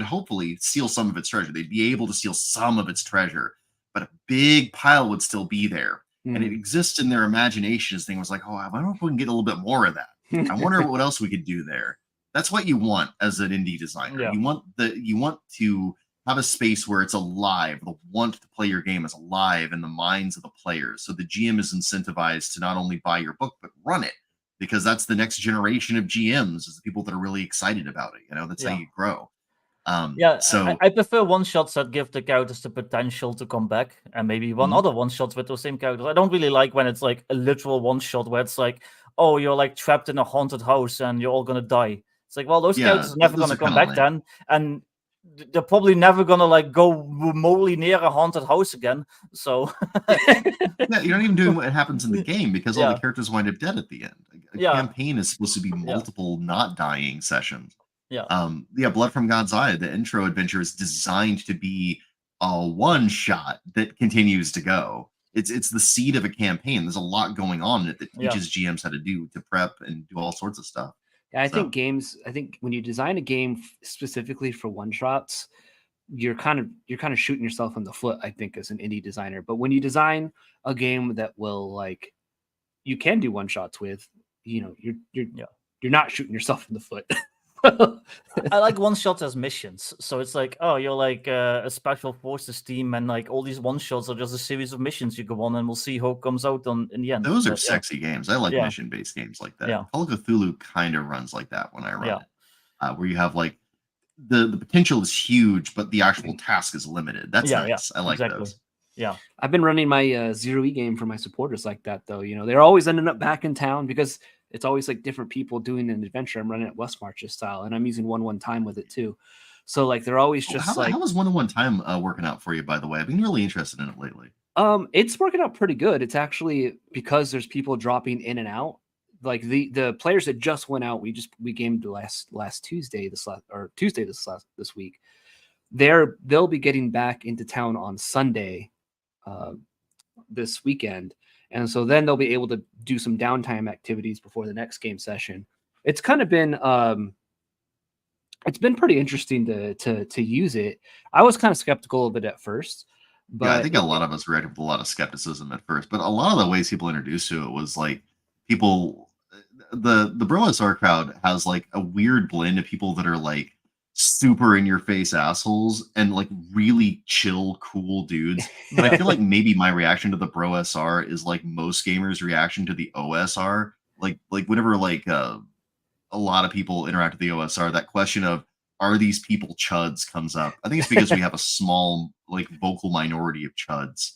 hopefully steal some of its treasure. They'd be able to steal some of its treasure, but a big pile would still be there, and it exists in their imagination as thing was like, oh, I wonder if we can get a little bit more of that. I wonder what else we could do there. That's what you want as an indie designer. Yeah. You want to have a space where it's alive. The want to play your game is alive in the minds of the players. So the GM is incentivized to not only buy your book, but run it, because that's the next generation of GMs, is the people that are really excited about it. That's how you grow. So I prefer one-shots that give the characters the potential to come back, and maybe other one-shots with those same characters. I don't really like when it's like a literal one-shot where it's like, oh, you're trapped in a haunted house and you're all going to die. It's like, well, those characters are never going to come back then. And they're probably never gonna go remotely near a haunted house again. So you're not even doing what happens in the game, because all the characters wind up dead at the end. A campaign is supposed to be multiple not dying sessions. Blood from God's Eye, the intro adventure, is designed to be a one shot that continues to go. It's the seed of a campaign. There's a lot going on in it that teaches GMs how to do to prep and do all sorts of stuff. I think when you design a game specifically for one shots, you're kind of shooting yourself in the foot, I think, as an indie designer. But when you design a game that will you can do one shots with, you're not shooting yourself in the foot. I like one shots as missions. So it's like, oh, you're like a special forces team, and like all these one shots are just a series of missions you go on, and we'll see who comes out in the end. Those are But, yeah. sexy games. I like Yeah. mission-based games like that. Yeah. Call of Cthulhu kind of runs like that when I run Yeah. it, where you have like the potential is huge, but the actual task is limited. That's nice. I like those. Yeah, I've been running my 0E game for my supporters like that, though. You know, they're always ending up back in town because it's always like different people doing an adventure. I'm running it West Marches style, and I'm using 1-1 time with it too. So like they're always just how was 1-1 time working out for you? By the way, I've been really interested in it lately. It's working out pretty good. It's actually because there's people dropping in and out. Like the players that just went out, we gamed last Tuesday this week. They'll be getting back into town on Sunday this weekend, and so then they'll be able to do some downtime activities before the next game session. It's kind of been it's been pretty interesting to use it. I was kind of skeptical of it at first, but I think a lot of us reacted with a lot of skepticism at first, but a lot of the ways people introduced to it was like people, the Bro SR crowd has like a weird blend of people that are like super in your face assholes and like really chill, cool dudes. But I feel like maybe my reaction to the Bro SR is like most gamers' reaction to the OSR. Like whenever like a lot of people interact with the OSR, that question of are these people chuds comes up. I think it's because we have a small like vocal minority of chuds.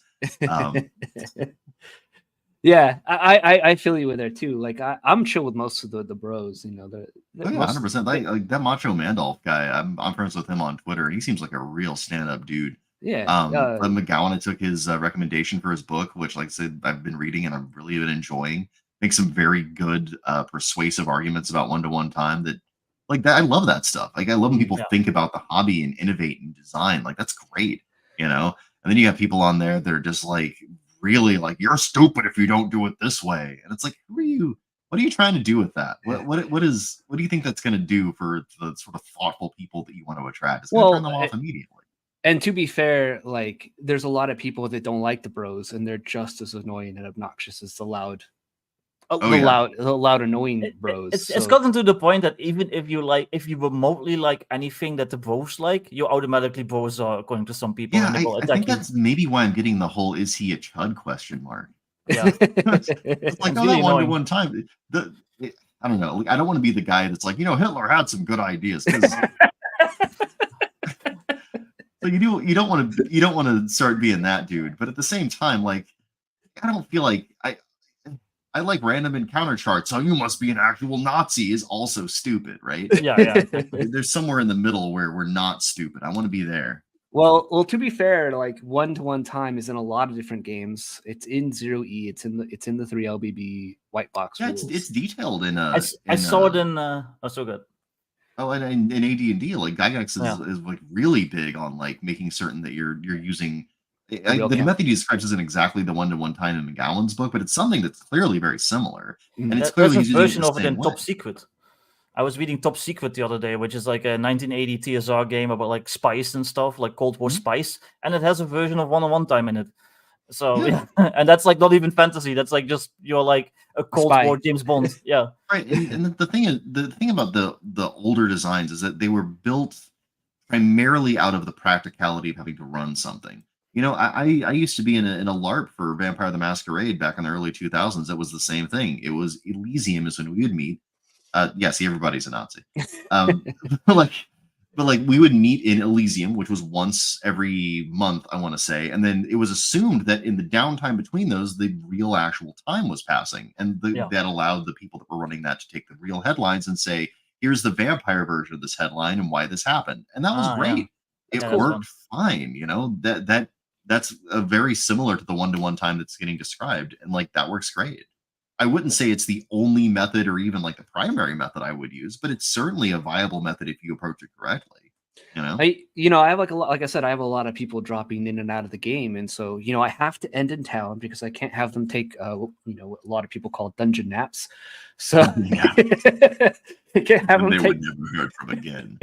Yeah, I feel you with there too. Like I'm chill with most of the bros, you know. 100%. Like that Macho Mandolf guy, I'm friends with him on Twitter, and he seems like a real stand-up dude. Yeah. McGowan, I took his recommendation for his book, which, like I said, I've been reading and I've really been enjoying. Makes some very good, persuasive arguments about one-to-one time. That, like that, I love that stuff. Like I love when people think about the hobby and innovate and design. Like that's great, you know. And then you have people on there that are just like really like you're stupid if you don't do it this way, and it's like, who are you? What are you trying to do with that? What do you think that's going to do for the sort of thoughtful people that you want to attract? It's going to turn them off immediately. And to be fair, like there's a lot of people that don't like the bros, and they're just as annoying and obnoxious as the loud, annoying bros. It's gotten to the point that even if you remotely like anything that the bros like, you automatically bros are, according to some people. Yeah, I think that's maybe why I'm getting the whole "is he a chud?" question mark. Yeah, it's like, oh, that one time. I don't know. Like, I don't want to be the guy that's like, Hitler had some good ideas. So you don't want to start being that dude. But at the same time, like, I don't feel like I like random encounter charts. So you must be an actual Nazi is also stupid, right? Yeah. There's somewhere in the middle where we're not stupid. I want to be there. Well, to be fair, like 1-to-1 time is in a lot of different games. It's in 0E. It's in the 3LBB white box. Yeah, rules. it's detailed in. I saw it in. So good. Oh, and in AD&D, like Gygax is like really big on like making certain that you're using. The method he describes isn't exactly the 1-to-1 time in McGowan's book, but it's something that's clearly very similar. And it's clearly there's a version of it in way. Top Secret. I was reading Top Secret the other day, which is like a 1980 TSR game about like spice and stuff, like Cold War spice, and it has a version of 1-on-1 time in it. So and that's like not even fantasy. That's like just you're like a Cold War James Bond. Yeah. Right. And the thing about the older designs is that they were built primarily out of the practicality of having to run something. I used to be in a LARP for Vampire the Masquerade back in the early 2000s. That was the same thing. It was Elysium is when we would meet. See, everybody's a Nazi. But we would meet in Elysium, which was once every month, I want to say, and then it was assumed that in the downtime between those, the real actual time was passing, and that allowed the people that were running that to take the real headlines and say, "Here's the vampire version of this headline and why this happened," and that was great. Yeah. It worked fine. That's very similar to the 1-to-1 time that's getting described, and like that works great. I wouldn't say it's the only method or even like the primary method I would use, but it's certainly a viable method if you approach it correctly. I have like I said, I have a lot of people dropping in and out of the game, and so I have to end in town because I can't have them take what a lot of people call dungeon naps. So I can't have them. They would never heard from again.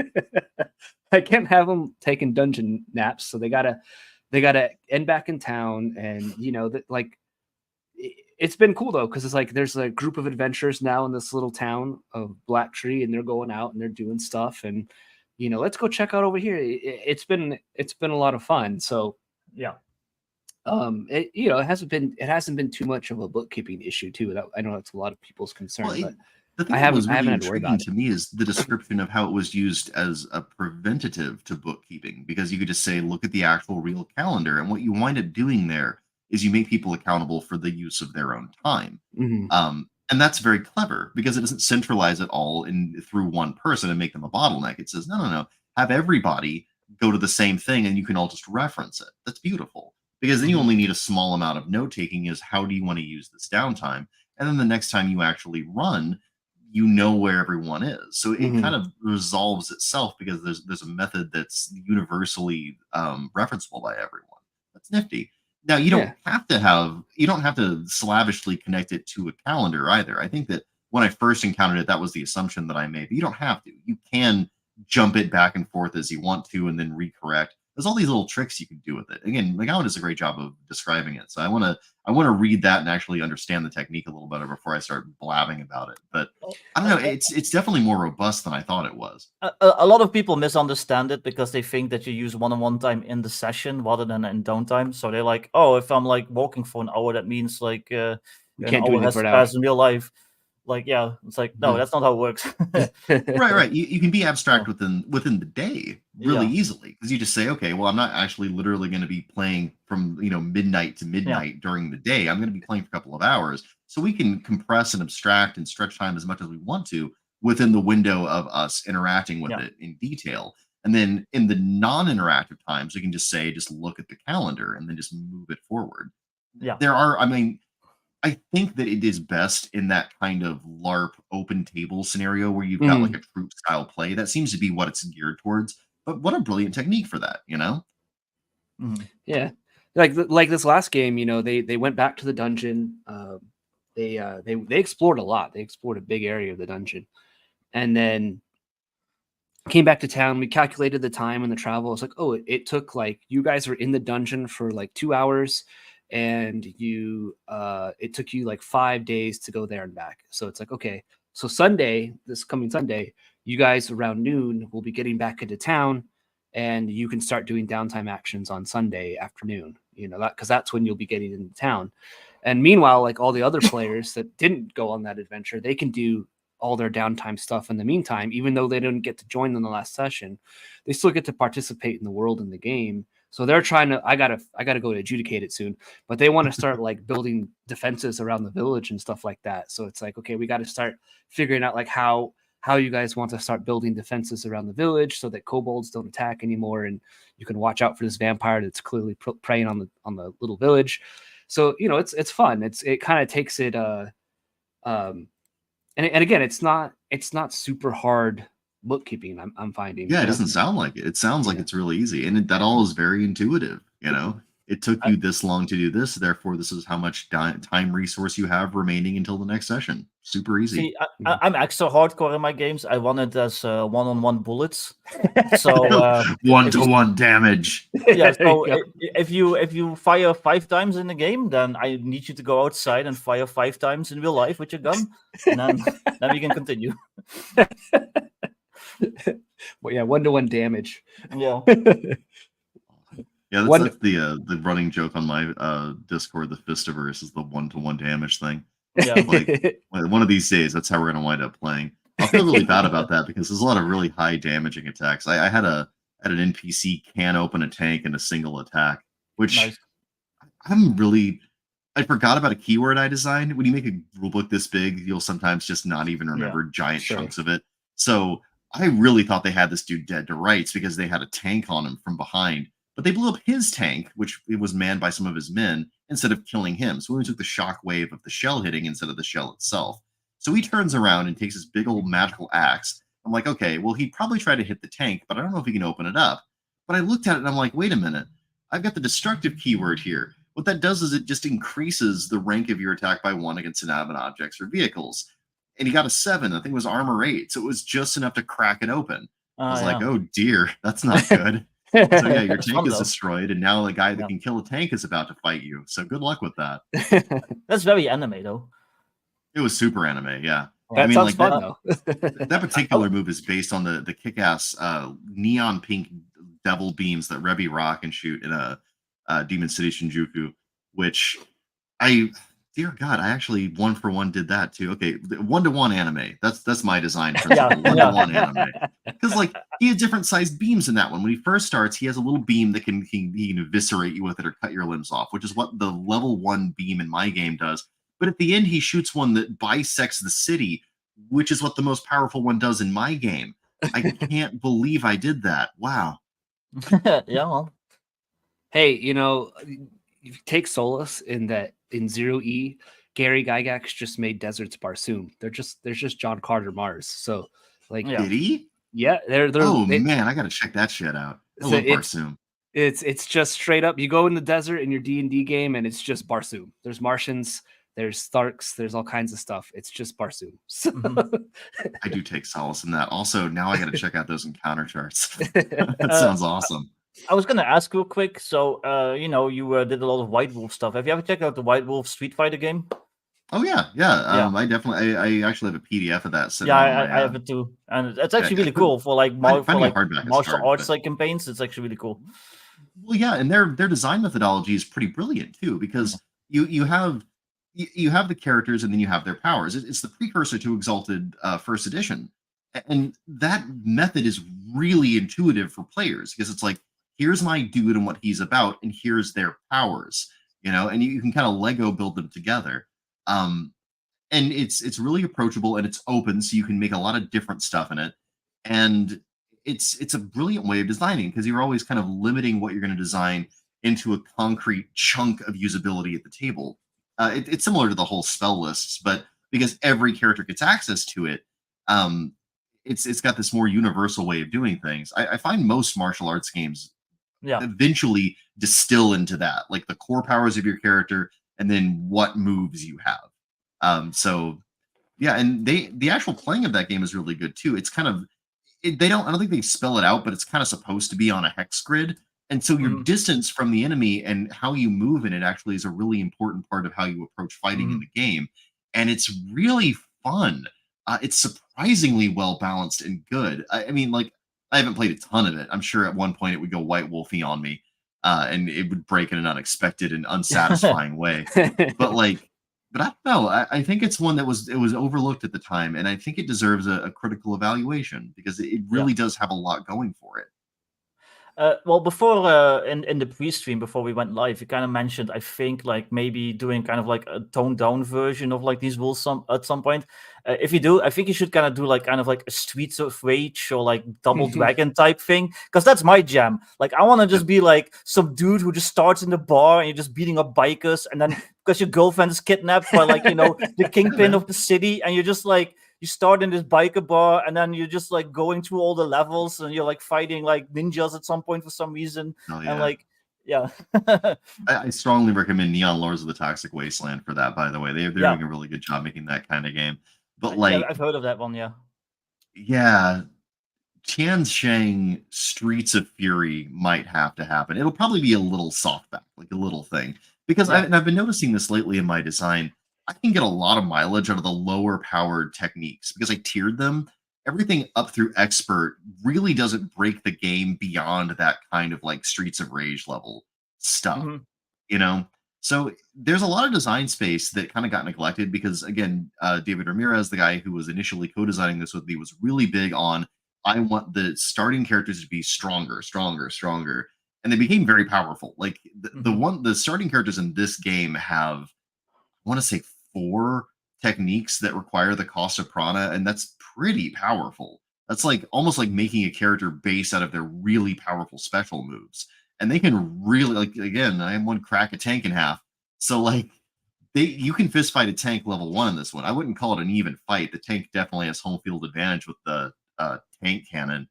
I can't have them taking dungeon naps, so they gotta end back in town, and it's been cool though, because it's like there's a group of adventurers now in this little town of Black Tree, and they're going out and they're doing stuff, and let's go check out over here. It's been a lot of fun. So yeah. It hasn't been too much of a bookkeeping issue too. I know that's a lot of people's concern, Well, but the thing I that was haven't really had to worry intriguing about it. to me is the description of how it was used as a preventative to bookkeeping, because you could just say, look at the actual real calendar. And what you wind up doing there is you make people accountable for the use of their own time. And that's very clever because it doesn't centralize it all through one person and make them a bottleneck. It says, no, have everybody go to the same thing and you can all just reference it. That's beautiful, because then you only need a small amount of note taking is how do you want to use this downtime? And then the next time you actually run, you know where everyone is. So it kind of resolves itself because there's a method that's universally referenceable by everyone. That's nifty. Now you don't have to slavishly connect it to a calendar either. I think that when I first encountered it, that was the assumption that I made. But you don't have to. You can jump it back and forth as you want to, and then recorrect. There's all these little tricks you can do with it. Again, McGowan does a great job of describing it. So I want to read that and actually understand the technique a little better before I start blabbing about it. But I don't know. It's definitely more robust than I thought it was. A lot of people misunderstand it because they think that you use one-on-one time in the session rather than in downtime. So they're like, oh, if I'm like walking for an hour, that means like an hour has to pass in real life. Like, yeah, it's like, no, that's not how it works. Right. You can be abstract within the day really easily, because you just say, okay, well, I'm not actually literally going to be playing from midnight to midnight during the day. I'm going to be playing for a couple of hours, so we can compress and abstract and stretch time as much as we want to within the window of us interacting with it in detail. And then in the non-interactive times, we can just say, just look at the calendar and then just move it forward. I think that it is best in that kind of LARP open table scenario where you've got like a troop style play. That seems to be what it's geared towards. But what a brilliant technique for that, Yeah, like this last game, they went back to the dungeon. They explored a lot. They explored a big area of the dungeon, and then came back to town. We calculated the time and the travel. It's like, oh, it took like you guys were in the dungeon for like 2 hours. And it took you like 5 days to go there and back. So it's like, okay, so this coming Sunday, you guys around noon will be getting back into town, and you can start doing downtime actions on Sunday afternoon, because that's when you'll be getting into town. And meanwhile, like all the other players that didn't go on that adventure, they can do all their downtime stuff in the meantime, even though they didn't get to join in the last session. They still get to participate in the world in the game. So they're trying to, I gotta go to adjudicate it soon, but they want to start like building defenses around the village and stuff like that. So it's like, okay, we got to start figuring out like how you guys want to start building defenses around the village so that kobolds don't attack anymore, and you can watch out for this vampire that's clearly preying on the little village. So it's fun. It kind of takes it and again, it's not super hard bookkeeping. I'm finding. Yeah, it doesn't sound like it. It sounds like it's really easy, and that all is very intuitive. It took you this long to do this, therefore this is how much time resource you have remaining until the next session. Super easy. See, I'm extra hardcore in my games. I run it as one-on-one bullets, so one-to-one damage. Yeah, so if you fire 5 times in the game, then I need you to go outside and fire 5 times in real life with your gun, and then we can continue. Well, yeah, 1-to-1 damage. Yeah. Yeah, that's the running joke on my Discord. The Fistiverse is the 1-to-1 damage thing. Yeah, like one of these days, that's how we're gonna wind up playing. I feel really bad about that because there's a lot of really high damaging attacks. I had an NPC can open a tank in a single attack, which nice. I forgot about a keyword I designed. When you make a rulebook this big, you'll sometimes just not even remember giant chunks of it. So I really thought they had this dude dead to rights because they had a tank on him from behind. But they blew up his tank, which it was manned by some of his men, instead of killing him. So we took the shock wave of the shell hitting instead of the shell itself. So he turns around and takes his big old magical axe. I'm like, okay, well, he probably tried to hit the tank, but I don't know if he can open it up. But I looked at it and I'm like, wait a minute. I've got the destructive keyword here. What that does is it just increases the rank of your attack by 1 against inanimate objects or vehicles. And he got a 7. I think it was armor 8. So it was just enough to crack it open. I was like, oh dear, that's not good. So yeah, your That's tank fun, is though. destroyed, and now the guy that Yeah. can kill a tank is about to fight you. So good luck with that. That's very anime, though. It was super anime, yeah. That I mean, sounds like fun that. though. That particular move is based on the kick-ass neon pink devil beams that Revi Ra can shoot in a Demon City Shinjuku, which dear God, I actually 1-for-1 did that too. Okay, 1-to-1 anime. That's my design principle. 1-to-1 anime. Because like he had different sized beams in that one. When he first starts, he has a little beam that he can eviscerate you with it or cut your limbs off, which is what the level 1 beam in my game does. But at the end, he shoots one that bisects the city, which is what the most powerful one does in my game. I can't believe I did that. Wow. Yeah, well. Hey, you take solace in that in 0E, Gary Gygax just made Deserts Barsoom. There's just John Carter Mars. So like Yeah. Did he? yeah, Man, I gotta check that shit out. I love Barsoom. It's just straight up. You go in the desert in your D&D game, and it's just Barsoom. There's Martians, there's Starks, there's all kinds of stuff. It's just Barsoom. So I do take solace in that. Also, now I got to check out those encounter charts. That sounds awesome. I was gonna ask real quick. So, you did a lot of White Wolf stuff. Have you ever checked out the White Wolf Street Fighter game? Oh yeah. I definitely, I actually have a PDF of that. Sitting Yeah, on my, I have it too, and it's actually yeah, really cool for like hardback is martial hard, arts but- like campaigns. It's actually really cool. Well, yeah, and their design methodology is pretty brilliant too, because you have the characters and then you have their powers. It's the precursor to Exalted First Edition, and that method is really intuitive for players because it's like, here's my dude and what he's about, and here's their powers, and you can kind of Lego build them together. And it's really approachable and it's open, so you can make a lot of different stuff in it, and it's a brilliant way of designing because you're always kind of limiting what you're going to design into a concrete chunk of usability at the table. It's similar to the whole spell lists, but because every character gets access to it, it's got this more universal way of doing things. I find most martial arts games eventually distill into that, like the core powers of your character and then what moves you have. So yeah, and the actual playing of that game is really good too. It's kind of I don't think they spell it out, but it's kind of supposed to be on a hex grid. And so your distance from the enemy and how you move in it actually is a really important part of how you approach fighting in the game. And it's really fun. It's surprisingly well balanced and good. I mean, like, I haven't played a ton of it. I'm sure at one point it would go White Wolfy on me, and it would break in an unexpected and unsatisfying way. But I don't know. I think it's one that was overlooked at the time, and I think it deserves a critical evaluation because it really does have a lot going for it. Well, before in the pre-stream before we went live, you kind of mentioned, I think, like maybe doing kind of like a toned down version of like these rules at some point. If you do, I think you should kind of do like kind of like a Streets of Rage or like Double Dragon type thing, because that's my jam. Like I want to just be like some dude who just starts in the bar and you're just beating up bikers, and then because your girlfriend is kidnapped by like the kingpin of the city, and you're just like. You start in this biker bar, and then you're just like going through all the levels, and you're like fighting like ninjas at some point for some reason. Oh, yeah. And like, yeah. I strongly recommend Neon Lords of the Toxic Wasteland for that, by the way. They're doing a really good job making that kind of game. But like, I've heard of that one, yeah. Yeah. Tian Shang Streets of Fury might have to happen. It'll probably be a little softback, like a little thing. Because I've been noticing this lately in my design. I can get a lot of mileage out of the lower powered techniques because I tiered them. Everything up through expert really doesn't break the game beyond that kind of like Streets of Rage level stuff, So there's a lot of design space that kind of got neglected because, again, David Ramirez, the guy who was initially co-designing this with me, was really big on, I want the starting characters to be stronger, and they became very powerful. Like the starting characters in this game have, I want to say, 4 techniques that require the cost of prana, and that's pretty powerful. That's like almost like making a character base out of their really powerful special moves, and they can really, like, again, I am one crack a tank in half, so like you can fist fight a tank level 1 in this one. I wouldn't call it an even fight. The tank definitely has home field advantage with the tank cannon,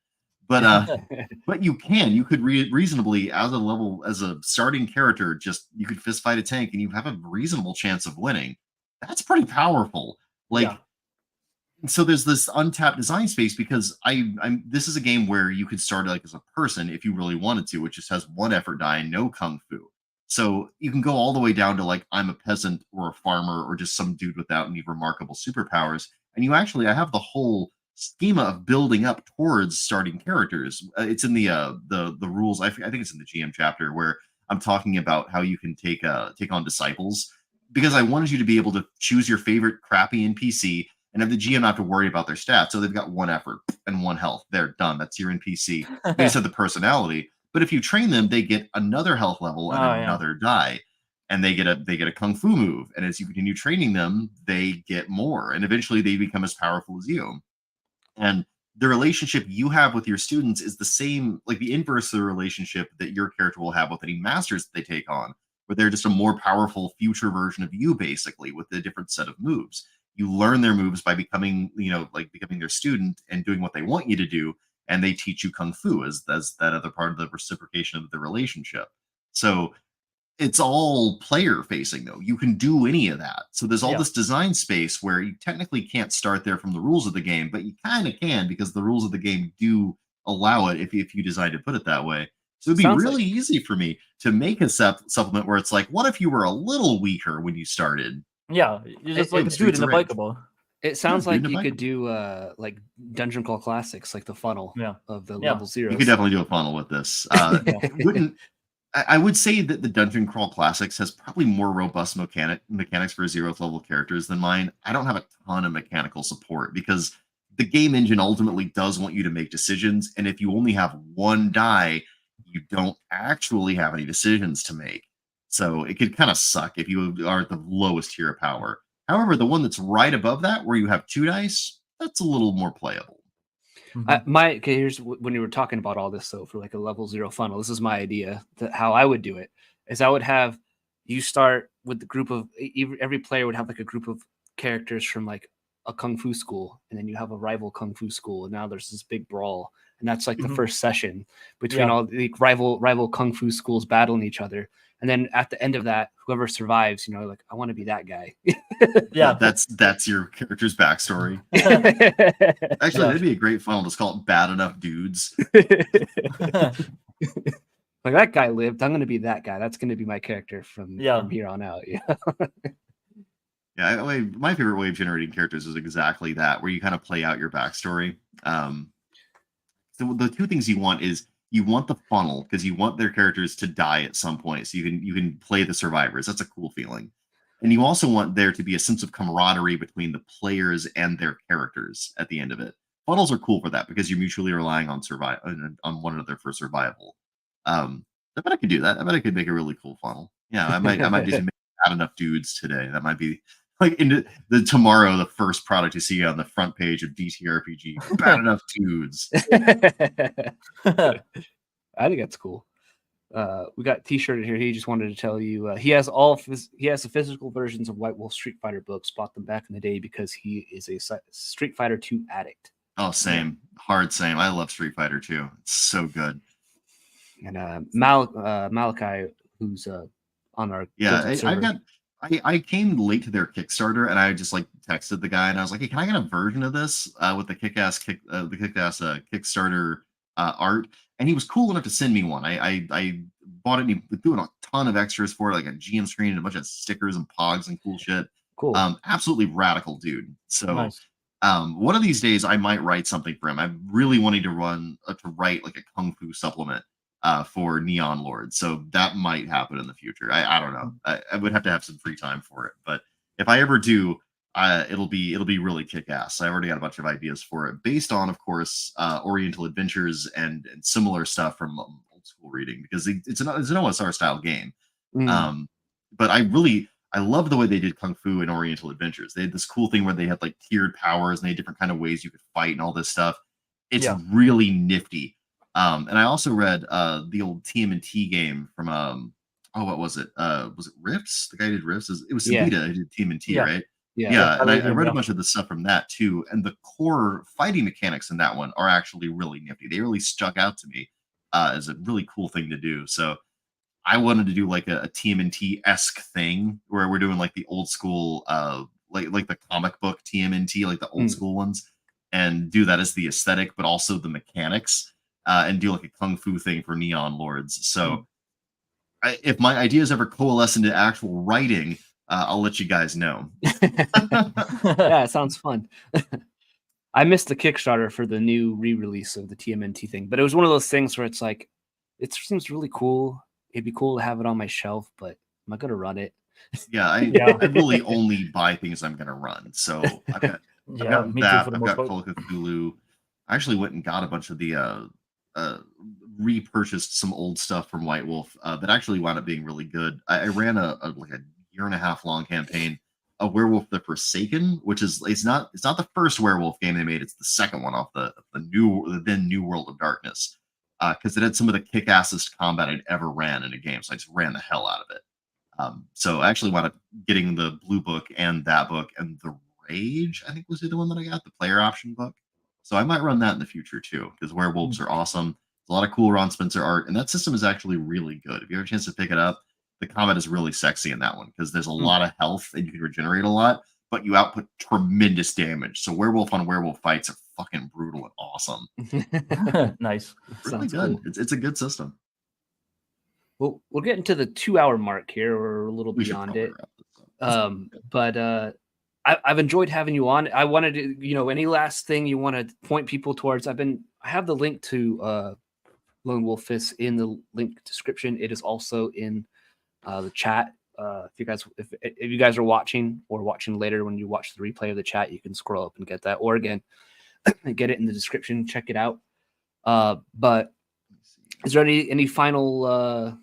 but you could reasonably, as a starting character, you could fist fight a tank and you have a reasonable chance of winning. That's pretty powerful. Like, so there's this untapped design space because this is a game where you could start like as a person if you really wanted to, which just has one effort die and no kung fu. So you can go all the way down to like I'm a peasant or a farmer or just some dude without any remarkable superpowers. And I have the whole schema of building up towards starting characters. It's in the rules. I think it's in the GM chapter where I'm talking about how you can take on disciples because I wanted you to be able to choose your favorite crappy NPC and have the GM not have to worry about their stats. So they've got one effort and one health. They're done. That's your NPC. They just have the personality. But if you train them, they get another health level and another die. And they get a kung fu move. And as you continue training them, they get more. And eventually they become as powerful as you. And the relationship you have with your students is the same, like the inverse of the relationship that your character will have with any masters that they take on, where they're just a more powerful future version of you, basically, with a different set of moves. You learn their moves by becoming their student and doing what they want you to do, and they teach you kung fu as that other part of the reciprocation of the relationship. So it's all player facing though. You can do any of that. So there's all this design space where you technically can't start there from the rules of the game, but you kind of can because the rules of the game do allow it if you decide to put it that way. So it'd be really easy for me to make a supplement where it's like, what if you were a little weaker when you started? Yeah, you're just like a dude in a bikeable. It sounds like you could do like Dungeon Crawl Classics, like the funnel of the level 0. You could definitely do a funnel with this. I would say that the Dungeon Crawl Classics has probably more robust mechanics for 0th level characters than mine. I don't have a ton of mechanical support because the game engine ultimately does want you to make decisions. And if you only have one die, you don't actually have any decisions to make. So it could kind of suck if you are at the lowest tier of power. However, the one that's right above that, where you have 2 dice, that's a little more playable. Here's when you were talking about all this. So for like a level 0 funnel, this is my idea that how I would do it is I would have you start with the group of every player would have like a group of characters from like a kung fu school, and then you have a rival kung fu school, and now there's this big brawl, and that's like the first session between all the rival kung fu schools battling each other. And then at the end of that, whoever survives, like I want to be that guy. That's your character's backstory. Actually, that'd be a great funnel. Just call it Bad Enough Dudes. Like that guy lived. I'm going to be that guy. That's going to be my character from here on out. My favorite way of generating characters is exactly that, where you kind of play out your backstory. So the 2 things you want is you want the funnel because you want their characters to die at some point, so you can play the survivors. That's a cool feeling. And you also want there to be a sense of camaraderie between the players and their characters at the end of it. Funnels are cool for that because you're mutually relying on on one another for survival. I bet I could do that. I bet I could make a really cool funnel. Yeah, I might do some Bad Enough Dudes today. That might be like into tomorrow, the first product you see on the front page of TTRPG. Bad Enough Dudes. I think that's cool. We got T-shirted here. He just wanted to tell you he has the physical versions of White Wolf Street Fighter books. Bought them back in the day because he is a Street Fighter 2 addict. Oh, same. Hard same. I love Street Fighter 2. It's so good. And Malachi, who's on our I came late to their Kickstarter, and I just like texted the guy, and I was like, "Hey, can I get a version of this with the kick-ass Kickstarter art?" And he was cool enough to send me one. I bought it, and he was doing a ton of extras for it, like a GM screen and a bunch of stickers and pogs and cool shit. Cool. Absolutely radical dude. So Nice. One of these days I might write something for him. I'm really wanting to write like a kung fu supplement for Neon Lord. So that might happen in the future. I don't know. I would have to have some free time for it. But if I ever do, it'll be really kick-ass. I already got a bunch of ideas for it based on, of course, Oriental Adventures and similar stuff from old school reading, because it's an OSR style game. But I love the way they did Kung Fu in Oriental Adventures. They had this cool thing where they had like tiered powers and they had different kind of ways you could fight and all this stuff. It's really nifty. And I also read the old TMNT game from what was it? Was it Rifts? The guy who did Rifts? It was Sabita who did TMNT, right? Yeah. And I read a bunch of the stuff from that too. And the core fighting mechanics in that one are actually really nifty. They really stuck out to me as a really cool thing to do. So I wanted to do like a TMNT-esque thing where we're doing like the old school like the comic book TMNT, like the old school ones, and do that as the aesthetic, but also the mechanics, and do like a kung fu thing for Neon Lords. So if my ideas ever coalesce into actual writing, I'll let you guys know. Yeah, it sounds fun. I missed the Kickstarter for the new re-release of the TMNT thing, but it was one of those things where it's like, it seems really cool. It'd be cool to have it on my shelf, but am I gonna run it? Yeah, I really only buy things I'm gonna run. So I've got me too, that. for the I've most got part. Call of Cthulhu. I actually went and got a bunch of the repurchased some old stuff from White Wolf that actually wound up being really good. I ran like a year and a half long campaign of Werewolf the Forsaken, which is it's not the first Werewolf game they made. It's the second one off the new World of Darkness, because it had some of the kick-assest combat I'd ever ran in a game. So I just ran the hell out of it. So I actually wound up getting the blue book and that book, and the Rage, I think, was the other one that I got, the player option book. So I might run that in the future too, because werewolves are awesome. There's a lot of cool Ron Spencer art, and that system is actually really good. If you have a chance to pick it up, the combat is really sexy in that one because there's a lot of health and you can regenerate a lot, but you output tremendous damage. So werewolf on werewolf fights are fucking brutal and awesome. Nice. Really Sounds good. cool. It's a good system. Well, we're getting to the 2-hour mark here, or a little We should beyond probably it. wrap this up. But I've enjoyed having you on. I wanted to, any last thing you want to point people towards? I have the link to Lone Wolf Fists in the link description. It is also in the chat. If you guys are watching or watching later, when you watch the replay of the chat, you can scroll up and get that, or again, get it in the description. Check it out. But is there any final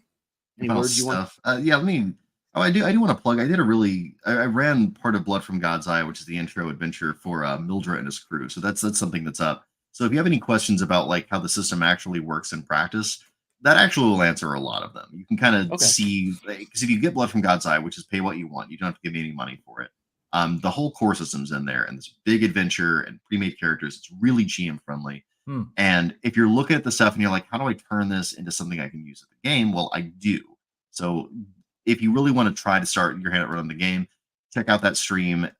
any Final words you want? Yeah, I mean, I do want to plug. I ran part of Blood from God's Eye, which is the intro adventure for Mildred and his crew. So that's something that's up. So if you have any questions about like how the system actually works in practice, that actually will answer a lot of them. You can kind of see, because if you get Blood from God's Eye, which is pay what you want, you don't have to give me any money for it. The whole core system's in there, and this big adventure and pre-made characters. It's really GM friendly. And if you're looking at the stuff and you're like, how do I turn this into something I can use at the game? Well, I do. So if you really want to try to start your hand at running the game, check out that stream.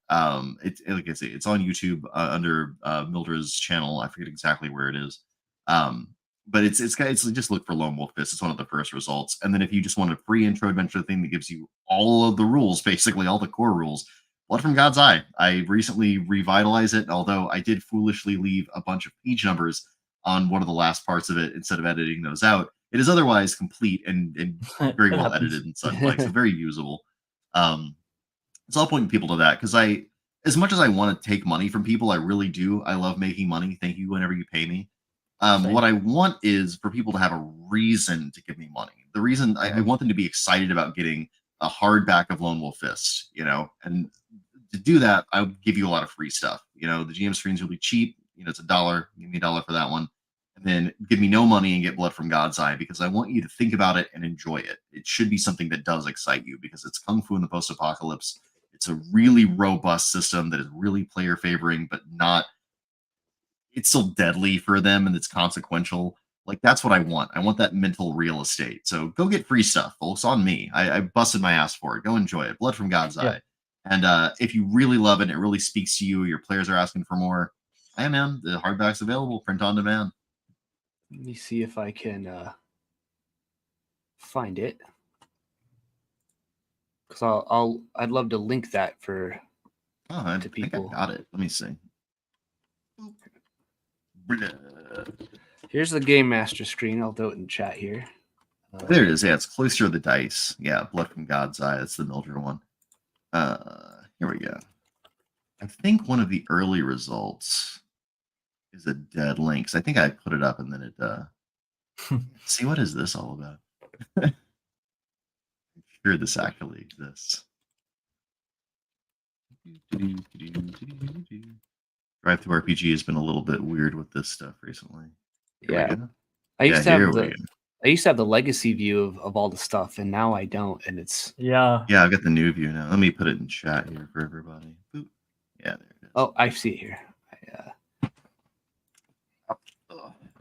It's like I say, it's on YouTube under Mildred's channel. I forget exactly where it is. But it's just look for Lone Wolf Fist. It's one of the first results. And then if you just want a free intro adventure thing that gives you all of the rules, basically all the core rules, Blood from God's Eye. I recently revitalized it, although I did foolishly leave a bunch of page numbers on one of the last parts of it instead of editing those out. It is otherwise complete and very well edited and such like, so very usable. So I'll point people to that because as much as I want to take money from people, I really do. I love making money. Thank you whenever you pay me. What I want is for people to have a reason to give me money. The reason I want them to be excited about getting a hardback of Lone Wolf Fist, and to do that, I'll give you a lot of free stuff. The GM screen's really cheap. It's $1. Give me $1 for that one. And then give me no money and get Blood from God's Eye, because I want you to think about it and enjoy it. It should be something that does excite you because it's Kung Fu in the post-apocalypse. It's a really robust system that is really player favoring, but not, it's still deadly for them and it's consequential. Like, that's what I want. I want that mental real estate. So go get free stuff, folks. On me. I busted my ass for it. Go enjoy it. Blood from God's Eye. And if you really love it and it really speaks to you, your players are asking for more, hey man, the hardback's available, print on demand. Let me see if I can find it, because I'd love to link that to people. I got it. Let me see. Here's the Game Master screen. I'll throw it in chat here. There it is. Yeah, it's Cloister of the Dice. Yeah, Blood from God's Eye. That's the Mildred one. Here we go. I think one of the early results is a dead link. I think I put it up and then it see, what is this all about? I'm sure this actually exists. Drive Through RPG has been a little bit weird with this stuff recently. I used to have the legacy view of all the stuff, and now I don't, and it's I've got the new view now. Let me put it in chat here for everybody. Boop. Yeah, there it is. Oh, I see it here.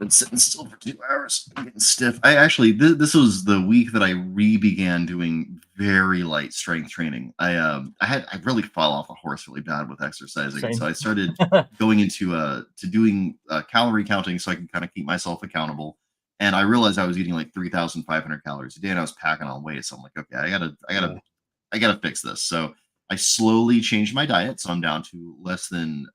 Been sitting still for 2 hours. I'm getting stiff. I actually this was the week that I began doing very light strength training. I really fell off a horse really bad with exercising, Same. so I started going into to doing calorie counting so I can kind of keep myself accountable. And I realized I was eating like 3,500 calories a day, and I was packing on weight. So I'm like, okay, I gotta fix this. So I slowly changed my diet, so I'm down to less than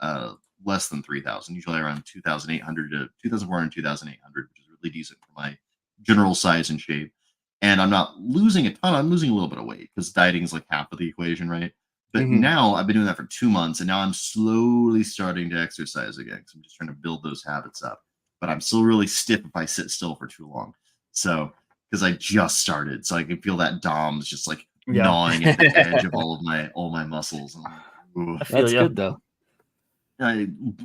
3,000, usually around 2,800 to 2,400, 2,800, which is really decent for my general size and shape. And I'm not losing a ton. I'm losing a little bit of weight because dieting is like half of the equation, right? But now I've been doing that for 2 months, and now I'm slowly starting to exercise again. So I'm just trying to build those habits up. But I'm still really stiff if I sit still for too long. So because I just started, so I can feel that DOMS just like gnawing at the edge of all my muscles. And I'm like, That's good though.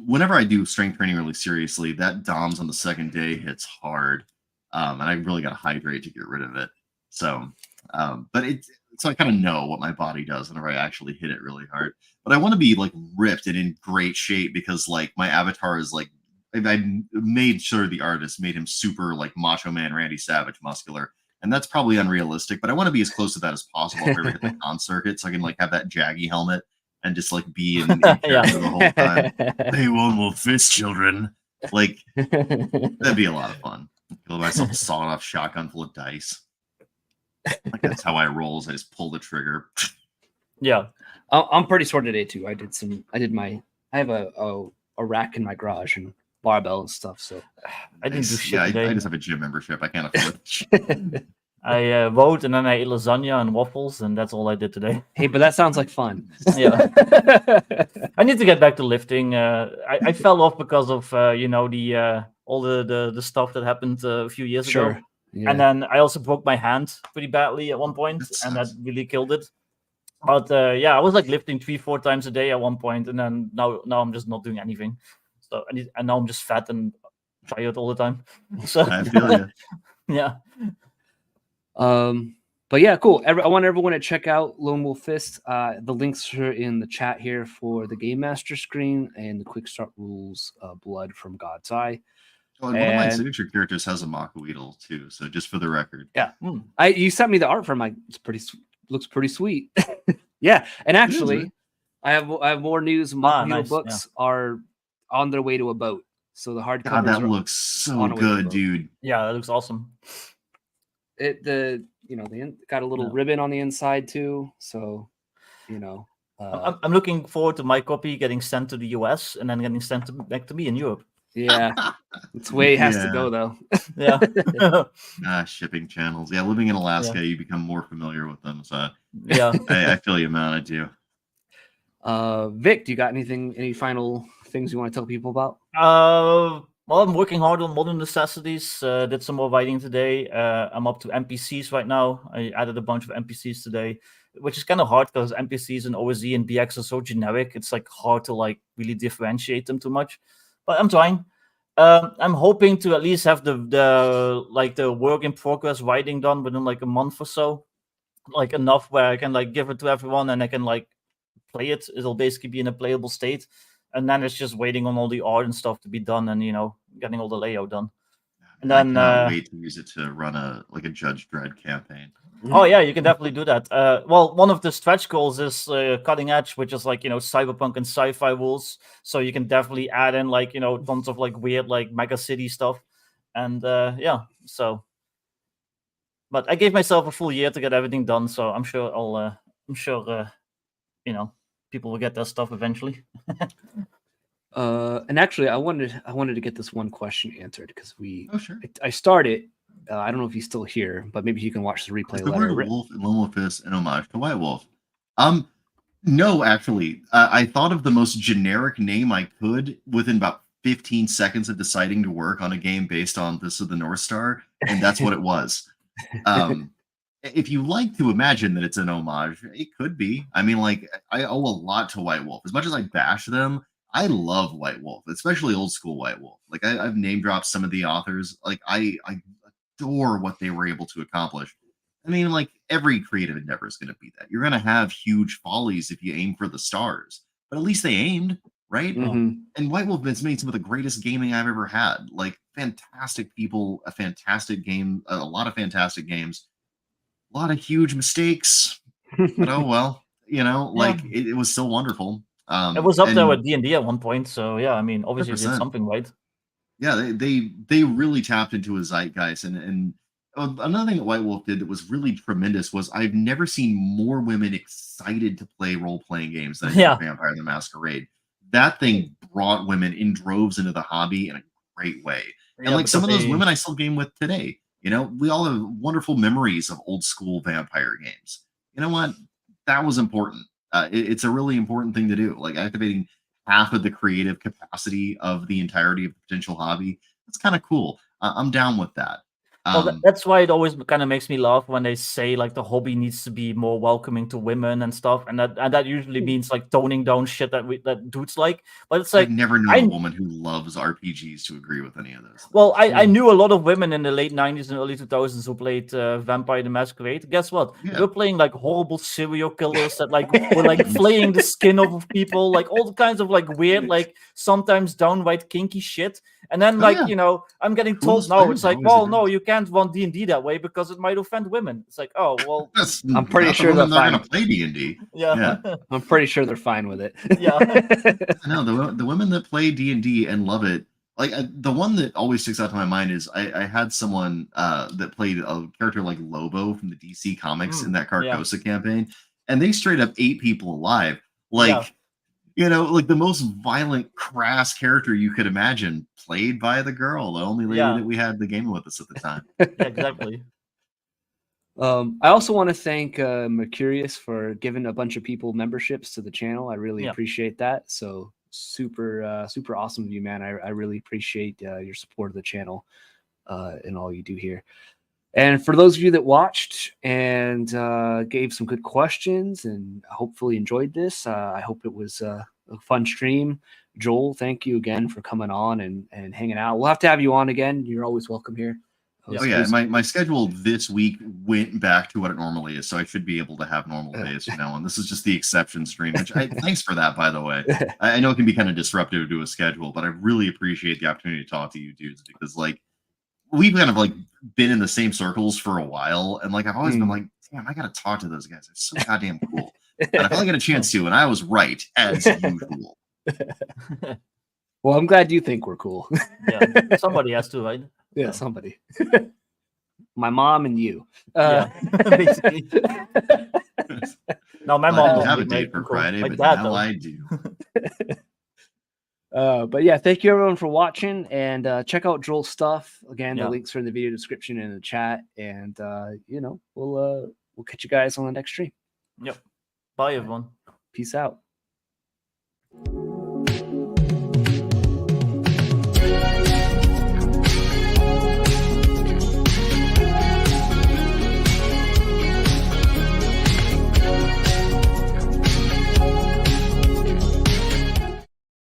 Whenever I do strength training really seriously, that DOMS on the second day hits hard, and I really got to hydrate to get rid of it. So, so I kind of know what my body does whenever I actually hit it really hard. But I want to be like ripped and in great shape because like my avatar is like I made sure the artist made him super like Macho Man Randy Savage muscular. And that's probably unrealistic, but I want to be as close to that as possible if I ever hit the con circuit, so I can like have that jaggy helmet and just like be in character the whole time. Hey, Lone Wolf Fist, children. Like that'd be a lot of fun. Kill myself a sawed off shotgun full of dice. Like that's how I roll. Is I just pull the trigger. Yeah, I'm pretty sore today too. I have a rack in my garage and barbell and stuff. So I didn't do shit today. I just have a gym membership. I can't afford it. I rode and then I ate lasagna and waffles, and that's all I did today. Hey, but that sounds like fun. Yeah, I need to get back to lifting. I fell off because of all the stuff that happened a few years ago. Yeah. And then I also broke my hand pretty badly at one point, and that really killed it. But I was like lifting 3-4 times a day at one point, and then now I'm just not doing anything. So and now I'm just fat and tired all the time. So I feel you. Yeah. But yeah, cool. I want everyone to check out Lone Wolf Fist. The links are in the chat here for the Game Master screen and the Quick Start Rules Blood from God's Eye. Oh, and one of my signature characters has a Mako too. So just for the record. Yeah. You sent me the art for my looks pretty sweet. Yeah. And actually I have more news. Mako books are on their way to a boat. So the hardcover. God, that looks so good, dude. Yeah, that looks awesome. They got a little ribbon on the inside too. So, I'm looking forward to my copy getting sent to the US and then getting sent back to me in Europe. Yeah, it's the way it has to go though. Yeah. Shipping channels. Yeah, living in Alaska, you become more familiar with them. So yeah, I feel you, man. I do. Vic, do you got any final things you want to tell people about? Well, I'm working hard on modern necessities. Did some more writing today. I'm up to NPCs right now. I added a bunch of NPCs today, which is kind of hard because NPCs in OSE and BX are so generic. It's like hard to like really differentiate them too much. But I'm trying. I'm hoping to at least have the work in progress writing done within like a month or so, like enough where I can like give it to everyone and I can like play it. It'll basically be in a playable state. And then it's just waiting on all the art and stuff to be done, and getting all the layout done. And then I cannot wait to use it to run a Judge Dredd campaign. Oh yeah, you can definitely do that. Well, one of the stretch goals is cutting edge, which is like cyberpunk and sci-fi rules. So you can definitely add in like tons of like weird like mega city stuff, and So, but I gave myself a full year to get everything done, so I'm sure people will get that stuff eventually. And actually, I wanted to get this one question answered because sure. I started. I don't know if he's still here, but maybe you can watch the replay later. Wolf and Lone Wolf Fist an homage to White Wolf. No, actually, I thought of the most generic name I could within about 15 seconds of deciding to work on a game based on This of the North Star, and that's what it was. If you like to imagine that it's an homage, it could be. I mean, like, I owe a lot to White Wolf. As much as I bash them, I love White Wolf, especially old school White Wolf. Like, I've name dropped some of the authors. Like, I adore what they were able to accomplish. I mean, like, every creative endeavor is going to be that. You're going to have huge follies if you aim for the stars. But at least they aimed, right? And White Wolf has made some of the greatest gaming I've ever had. Like fantastic people, a fantastic game, a lot of fantastic games, a lot of huge mistakes, but oh well, like it was so wonderful. It was up there and with D&D at one point, so yeah, I mean, obviously it did 100%. something right. Yeah, they really tapped into a zeitgeist, and another thing that White Wolf did that was really tremendous was I've never seen more women excited to play role-playing games than I did with Vampire the Masquerade. That thing brought women in droves into the hobby in a great way. And like some of those women I still game with today. We all have wonderful memories of old school vampire games. You know what? That was important. It's a really important thing to do. Like activating half of the creative capacity of the entirety of the potential hobby. That's kind of cool. I'm down with that. Well, that's why it always kind of makes me laugh when they say like the hobby needs to be more welcoming to women and stuff, and that usually means like toning down shit that dudes like. But it's like I've never known a woman who loves RPGs to agree with any of those things. Well, I knew a lot of women in the late 90s and early 2000s who played Vampire the Masquerade. Guess what? They were playing like horrible serial killers that like were like flaying the skin off of people, like all kinds of like weird, like sometimes downright kinky shit. And then I'm getting told now it's like, well, no, you can't run D&D that way because it might offend women. It's like, oh well, I'm pretty sure they're going to play D&D. Yeah. I'm pretty sure they're fine with it. Yeah. No, the women that play D&D and love it. Like the one that always sticks out to my mind is I had someone that played a character like Lobo from the DC Comics in that Carcosa campaign, and they straight up ate people alive. Like, like the most violent, crass character you could imagine, played by the girl, the only lady that we had the game with us at the time. Yeah, exactly. I also want to thank Mercurius for giving a bunch of people memberships to the channel. I really appreciate that. So super awesome of you, man. I really appreciate your support of the channel and all you do here. And for those of you that watched and gave some good questions and hopefully enjoyed this, I hope it was a fun stream. Joel, thank you again for coming on and hanging out. We'll have to have you on again. You're always welcome here. My schedule this week went back to what it normally is, so I should be able to have normal days from now on. This is just the exception stream, which thanks for that, by the way. I know it can be kind of disruptive to a schedule, but I really appreciate the opportunity to talk to you dudes because, like, we've kind of like been in the same circles for a while, and like I've always been like, damn, I gotta talk to those guys. They're so goddamn cool. And I finally got a chance to, and I was right as usual. Well, I'm glad you think we're cool. Yeah, somebody has to, right? Yeah, somebody. My mom and you. Basically. No, my mom didn't have a date for Friday, like but that, now though. I do. But yeah, thank you everyone for watching, and check out Joel's stuff. Again, the links are in the video description and in the chat, and we'll catch you guys on the next stream. Yep. Bye, everyone. Peace out.